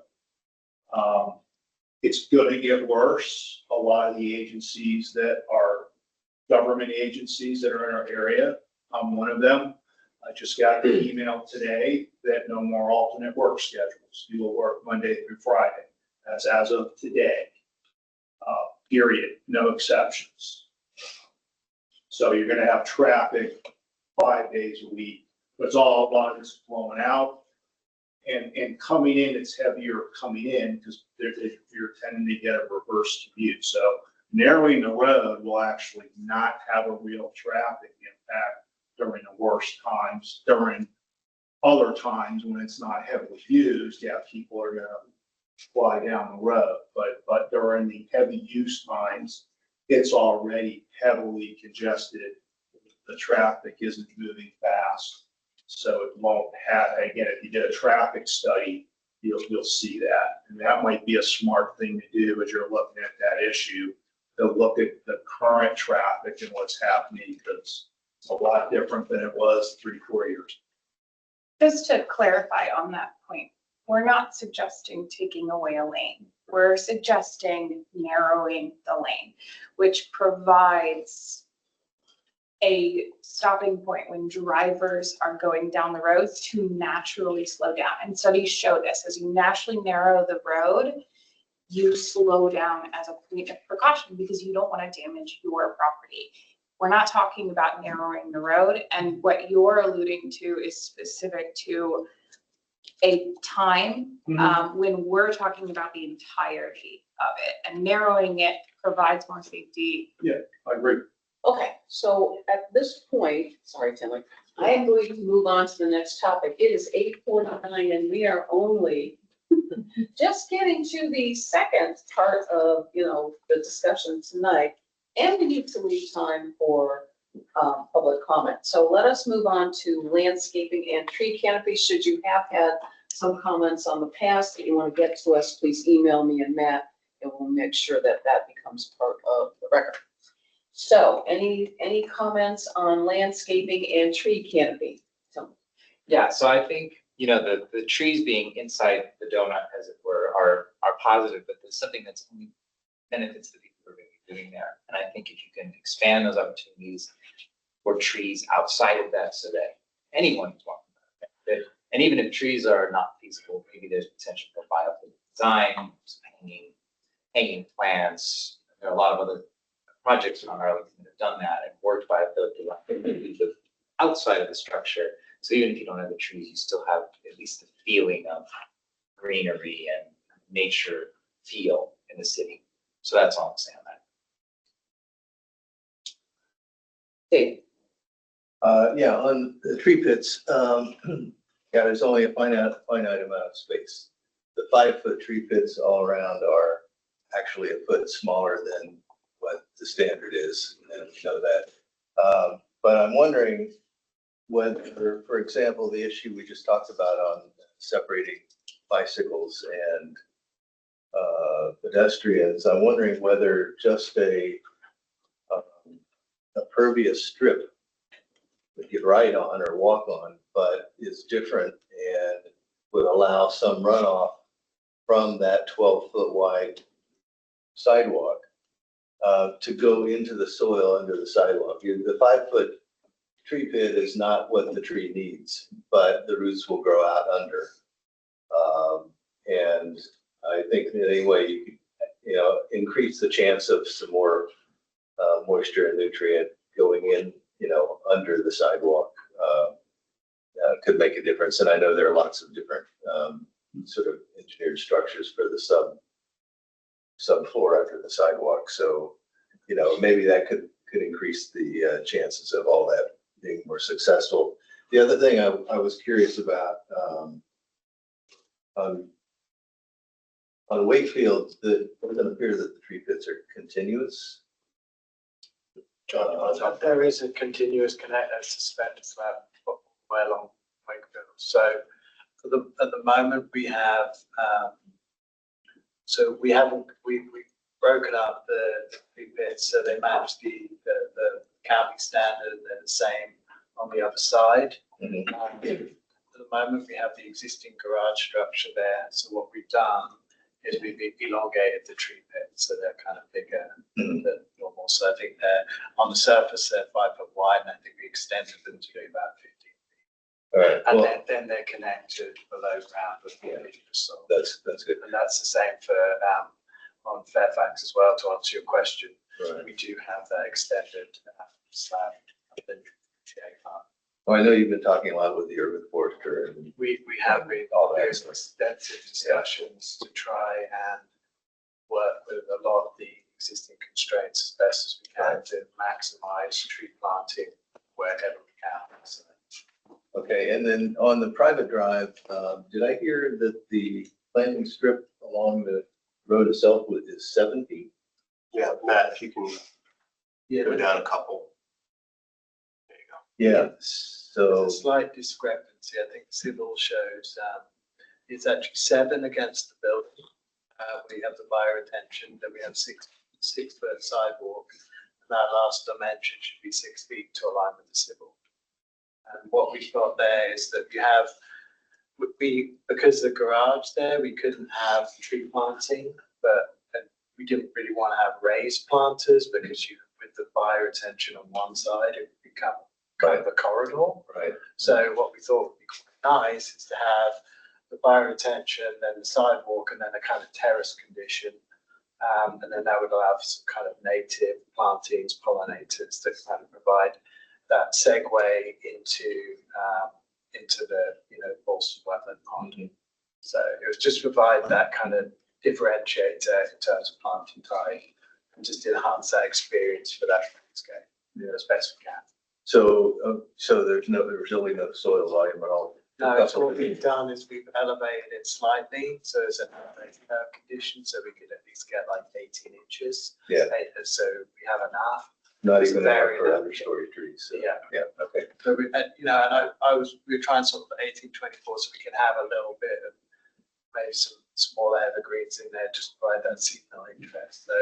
It's going to get worse. A lot of the agencies that are government agencies that are in our area, I'm one of them. I just got an email today that no more alternate work schedules. You will work Monday through Friday. That's as of today. Period. No exceptions. So you're going to have traffic 5 days a week. But it's all about it's flowing out. And coming in, it's heavier coming in because you're tending to get a reverse commute. So narrowing the road will actually not have a real traffic impact during the worst times. During other times when it's not heavily used, yeah, people are going to fly down the road. But during the heavy use times, it's already heavily congested. The traffic isn't moving fast. So it won't have, again, if you did a traffic study, you'll see that. And that might be a smart thing to do as you're looking at that issue, to look at the current traffic and what's happening, because it's a lot different than it was 3-4 years. Just to clarify on that point, we're not suggesting taking away a lane. We're suggesting narrowing the lane, which provides a stopping point when drivers are going down the road to naturally slow down. And studies show this, as you naturally narrow the road, you slow down as a point of precaution because you don't want to damage your property. We're not talking about narrowing the road, and what you're alluding to is specific to a time when we're talking about the entirety of it, and narrowing it provides more safety. Yeah, I agree. Okay, so at this point, sorry, Timmy, I am going to move on to the next topic. It is 8:49 and we are only just getting to the second part of, the discussion tonight. And we need to leave time for public comment. So let us move on to landscaping and tree canopy. Should you have had some comments on the past that you want to get to us, please email me and Matt, and we'll make sure that that becomes part of the record. So any comments on landscaping and tree canopy? Yeah, so I think, the trees being inside the donut, as it were, are positive, but there's something that's only benefits the people who are going to be doing there. And I think if you can expand those opportunities for trees outside of that, so that anyone who's walking around, and even if trees are not feasible, maybe there's potential for biophilic design, hanging plants. There are a lot of other projects around Arlington that have done that and worked biophilic design outside of the structure. So even if you don't have the trees, you still have at least the feeling of greenery and nature feel in the city. So that's all I'm saying on that. Dave? Yeah, on the tree pits, there's only a finite amount of space. The 5-foot tree pits all around are actually a foot smaller than what the standard is, and we know that. But I'm wondering whether, for example, the issue we just talked about on separating bicycles and pedestrians, I'm wondering whether just a pervious strip that you ride on or walk on, but is different and would allow some runoff from that 12-foot wide sidewalk to go into the soil under the sidewalk. The 5-foot tree pit is not what the tree needs, but the roots will grow out under. And I think that anyway, you could, increase the chance of some more moisture and nutrient going in, under the sidewalk could make a difference. And I know there are lots of different sort of engineered structures for the subfloor under the sidewalk. So, maybe that could increase the chances of all that being more successful. The other thing I was curious about, on Wakefield, it doesn't appear that the tree pits are continuous. There is a continuous connector suspended slab way along Wakefield. So at the moment we have, we've broken up the tree pits so they match the county standard. They're the same on the other side. At the moment we have the existing garage structure there. So what we've done is we've elongated the tree pits so they're kind of bigger than normal. So I think they're on the surface they're 5 foot wide, and I think we extended them to be about 15 feet. All right. And Well, then they're connected below ground with the soil. that's good. And that's the same for on Fairfax as well. To answer your question, Right. we do have that extended slab up in GA Park. Well, I know you've been talking a lot with the urban forester and We have been all that. there's extensive discussions to try and work with a lot of the existing constraints as best as we can to maximize tree planting wherever we can. So, Okay, and then on the private drive, did I hear that the planting strip along the road itself is 7 feet? Yeah, Matt, if you can go down a couple. There you go. Yeah, so. There's a slight discrepancy. I think civil shows It's actually 7 against the building. We have the fire retention, then we have 6-foot sidewalk. And that last dimension should be 6 feet to align with the civil. And what we've got there is that you have, because the garage there, we couldn't have tree planting, but we didn't really want to have raised planters because with the fire retention on one side, it would become kind of a corridor. Right. So what we thought would be quite nice is to have the fire retention, then the sidewalk, and then a kind of terrace condition. And then that would allow for some kind of native plantings, pollinators that kind of provide that segue into the Ballston wetland pond. Mm-hmm. So it was just provide that kind of differentiator in terms of planting type and just enhance that experience for that landscape as best we can. So, there's really no soil volume at all? No, it's what we've done is we've elevated it slightly, so it's an elevated condition, so we could at least get like 18 inches. Yeah. So we have enough. Not It's even that very for enough. understory trees? So, Yeah. Yeah, okay. So we, and we were trying sort of 1824, so we can have a little bit of maybe some smaller evergreens in there, just provide that seasonal interest. So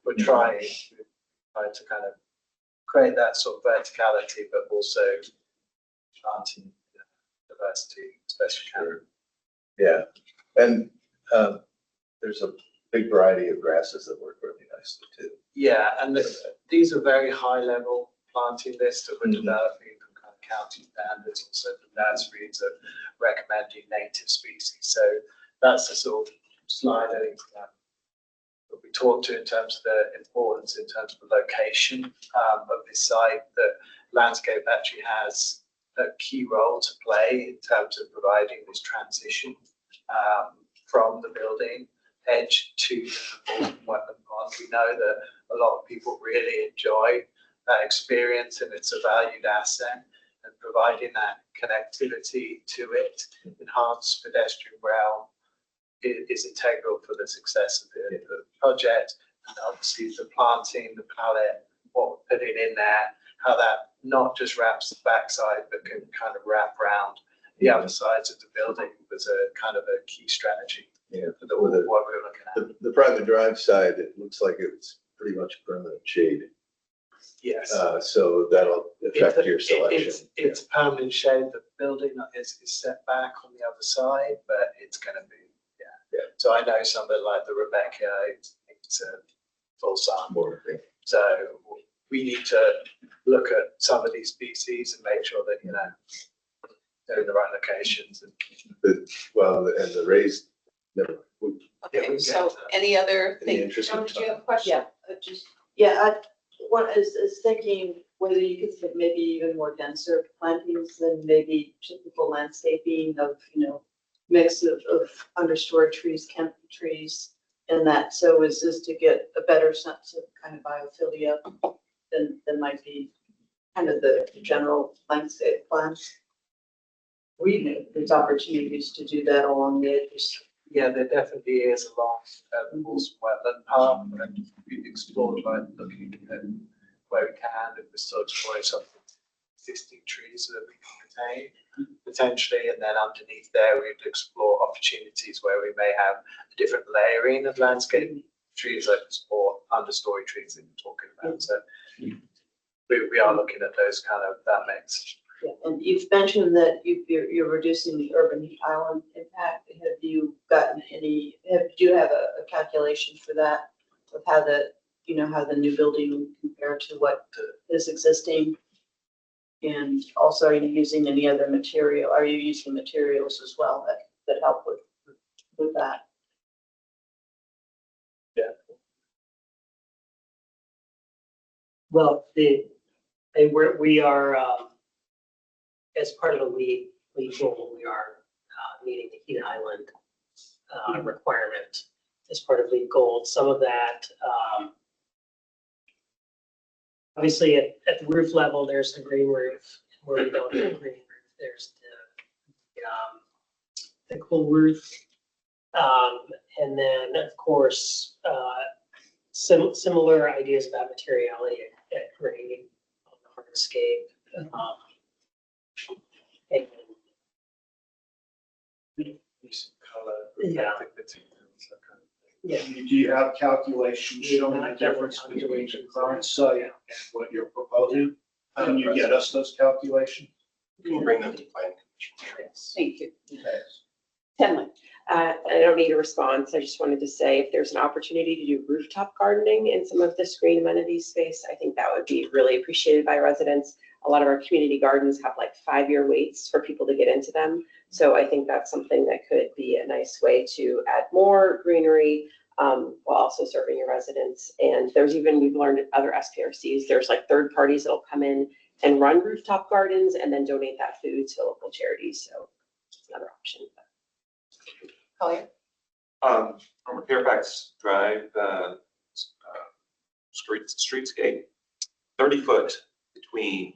we're trying to kind of create that sort of verticality, but also planting diversity, especially. Sure. Yeah, and there's a big variety of grasses that work really nicely too. Yeah, and these are very high level planting lists that we're developing from kind of county standards, also the nurseries are recommending native species. So that's the sort of slide I think that we talked to in terms of the importance in terms of the location of this site. The landscape actually has a key role to play in terms of providing this transition from the building edge to the wetland pond. We know that a lot of people really enjoy that experience and it's a valued asset, and providing that connectivity to it, enhanced pedestrian rail is integral for the success of the project. And obviously the planting, the palette, what we're putting in there, how that not just wraps the backside, but can kind of wrap around the other sides of the building was a kind of a key strategy. Yeah, for what we were looking at. the private drive side, it looks like it's pretty much permanent shade. Yes. So that'll affect your selection. It's permanent shade. The building is set back on the other side, but it's going to be, yeah. So I know somebody like the Rebecca, it's a full sun. So we need to look at some of these species and make sure that, they're in the right locations. And and the raised, never. Okay, so any other In the thing? interest of Joan, did you have a question? Is thinking whether you could fit maybe even more denser plantings than maybe typical landscaping of, mix of understory trees, canopy trees, and that. So is this to get a better sense of kind of biophilia than might be kind of the general landscape plan? There's opportunities to do that along the edges. yeah, there definitely is along the Ballston wetland path, and we've explored like looking at where we can, if we're still exploring some existing trees that we can retain potentially, and then underneath there we'd explore opportunities where we may have a different layering of landscape trees, like or understory trees that you're talking about. So we are looking at those kind of that mix. Yeah, and you've mentioned that you're reducing the urban island impact. Have you gotten any, do you have a calculation for that of how how the new building would compare to what is existing? And also, are you using any other material? Are you using materials as well that help with that? Yeah. Well, we are, as part of a lead goal, we are meeting the heat island requirement as part of lead goal. Some of that, obviously at the roof level, there's the green roof. Where we don't have a green roof, there's the cool roof. And then, of course, similar ideas about materiality at grade on the hardscape. And Yeah. Do you have calculations showing the difference between the current site and what you're proposing? Can you get us those calculations? Can you bring them to planning? Thank you. Tenley. I don't need a response. I just wanted to say if there's an opportunity to do rooftop gardening in some of this green amenities space, I think that would be really appreciated by residents. A lot of our community gardens have like 5-year waits for people to get into them. So I think that's something that could be a nice way to add more greenery while also serving your residents. And there's even, we've learned at other SPRCs, there's like third parties that'll come in and run rooftop gardens and then donate that food to local charities. So it's another option. Collier? From Fairfax Drive, streetscape, 30 foot between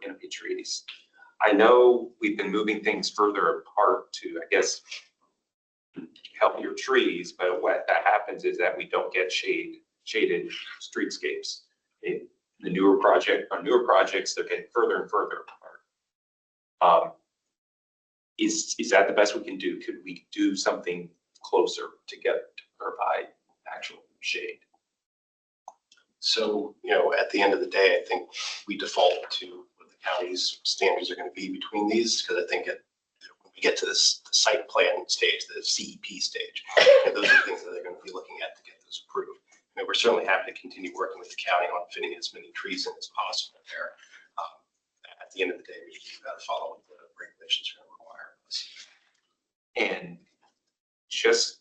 canopy trees. I know we've been moving things further apart to, I guess, help your trees, but what that happens is that we don't get shaded streetscapes. In the newer projects, they're getting further and further apart. Is that the best we can do? Could we do something closer to provide actual shade? So, at the end of the day, I think we default to what the county's standards are going to be between these, because I think when we get to this site plan stage, the CEP stage, those are the things that they're going to be looking at to get those approved. We're certainly happy to continue working with the county on fitting as many trees in as possible there. At the end of the day, we've got to follow what the regulations are going to require of us. And just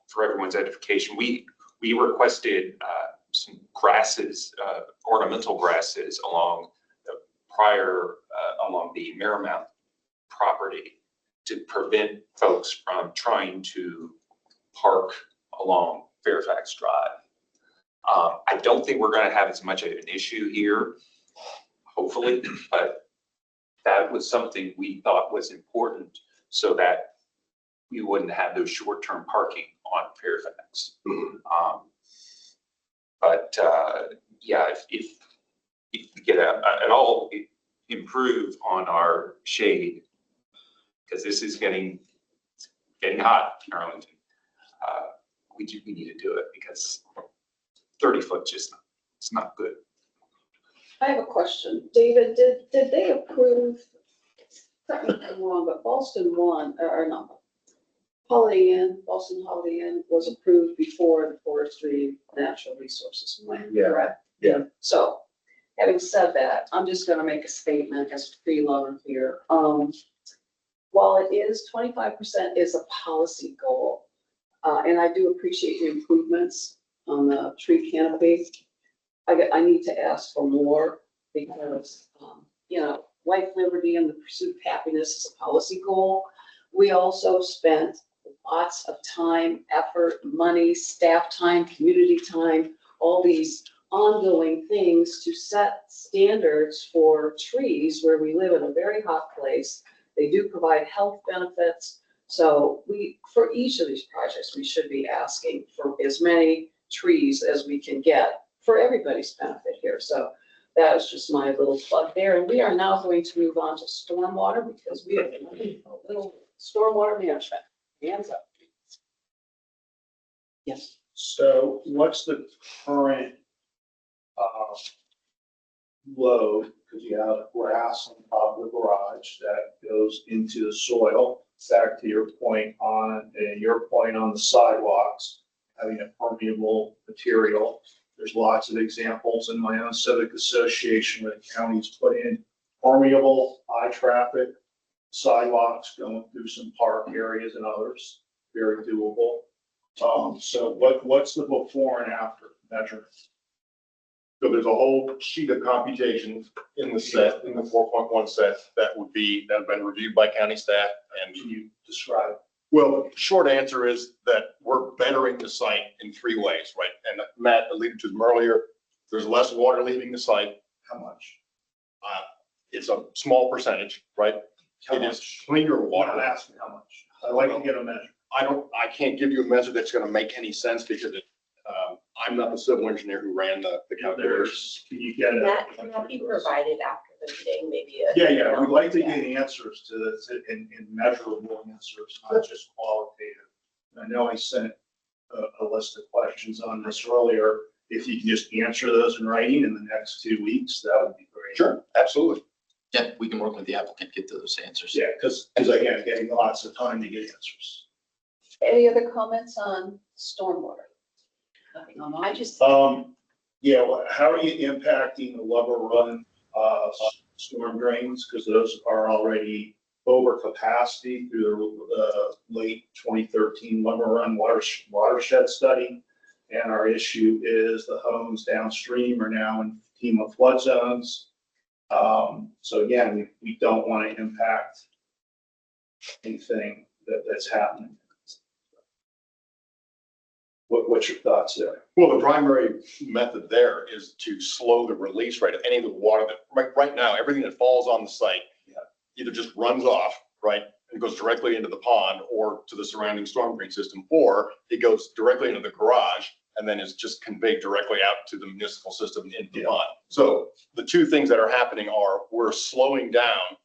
for everyone's edification, we requested some grasses, ornamental grasses along the Marymount property to prevent folks from trying to park along Fairfax Drive. I don't think we're going to have as much of an issue here, hopefully, but that was something we thought was important so that we wouldn't have those short-term parking on Fairfax. Yeah, if we get at all improve on our shade, because this is getting hot in Arlington, we need to do it because 30 foot it's not good. I have a question. David, did they approve, correct me if I'm wrong, but Ballston 1, or not, Ballston Holiday Inn was approved before the Forestry Natural Resources Plan, Yeah. correct? Yeah. So, having said that, I'm just gonna make a statement as a tree lover here. While it is 25% is a policy goal, and I do appreciate the improvements on the tree canopy, I need to ask for more because, life, liberty, and the pursuit of happiness is a policy goal. We also spent lots of time, effort, money, staff time, community time, all these ongoing things to set standards for trees where we live in a very hot place. They do provide health benefits. So for each of these projects, we should be asking for as many trees as we can get for everybody's benefit here. So that is just my little plug there. And we are now going to move on to stormwater because we have a little stormwater management. Hands up. Yes. So what's the current load? Because you have grass on top of the garage that goes into the soil. Back to your point on the sidewalks, having a permeable material. There's lots of examples in my own civic association where the county's put in permeable, high traffic sidewalks going through some park areas and others, very doable. So what's the before and after measurement? So there's a whole sheet of computations in the 4.1 set that have been reviewed by county staff. And can you describe? Well, short answer is that we're bettering the site in 3 ways, right? And Matt alluded to them earlier. There's less water leaving the site. How much? It's a small percentage, right? How It much? is cleaner water. I'm not asking how much. I'd like to get a measure. I can't give you a measure that's going to make any sense because I'm not the civil engineer who ran the calculators. Can you get it? Can that be provided after the meeting, maybe? Yeah, we'd like to get answers to this and measurable answers, not just qualitative. I know I sent a list of questions on this earlier. If you can just answer those in writing in the next 2 weeks, that would be great. Sure, absolutely. Yeah, we can work with the applicant, get those answers. Yeah, because again, getting lots of time to get answers. Any other comments on stormwater? Nothing on mine. Yeah, how are you impacting the Lover Run storm drains? Because those are already over capacity through the late 2013 Lover Run watershed study. And our issue is the homes downstream are now in FEMA flood zones. So again, we don't want to impact anything that's happening. What's your thoughts there? Well, the primary method there is to slow the release rate of any of the water that, right now, everything that falls on the site either just runs off, right, and goes directly into the pond or to the surrounding storm drain system, or it goes directly into the garage and then is just conveyed directly out to the municipal system into the pond. So the two things that are happening are we're slowing down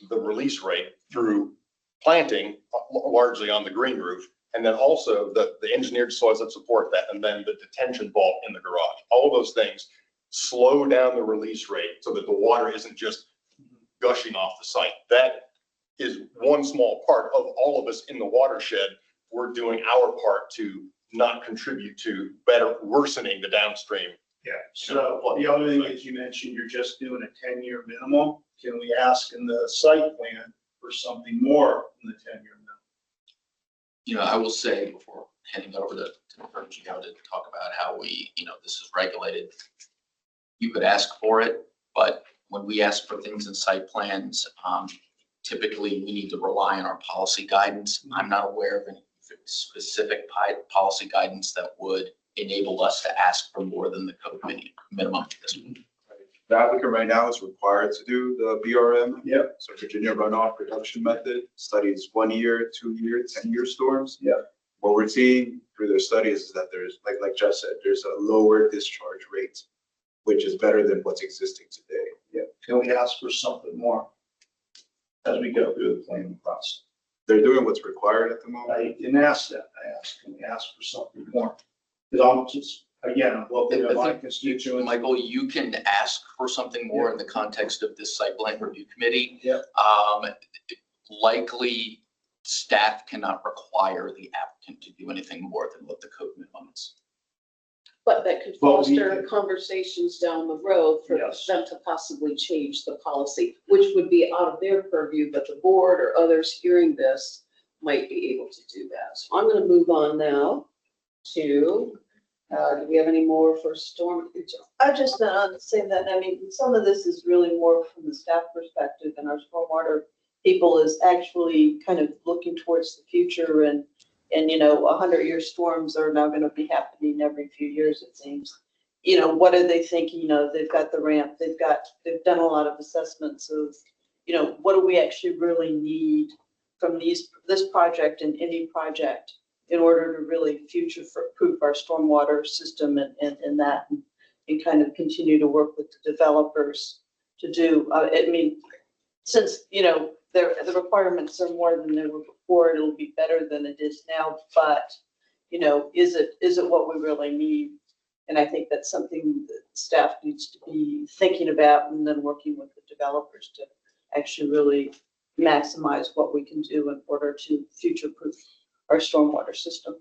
the release rate through planting largely on the green roof, and then also the engineered soils that support that, and then the detention vault in the garage. All of those things slow down the release rate so that the water isn't just gushing off the site. That is one small part of all of us in the watershed. We're doing our part to not contribute to better worsening the downstream. Yeah, so the other thing is you mentioned you're just doing a 10-year minimum. Can we ask in the site plan for something more than the 10-year minimum? You know, I will say before handing over to Virgie how to talk about how we, this is regulated. You could ask for it, but when we ask for things in site plans, typically we need to rely on our policy guidance. I'm not aware of any specific policy guidance that would enable us to ask for more than the code minimum at this point. The applicant right now is required to do the BRM. Yep. So Virginia Runoff Reduction Method studies 1 year, 2 year, 10-year storms. Yep. What we're seeing through their studies is that there's, like Jeff said, there's a lower discharge rate, which is better than what's existing today. Yeah. Can we ask for something more as we go through the planning process? They're doing what's required at the moment. I didn't ask that. I asked, can we ask for something more? Because I'm just, again, I'm looking at my constituents. Michael, you can ask for something more in the context of this site plan review committee. Yep. Likely staff cannot require the applicant to do anything more than what the code minimum is. But that could Well, we foster conversations down the road for Yes. them to possibly change the policy, which would be out of their purview, but the board or others hearing this might be able to do that. So I'm going to move on now to, do we have any more for storm? I just say that, I mean, some of this is really more from the staff perspective, and our stormwater people is actually kind of looking towards the future, and 100-year storms are now going to be happening every few years, it seems. What are they thinking? They've got the ramp, they've done a lot of assessments of, what do we actually really need from this project and any project in order to really future-proof our stormwater system and that, and kind of continue to work with the developers to do. I mean, since, the requirements are more than they were before, it'll be better than it is now, but, is it what we really need? And I think that's something that staff needs to be thinking about, and then working with the developers to actually really maximize what we can do in order to future-proof our stormwater system.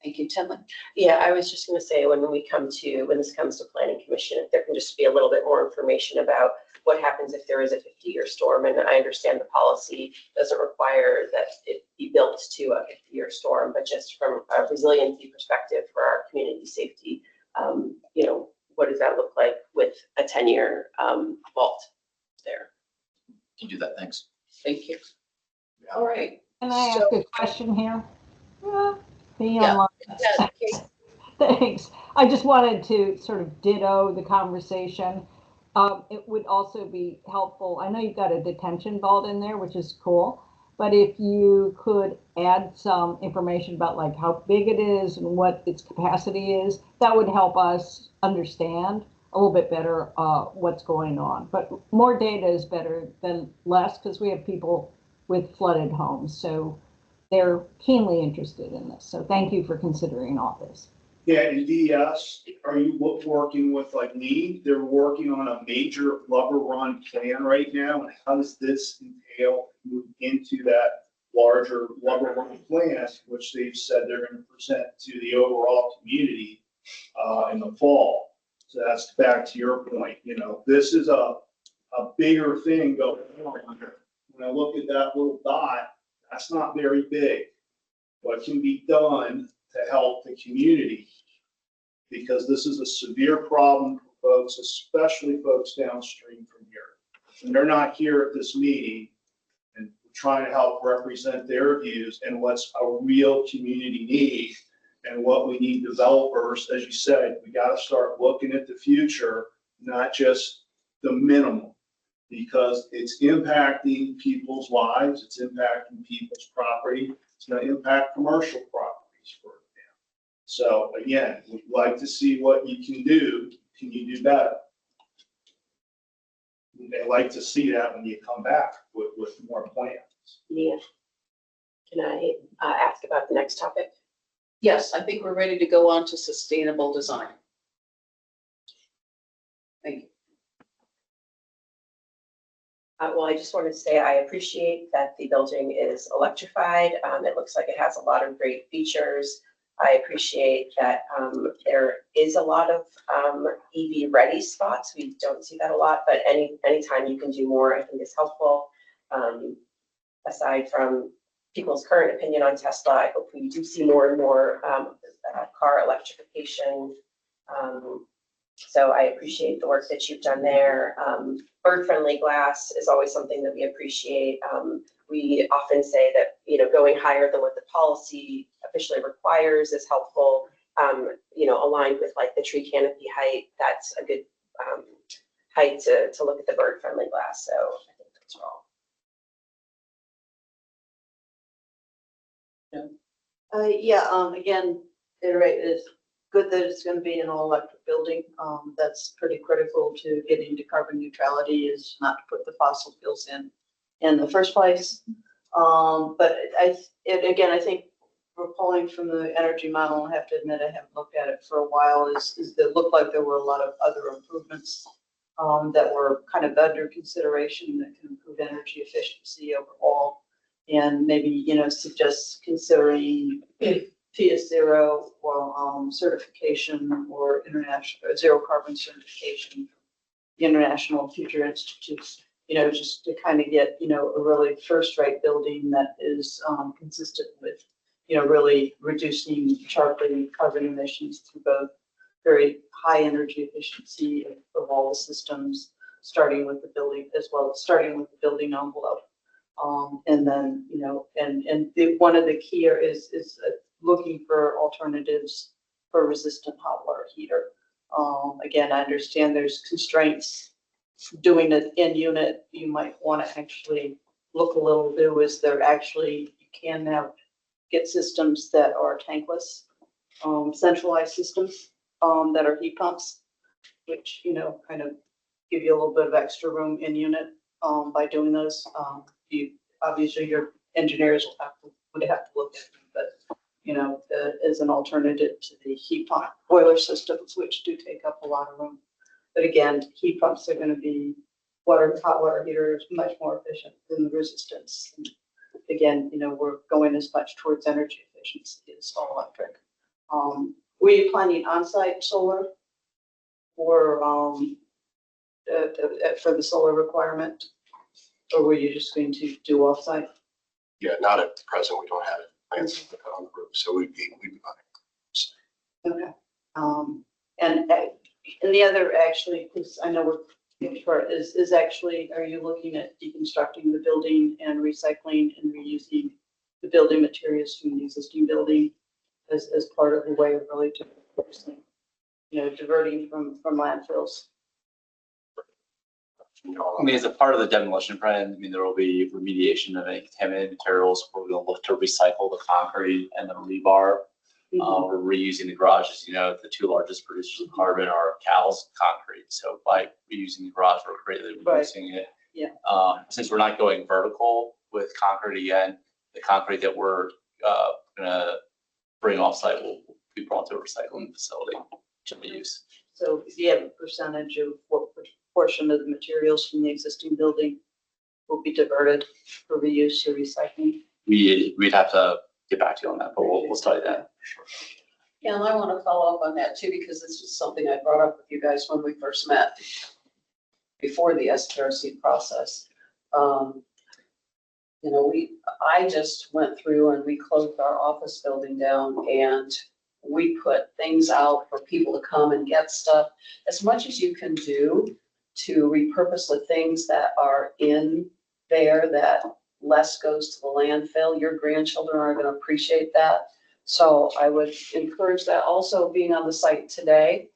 Thank you, Tinley. Yeah, I was just going to say, when this comes to planning commission, if there can just be a little bit more information about what happens if there is a 50-year storm. And I understand the policy doesn't require that it be built to a 50-year storm, but just from a resiliency perspective for our community safety, what does that look like with a 10-year vault there? Can do that, thanks. Thank you. All right. Can I ask a question here? Yeah. Thanks. I just wanted to sort of ditto the conversation. It would also be helpful. I know you've got a detention vault in there, which is cool, but if you could add some information about like how big it is and what its capacity is, that would help us understand a little bit better what's going on. But more data is better than less, because we have people with flooded homes. So they're keenly interested in this. So thank you for considering all this. Yeah, and DES, are you working with like me? They're working on a major Lover Run plan right now. And how does this entail move into that larger Lover Run plan, which they've said they're going to present to the overall community in the fall? So that's back to your point. You know, this is a bigger thing going on. When I look at that little dot, that's not very big. What can be done to help the community? Because this is a severe problem for folks, especially folks downstream from here. And they're not here at this meeting, and we're trying to help represent their views and what's a real community need and what we need developers. As you said, we got to start looking at the future, not just the minimum, because it's impacting people's lives, it's impacting people's property, it's going to impact commercial properties for them. So again, we'd like to see what you can do. Can you do better? They like to see that when you come back with more plans. Mia, can I ask about the next topic? Yes, I think we're ready to go on to sustainable design. Thank you. Well, I just wanted to say I appreciate that the building is electrified. It looks like it has a lot of great features. I appreciate that there is a lot of EV ready spots. We don't see that a lot, but anytime you can do more, I think is helpful. Aside from people's current opinion on Tesla, I hope we do see more and more car electrification. So I appreciate the work that you've done there. Bird-friendly glass is always something that we appreciate. We often say that, you know, going higher than what the policy officially requires is helpful. You know, aligned with like the tree canopy height, that's a good height to look at the bird-friendly glass. So I think that's all. Again, iterate is good that it's going to be an all-electric building. That's pretty critical to getting to carbon neutrality, is not to put the fossil fuels in the first place. But again, I think we're pulling from the energy model, and I have to admit I haven't looked at it for a while, is that looked like there were a lot of other improvements that were kind of under consideration that can improve energy efficiency overall. And maybe, you know, suggest considering PS0 or certification or international zero carbon certification, the International Future Institutes, you know, just to kind of get, you know, a really first-rate building that is consistent with, you know, really reducing sharply carbon emissions through both very high energy efficiency of all the systems, starting with the building as well, starting with the building envelope. And then, you know, one of the key is looking for alternatives for resistant hot water heater. Again, I understand there's constraints doing it in unit. You might want to actually look a little bit, is there actually, you can now get systems that are tankless, centralized systems that are heat pumps, which, you know, kind of give you a little bit of extra room in unit by doing those. You obviously your engineers would have to look at them, but you know, as an alternative to the heat pump boiler systems, which do take up a lot of room. But again, heat pumps are going to be hot water heaters, much more efficient than the resistance. And again, you know, we're going as much towards energy efficiency as all electric. Were you planning on-site solar or for the solar requirement? Or were you just going to do off-site? Yeah, not at present. We don't have it plans to put on the roof, so we'd be fine. Okay. And the other, actually, because I know we're getting short, is actually, are you looking at deconstructing the building and recycling and reusing the building materials from the existing building as part of the way of really diverting from landfills? I mean, as a part of the demolition plan, I mean, there will be remediation of any contaminated materials. We're going to look to recycle the concrete and the rebar. We're reusing the garages. You know, the two largest producers of carbon are Cal's concrete. So by reusing the garage, we're greatly reducing it. Yeah. Since we're not going vertical with concrete again, the concrete that we're gonna bring offsite will be brought to a recycling facility to reuse. So do you have a percentage of what portion of the materials from the existing building will be diverted for reuse or recycling? We'd have to get back to you on that, but we'll study that. Yeah, and I want to follow up on that too, because this was something I brought up with you guys when we first met before the SPRC process. You know, I just went through and we closed our office building down and we put things out for people to come and get stuff. As much as you can do to repurpose the things that are in there, that less goes to the landfill, your grandchildren are gonna appreciate that. So I would encourage that. Also, being on the site today,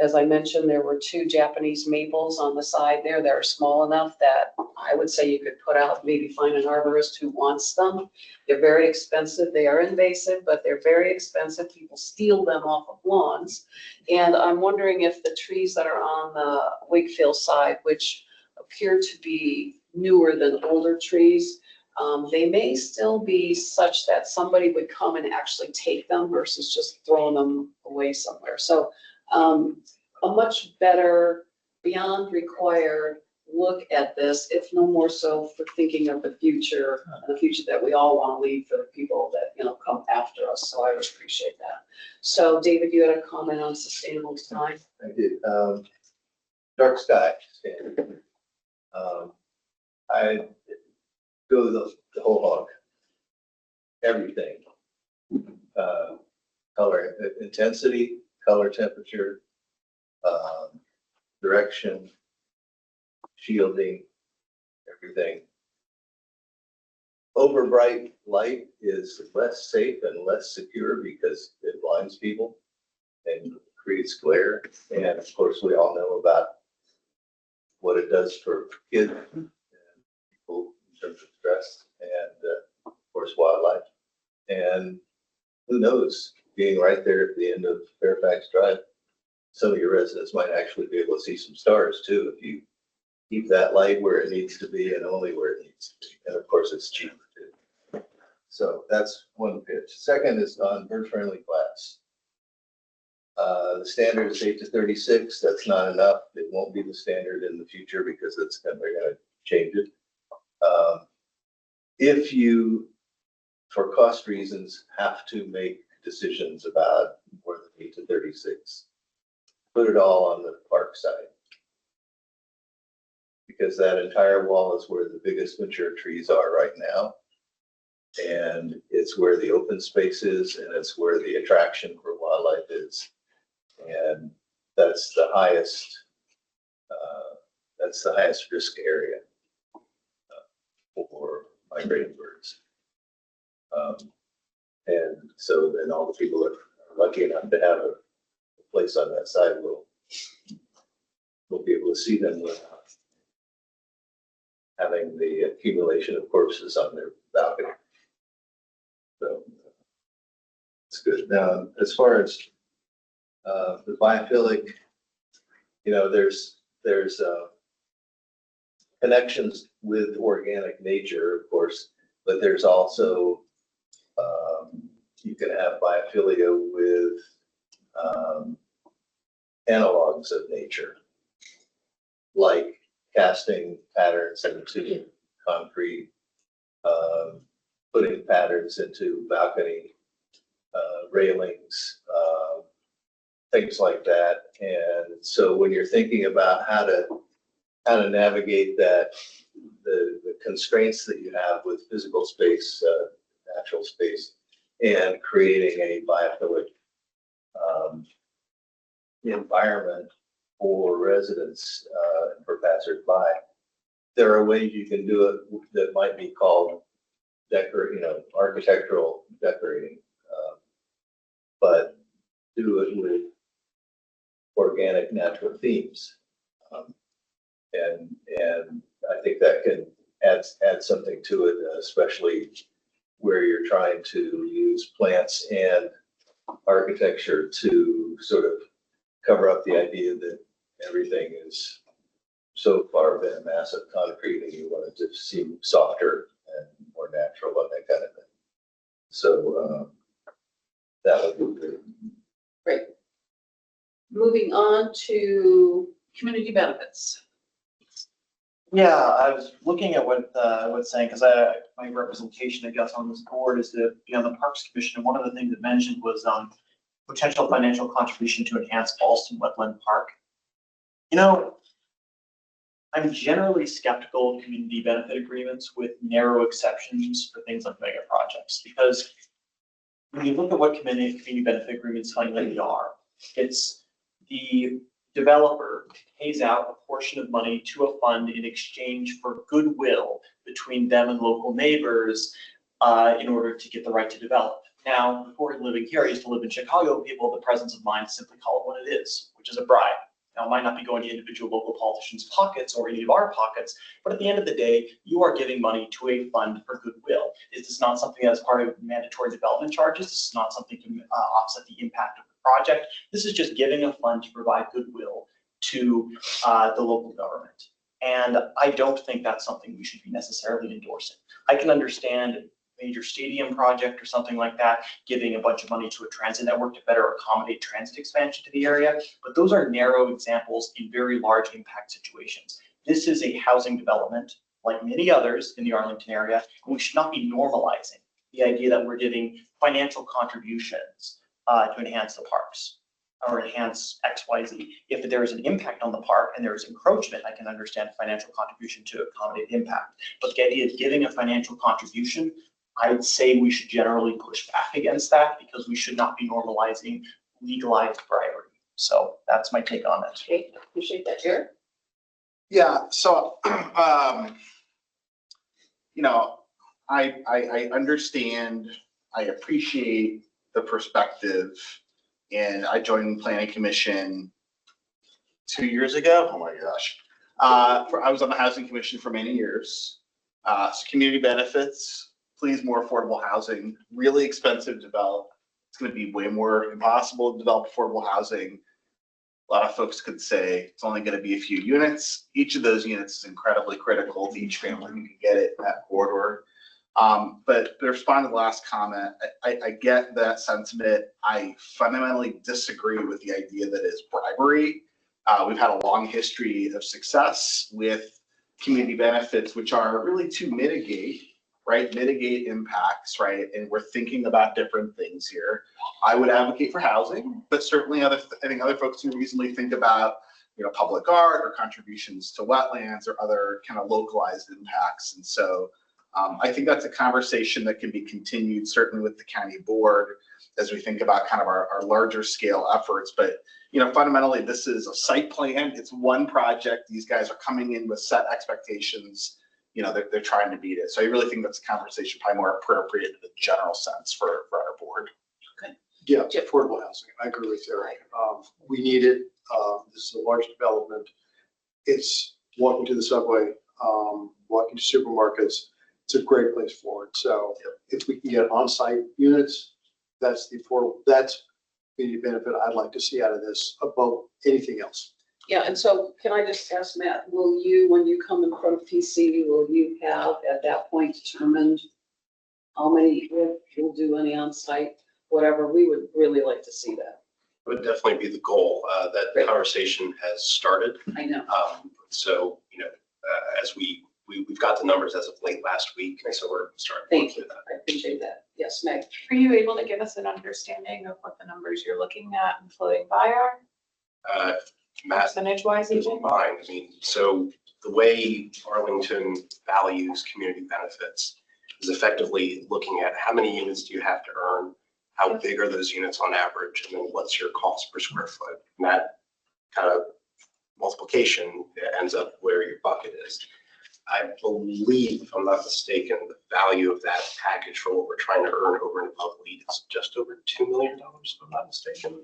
as I mentioned, there were 2 Japanese maples on the side there that are small enough that I would say you could put out, maybe find an arborist who wants them. They're very expensive. They are invasive, but they're very expensive. People steal them off of lawns. And I'm wondering if the trees that are on the Wakefield side, which appear to be newer than older trees, they may still be such that somebody would come and actually take them versus just throwing them away somewhere. So a much better, beyond required look at this, if no more so for thinking of the future that we all want to leave for the people that, you know, come after us. So I would appreciate that. So David, you had a comment on sustainable design? I did. Dark sky. I go the whole hog. Everything. Color intensity, color temperature, direction, shielding, everything. Over bright light is less safe and less secure because it blinds people and creates glare. And of course, we all know about what it does for kids and people in terms of stress and of course wildlife. And who knows, being right there at the end of Fairfax Drive, some of your residents might actually be able to see some stars too if you keep that light where it needs to be and only where it needs to be. And of course, it's cheaper too. So that's one pitch. Second is on bird-friendly glass. The standard is 8 to 36. That's not enough. It won't be the standard in the future because they're going to change it. If you, for cost reasons, have to make decisions about more than 8 to 36, put it all on the park side. Because that entire wall is where the biggest mature trees are right now. And it's where the open space is, and it's where the attraction for wildlife is. And that's the highest risk area for migrating birds. And so then all the people that are lucky enough to have a place on that side will be able to see them without having the accumulation of corpses on their balcony. So it's good. Now, as far as the biophilic, you know, there's connections with organic nature, of course, but there's also you can have biophilia with analogs of nature, like casting patterns into concrete, putting patterns into balcony railings, things like that. And so when you're thinking about how to navigate that, the constraints that you have with physical space, natural space, and creating a biophilic environment for residents and for passersby, there are ways you can do it that might be called architectural decorating, but do it with organic natural themes. And I think that can add something to it, especially where you're trying to use plants and architecture to sort of cover up the idea that everything is so far been a mass of concrete and you want it to seem softer and more natural and that kind of thing. So, that would be good. Great. Moving on to community benefits. Yeah, I was looking at what what's saying, because my representation, I guess, on this board is to be on the Parks Commission, and one of the things it mentioned was potential financial contribution to enhance Ballston Wetland Park. You know, I'm generally skeptical of community benefit agreements with narrow exceptions for things like mega projects, because when you look at what community benefit agreements fundamentally are, it's the developer pays out a portion of money to a fund in exchange for goodwill between them and local neighbors in order to get the right to develop. Now, before living here, I used to live in Chicago. People have the presence of mind to simply call it what it is, which is a bribe. Now, it might not be going to individual local politicians' pockets or any of our pockets, but at the end of the day, you are giving money to a fund for goodwill. This is not something that's part of mandatory development charges. This is not something to offset the impact of the project. This is just giving a fund to provide goodwill to the local government. And I don't think that's something we should be necessarily endorsing. I can understand a major stadium project or something like that, giving a bunch of money to a transit network to better accommodate transit expansion to the area, but those are narrow examples in very large impact situations. This is a housing development, like many others in the Arlington area, and we should not be normalizing the idea that we're giving financial contributions to enhance the parks or enhance XYZ. If there is an impact on the park and there is encroachment, I can understand financial contribution to accommodate impact. But the idea of giving a financial contribution, I'd say we should generally push back against that, because we should not be normalizing legalized bribery. So that's my take on it. Okay, appreciate that, Jared. Yeah, so, you know, I understand, I appreciate the perspective, and I joined the Planning Commission 2 years ago. Oh my gosh. I was on the Housing Commission for many years. So community benefits, please, more affordable housing, really expensive to develop. It's going to be way more impossible to develop affordable housing. A lot of folks could say it's only going to be a few units. Each of those units is incredibly critical to each family who can get it in that corridor. But to respond to the last comment, I get that sentiment. I fundamentally disagree with the idea that it's bribery. We've had a long history of success with community benefits, which are really to mitigate, right? Mitigate impacts, right? And we're thinking about different things here. I would advocate for housing, but certainly I think other folks can reasonably think about, you know, public art or contributions to wetlands or other kind of localized impacts. And so I think that's a conversation that can be continued, certainly with the county board, as we think about kind of our larger scale efforts. But, you know, fundamentally, this is a site plan. It's one project. These guys are coming in with set expectations. You know, they're trying to beat it. So I really think that's a conversation probably more appropriate in the general sense for our board. Okay. Yeah, affordable housing. I agree with Eric. We need it. This is a large development. It's walking to the subway, walking to supermarkets. It's a great place for it. So if we can get on-site units, that's the affordable, that's the benefit I'd like to see out of this above anything else. Yeah, and so can I just ask Matt, will you, when you come in front of PC, will you have at that point determined how many, if you'll do any on-site, whatever? We would really like to see that. It would definitely be the goal. That conversation has started. I know. So, you know, as we've got the numbers as of late last week, so we're starting. Thank you. I appreciate that. Yes, Meg. Are you able to give us an understanding of what the numbers you're looking at and floating by are? Percentage-wise, even? Mine. I mean, so the way Arlington values community benefits is effectively looking at how many units do you have to earn, how big are those units on average, and then what's your cost per square foot. And that kind of multiplication ends up where your bucket is. I believe, if I'm not mistaken, the value of that package for what we're trying to earn over and above LEED is just over $2 million, if I'm not mistaken.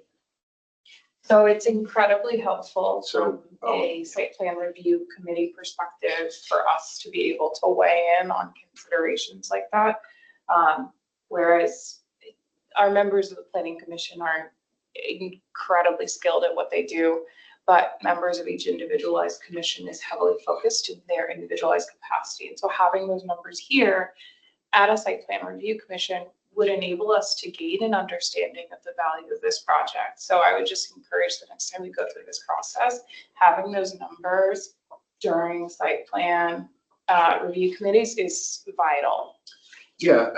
So it's incredibly helpful So, from a site plan review committee perspective for us to be able to weigh in on considerations like that. Whereas our members of the Planning Commission are incredibly skilled at what they do. but members of each individualized commission is heavily focused in their individualized capacity. And so having those members here at a site plan review commission would enable us to gain an understanding of the value of this project. So I would just encourage the next time we go through this process, having those numbers during site plan review committees is vital. Yeah,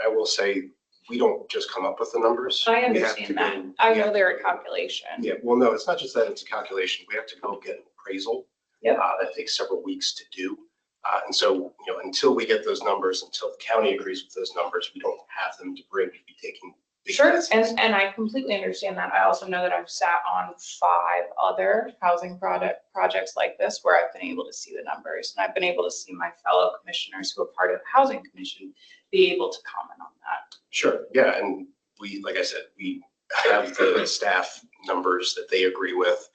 I will say, we don't just come up with the numbers. I We have to understand that. go- I we know have they're to a go- calculation. Yeah, well, no, it's not just that it's a calculation. We have to go get an appraisal. Yep. That takes several weeks to do. And so, until we get those numbers, until the county agrees with those numbers, we don't have them to bring to be taking. big Sure, guesses. and I completely understand that. I also know that I've sat on 5 other housing projects like this where I've been able to see the numbers. And I've been able to see my fellow commissioners who are part of the housing commission be able to comment on that. Sure, yeah, and we, like I said, we have the staff numbers that they agree with.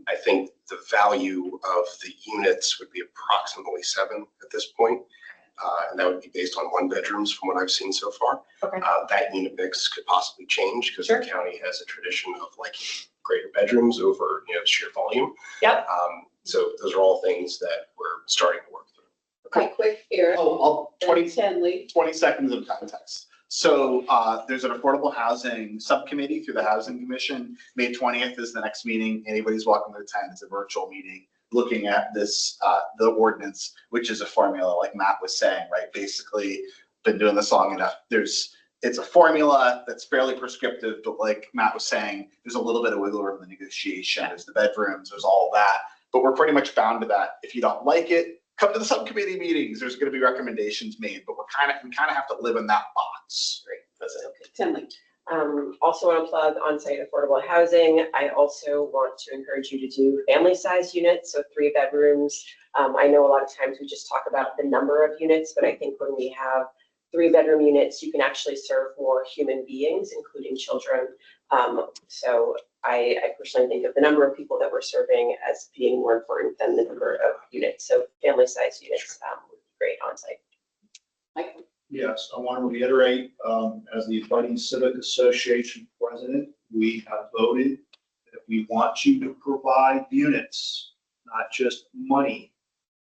I think the value of the units would be approximately 7 at this point. And that would be based on 1 bedrooms from what I've seen so far. Okay. That unit mix could possibly change because Sure. the county has a tradition of like greater bedrooms over, sheer volume. Yep. So those are all things that we're starting to work through. Okay, quick, Eric. Oh, Then 20 seconds of context. So there's an affordable housing subcommittee through the Housing Commission. May 20th is the next meeting. Anybody's welcome to attend. It's a virtual meeting looking at this, the ordinance, which is a formula like Matt was saying, right? Basically, been doing this long enough. It's a formula that's fairly prescriptive, but like Matt was saying, there's a little bit of wiggle room in the negotiation. There's the bedrooms, there's all that. But we're pretty much bound to that. If you don't like it, come to the subcommittee meetings. There's going to be recommendations made, but we kind of have to live in that box. Great. That's it. Okay, Tinley. Also want to plug on-site affordable housing. I also want to encourage you to do family-sized units, so 3 bedrooms. I know a lot of times we just talk about the number of units, but I think when we have 3-bedroom units, you can actually serve more human beings, including children. So I personally think of the number of people that we're serving as being more important than the number of units. So family-sized units would be great on-site. Michael. Yes, I want to reiterate, as the Budding Civic Association president, we have voted that we want you to provide units, not just money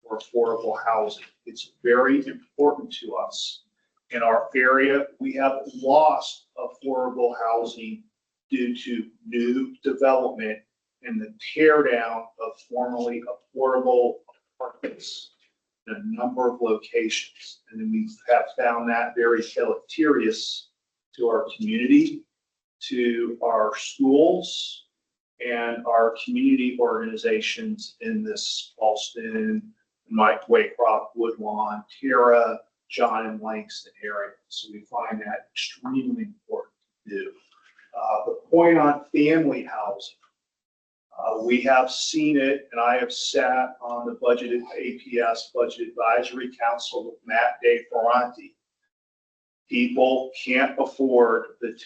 for affordable housing. It's very important to us. In our area, we have lost affordable housing due to new development and the tear down of formerly affordable apartments in a number of locations. And then we have found that very deleterious to our community, to our schools, and our community organizations in this Ballston, Mike Waycroft, Woodlawn, Tara, John and Langston area. So we find that extremely important to do. The point on family housing, we have seen it, and I have sat on the APS Budget Advisory Council with Matt DeFerranti. People can't afford the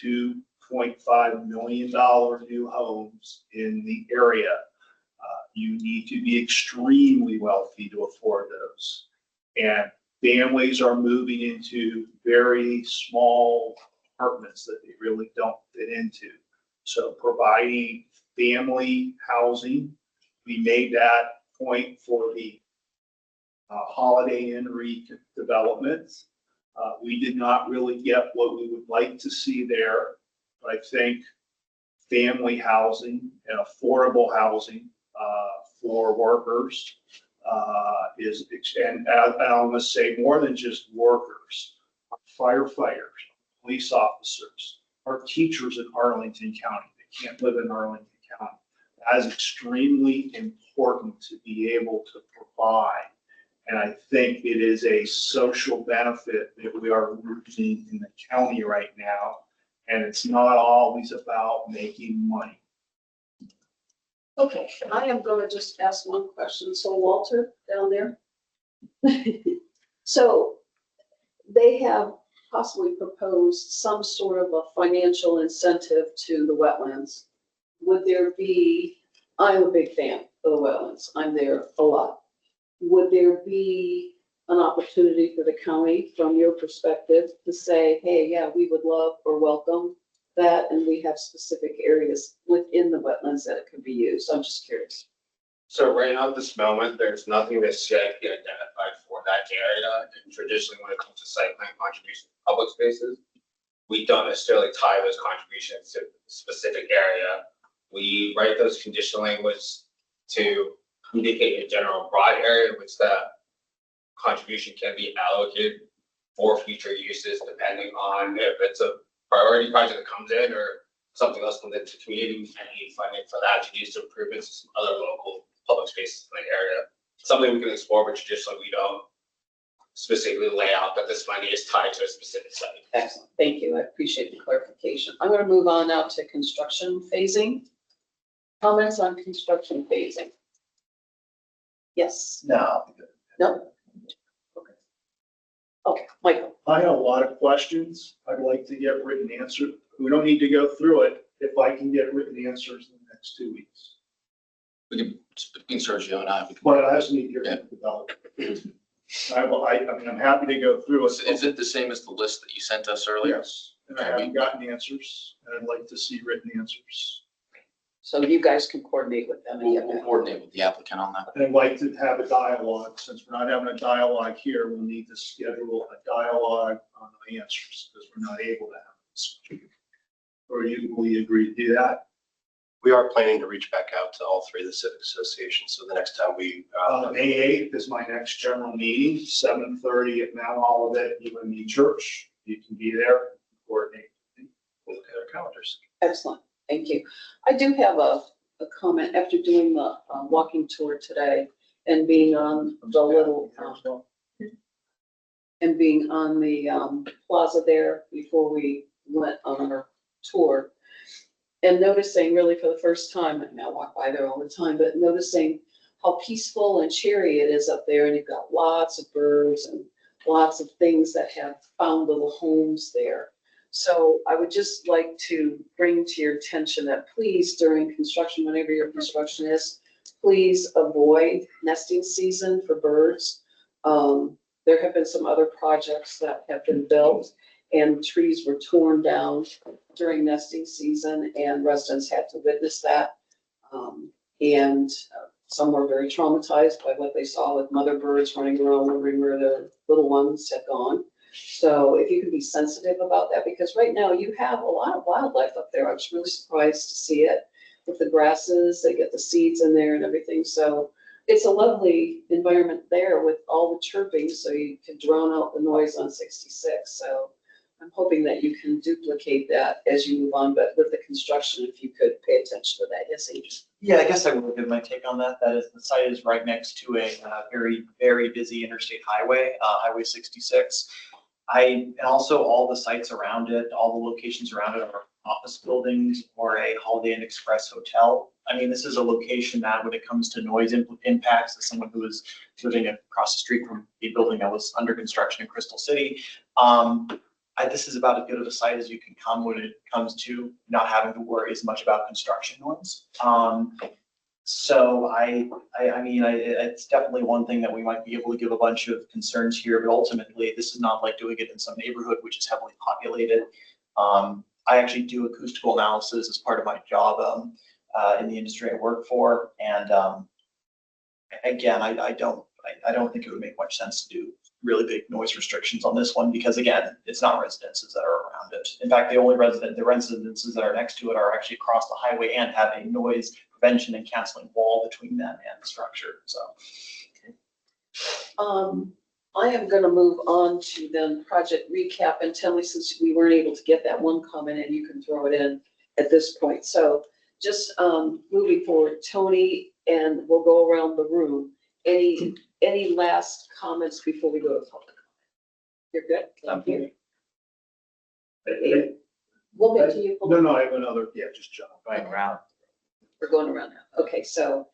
$2.5 million new homes in the area. You need to be extremely wealthy to afford those. And families are moving into very small apartments that they really don't fit into. So providing family housing, we made that point for the Holiday Inn redevelopment. We did not really get what we would like to see there, but I think family housing and affordable housing for workers and I must say more than just workers, firefighters, police officers, our teachers in Arlington County that can't live in Arlington County. That is extremely important to be able to provide. And I think it is a social benefit that we are losing in the county right now. And it's not always about making money. Okay, I am going to just ask one question. So Walter, down there. So they have possibly proposed some sort of a financial incentive to the wetlands. Would there be, I'm a big fan of the wetlands. I'm there a lot. Would there be an opportunity for the county, from your perspective, to say, hey, yeah, we would love or welcome that, and we have specific areas within the wetlands that it could be used. I'm just curious. So right now at this moment, there's nothing that's yet been identified for that area. And traditionally, when it comes to site plan contributions to public spaces, we don't necessarily tie those contributions to a specific area. We write those conditional language to indicate a general broad area in which the contribution can be allocated for future uses, depending on if it's a priority project that comes in or something else comes into the community and need funding for that to use to improvements to some other local public spaces in the area. Something we can explore, but traditionally we don't specifically lay out that this money is tied to a specific site. Excellent, thank you. I appreciate the clarification. I'm going to move on now to construction phasing. Comments on construction phasing? Yes? No. No? Okay, Michael. I have a lot of questions. I'd like to get written answers. We don't need to go through it if I can get written answers in the next 2 weeks. We can, between Sergio and I, we can. But it has to be here to develop. I mean, I'm happy to go through it. Is it the same as the list that you sent us earlier? Yes, and I haven't gotten answers, and I'd like to see written answers. So you guys can coordinate with them and get We'll back. coordinate with the applicant on that. And I'd like to have a dialogue. Since we're not having a dialogue here, we'll need to schedule a dialogue on the answers, because we're not able to have this. Or will you agree to do that? We are planning to reach back out to all three of the civic associations. So the next time we. May 8th is my next general meeting, 7:30 at Mount Olivet UME Church. You can be there, coordinate. We'll look at our calendars. Excellent, thank you. I do have a comment after doing the walking tour today and being on the little, and being on the plaza there before we went on our tour. And noticing really for the first time, I mean, I walk by there all the time, but noticing how peaceful and cheery it is up there. And you've got lots of birds and lots of things that have found little homes there. So I would just like to bring to your attention that please, during construction, whenever your construction is, please avoid nesting season for birds. There have been some other projects that have been built and trees were torn down during nesting season, and residents had to witness that. Some were very traumatized by what they saw with mother birds running around wondering where their little ones had gone. So if you can be sensitive about that, because right now you have a lot of wildlife up there. I was really surprised to see it with the grasses, they get the seeds in there and everything. So it's a lovely environment there with all the chirping, so you can drown out the noise on 66. So I'm hoping that you can duplicate that as you move on, but with the construction, if you could pay attention to that. Yes, Adrian? Yeah, I guess I will give my take on that. That is, the site is right next to a very, very busy interstate highway, Highway 66. And also all the sites around it, all the locations around it are office buildings or a Holiday Inn Express hotel. I mean, this is a location that when it comes to noise impacts, as someone who is living across the street from a building that was under construction in Crystal City, this is about as good of a site as you can come when it comes to not having to worry as much about construction noise. So it's definitely one thing that we might be able to give a bunch of concerns here, but ultimately this is not like doing it in some neighborhood which is heavily populated. I actually do acoustical analysis as part of my job in the industry I work for, and again, I don't think it would make much sense to do really big noise restrictions on this one, because again, it's not residences that are around it. In fact, the residences that are next to it are actually across the highway and have a noise prevention and canceling wall between them and the structure, so. I am going to move on to then project recap, and tell me, since we weren't able to get that one comment in, you can throw it in at this point. So just moving forward, Tony, and we'll go around the room. Any last comments before we go to public comment? You're good? Thank you. We'll get to you. No, I have another, just jump. Going around. We're going around now. Okay, so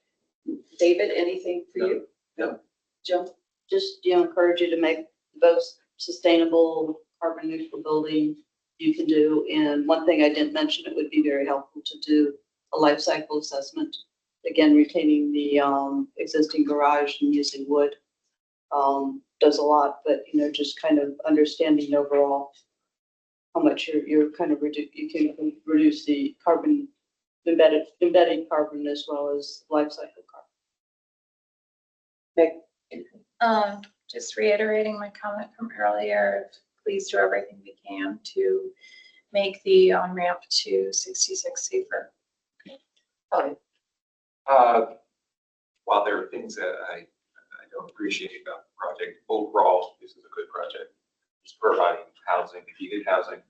David, anything for you? No. Jill? Just, encourage you to make the most sustainable, carbon neutral building you can do. And one thing I didn't mention, it would be very helpful to do a life cycle assessment. Again, retaining the existing garage and using wood does a lot, but just kind of understanding overall how much you're kind of you can reduce the carbon, embedded carbon as well as life cycle carbon. Just reiterating my comment from earlier, please do everything we can to make the on-ramp to 66 safer. While there are things that I don't appreciate about the project, overall, this is a good project. It's providing housing, needed housing in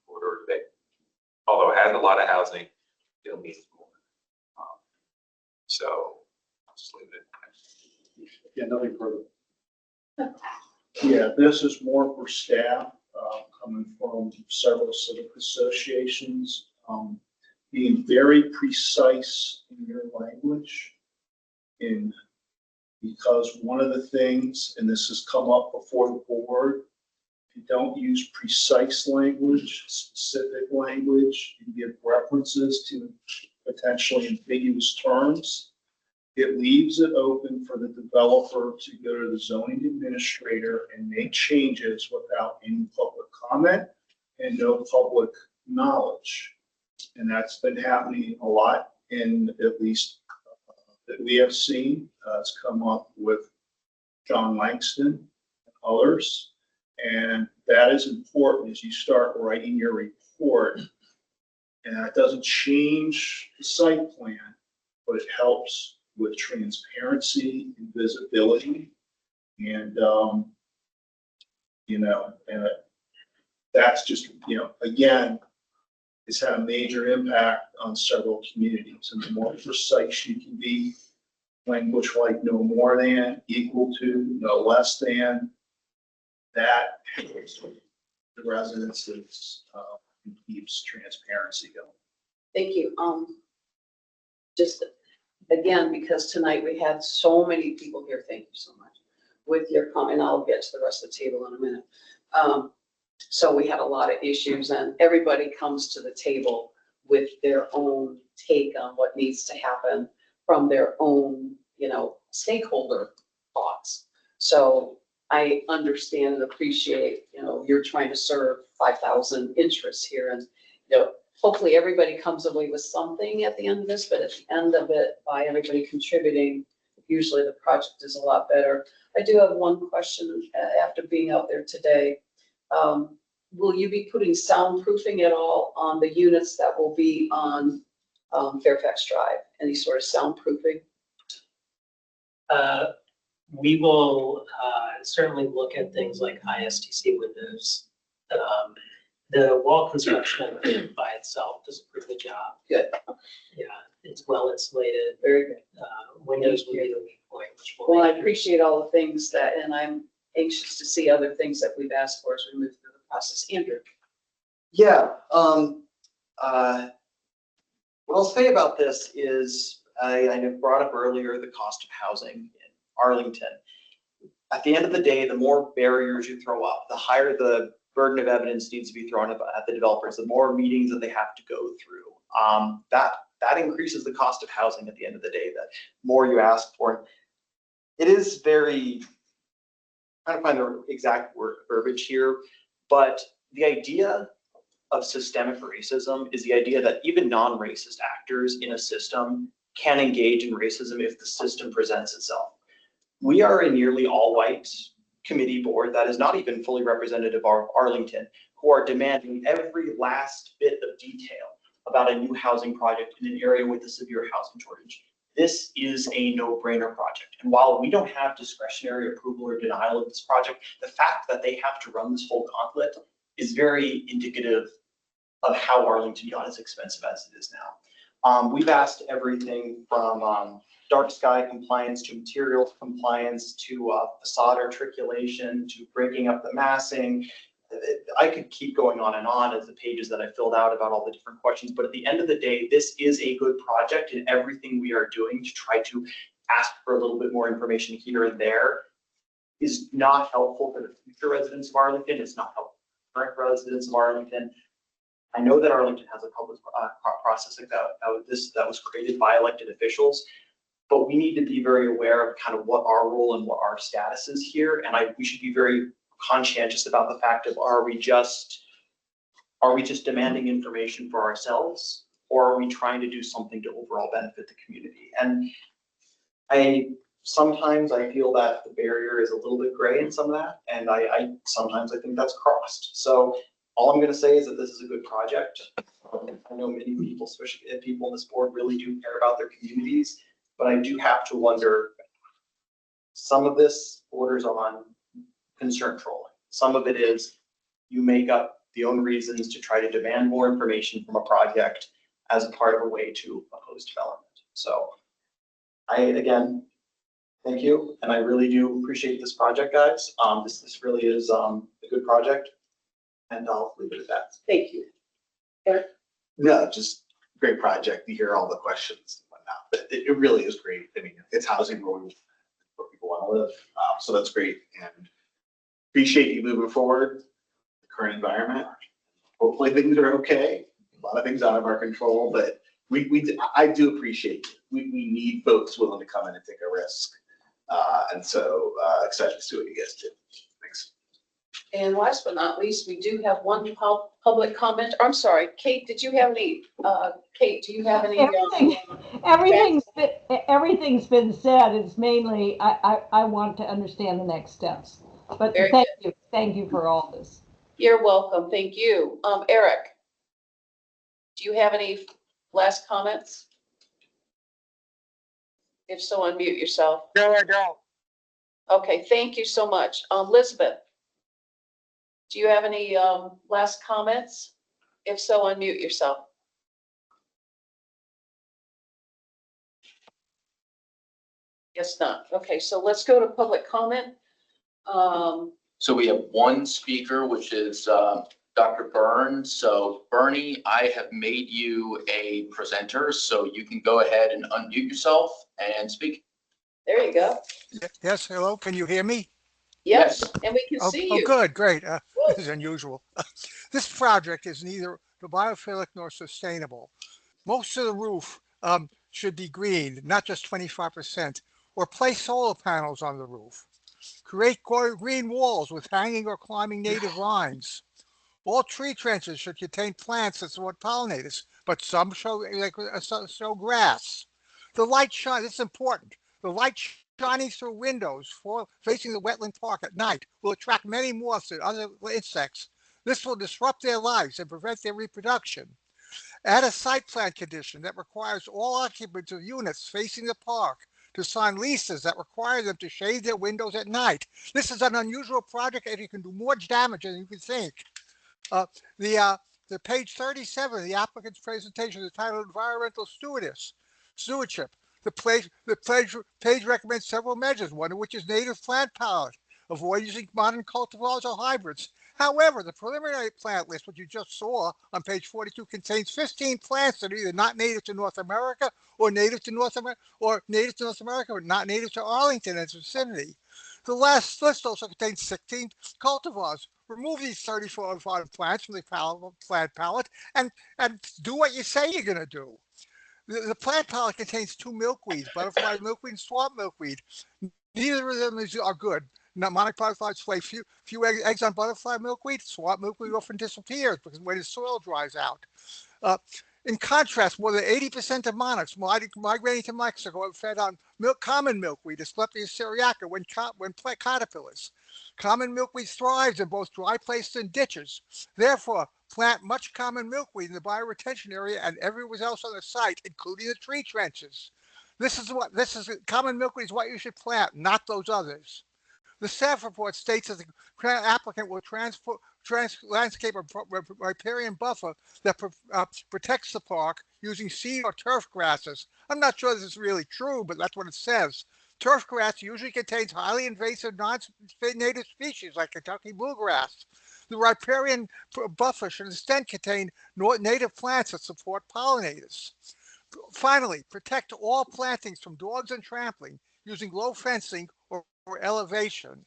corridor that, although it has a lot of housing, still needs more. So I'll just leave it. Yeah, nothing further. Yeah, this is more for staff, coming from several civic associations, being very precise in your language. Because one of the things, and this has come up before the board, if you don't use precise language, specific language, and give references to potentially ambiguous terms, it leaves it open for the developer to go to the zoning administrator and make changes without any public comment and no public knowledge. And that's been happening a lot, in at least that we have seen. It's come up with John Langston and others. And that is important as you start writing your report. And that doesn't change the site plan, but it helps with transparency and visibility. And, and that's just, again, it's had a major impact on several communities. And the more precise you can be, language like no more than, equal to, no less than, that helps the residences, keeps transparency going. Thank you. Just again, because tonight we had so many people here, thank you so much with your comment. I'll get to the rest of the table in a minute. So we had a lot of issues, and everybody comes to the table with their own take on what needs to happen from their own, stakeholder thoughts. So I understand and appreciate, you're trying to serve 5,000 interests here, and, hopefully everybody comes away with something at the end of this, but at the end of it, by everybody contributing, usually the project is a lot better. I do have one question after being out there today. Will you be putting soundproofing at all on the units that will be on Fairfax Drive? Any sort of soundproofing? We will certainly look at things like ISTC windows. The wall construction by itself does a pretty good job. Good. Yeah, it's well insulated. Very good. Windows will be the weak point, which will. Well, I appreciate all the things that, and I'm anxious to see other things that we've asked for as we move through the process. Andrew. Yeah. What I'll say about this is I brought up earlier the cost of housing in Arlington. At the end of the day, the more barriers you throw up, the higher the burden of evidence needs to be thrown up at the developers, the more meetings that they have to go through. That increases the cost of housing at the end of the day, the more you ask for. It is very, I'm trying to find the exact verbiage here, but the idea of systemic racism is the idea that even non-racist actors in a system can engage in racism if the system presents itself. We are a nearly all-white committee board that is not even fully representative of Arlington, who are demanding every last bit of detail about a new housing project in an area with a severe housing shortage. This is a no-brainer project. And while we don't have discretionary approval or denial of this project, the fact that they have to run this whole gauntlet is very indicative of how Arlington got as expensive as it is now. We've asked everything from dark sky compliance to materials compliance to facade articulation to breaking up the massing. I could keep going on and on as the pages that I filled out about all the different questions, but at the end of the day, this is a good project, and everything we are doing to try to ask for a little bit more information here and there is not helpful for the future residents of Arlington. It's not helpful for current residents of Arlington. I know that Arlington has a public process like that was created by elected officials, but we need to be very aware of kind of what our role and what our status is here, and we should be very conscientious about the fact of, are we just Are we just demanding information for ourselves, or are we trying to do something to overall benefit the community? And sometimes I feel that the barrier is a little bit gray in some of that, and sometimes I think that's crossed. So all I'm gonna say is that this is a good project. I know many people, especially people on this board, really do care about their communities, but I do have to wonder, some of this borders on concern trolling. Some of it is you make up the own reasons to try to demand more information from a project as a part of a way to oppose development. So again, thank you. And I really do appreciate this project, guys. This really is a good project, and I'll leave it at that. Thank you. Eric? No, just great project. You hear all the questions and whatnot, but it really is great. I mean, it's housing where people want to live. So that's great, and appreciate you moving forward, the current environment. Hopefully things are okay. A lot of things out of our control, but I do appreciate it. We need folks willing to come in and take a risk. And so excited to see what you guys do. Thanks. And last but not least, we do have one public comment. I'm sorry, Kate, did you have any, Kate, do you have any? Everything's been said. It's mainly, I want to understand the next steps. But Very thank you. Thank you for all this. You're welcome. Thank you. Eric, do you have any last comments? If so, unmute yourself. No, I don't. Okay, thank you so much. Elizabeth, do you have any last comments? If so, unmute yourself. Yes, not. Okay, so let's go to public comment. So we have one speaker, which is Dr. Byrne. So Bernie, I have made you a presenter, so you can go ahead and unmute yourself and speak. There you go. Yes, hello, can you hear me? Yes, and we can see you. Oh, good, great. This is unusual. This project is neither biophilic nor sustainable. Most of the roof should be green, not just 25%, or place solar panels on the roof. Create green walls with hanging or climbing native vines. All tree trenches should contain plants that support pollinators, but some show grass. The light shine, this is important. The light shining through windows facing the wetland park at night will attract many moths and other insects. This will disrupt their lives and prevent their reproduction. Add a site plan condition that requires all occupants of units facing the park to sign leases that require them to shade their windows at night. This is an unusual project and it can do more damage than you can think. The page 37 of the applicant's presentation is titled Environmental Stewardship. The page recommends several measures, one of which is native plant palette. Avoid using modern cultivars or hybrids. However, the preliminary plant list, which you just saw on page 42, contains 15 plants that are either not native to North America or native to North America, or not native to Arlington and its vicinity. The last list also contains 16 cultivars. Remove these 34 plants from the plant palette and do what you say you're going to do. The plant palette contains 2 milkweeds, butterfly milkweed and swamp milkweed. Neither of them are good. Monarch butterflies lay few eggs on butterfly milkweed. Swamp milkweed often disappears because when the soil dries out. In contrast, more than 80% of monarchs migrating to Mexico are fed on common milkweed, Asclepias syriaca, when plant caterpillars. Common milkweed thrives in both dry places and ditches. Therefore, plant much common milkweed in the bioretention area and everywhere else on the site, including the tree trenches. Common milkweed is what you should plant, not those others. The staff report states that the applicant will landscape a riparian buffer that protects the park using seed or turf grasses. I'm not sure this is really true, but that's what it says. Turf grass usually contains highly invasive non-native species like Kentucky bluegrass. The riparian buffer should instead contain native plants that support pollinators. Finally, protect all plantings from dogs and trampling using low fencing or elevation.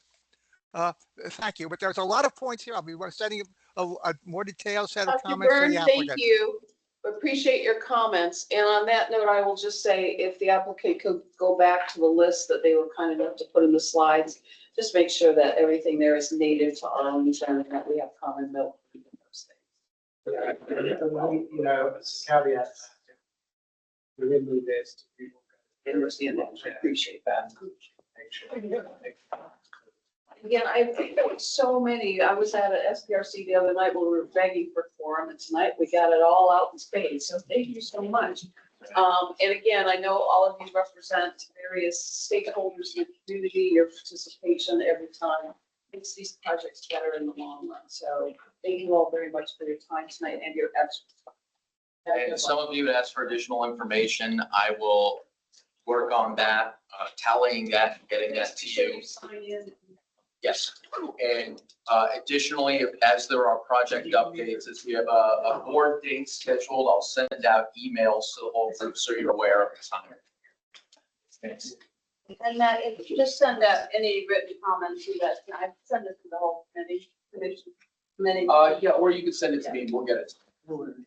Thank you, but there's a lot of points here. I'll be sending a more detailed set of comments to the applicant. Thank you. Appreciate your comments. And on that note, I will just say if the applicant could go back to the list that they were kind enough to put in the slides, just make sure that everything there is native to Arlington and that we have common milk and those things. You know, caveat. We didn't move this to people. I understand that. I appreciate that. Again, I think there were so many. I was at an SPRC the other night where we were begging for quorum, and tonight we got it all out in spades. So thank you so much. And again, I know all of you represent various stakeholders in the community. Your participation every time makes these projects better in the long run. So thank you all very much for your time tonight and your extra time. And some of you asked for additional information. I will work on that, tallying that, and getting that to you. Sign in. Yes. And additionally, as there are project updates, as we have a board date scheduled, I'll send out emails to the whole group so you're aware of the time. Thanks. And Matt, if you just send out any written comments to that, can I send it to the whole committee? Yeah, or you can send it to me and we'll get it.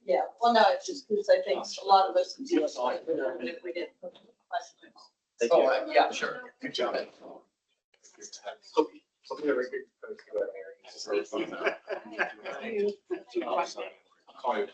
Yeah, well, no, it's just because I think a lot of us can do it, but if we didn't put questions. Oh, yeah, sure. Good job. Call you.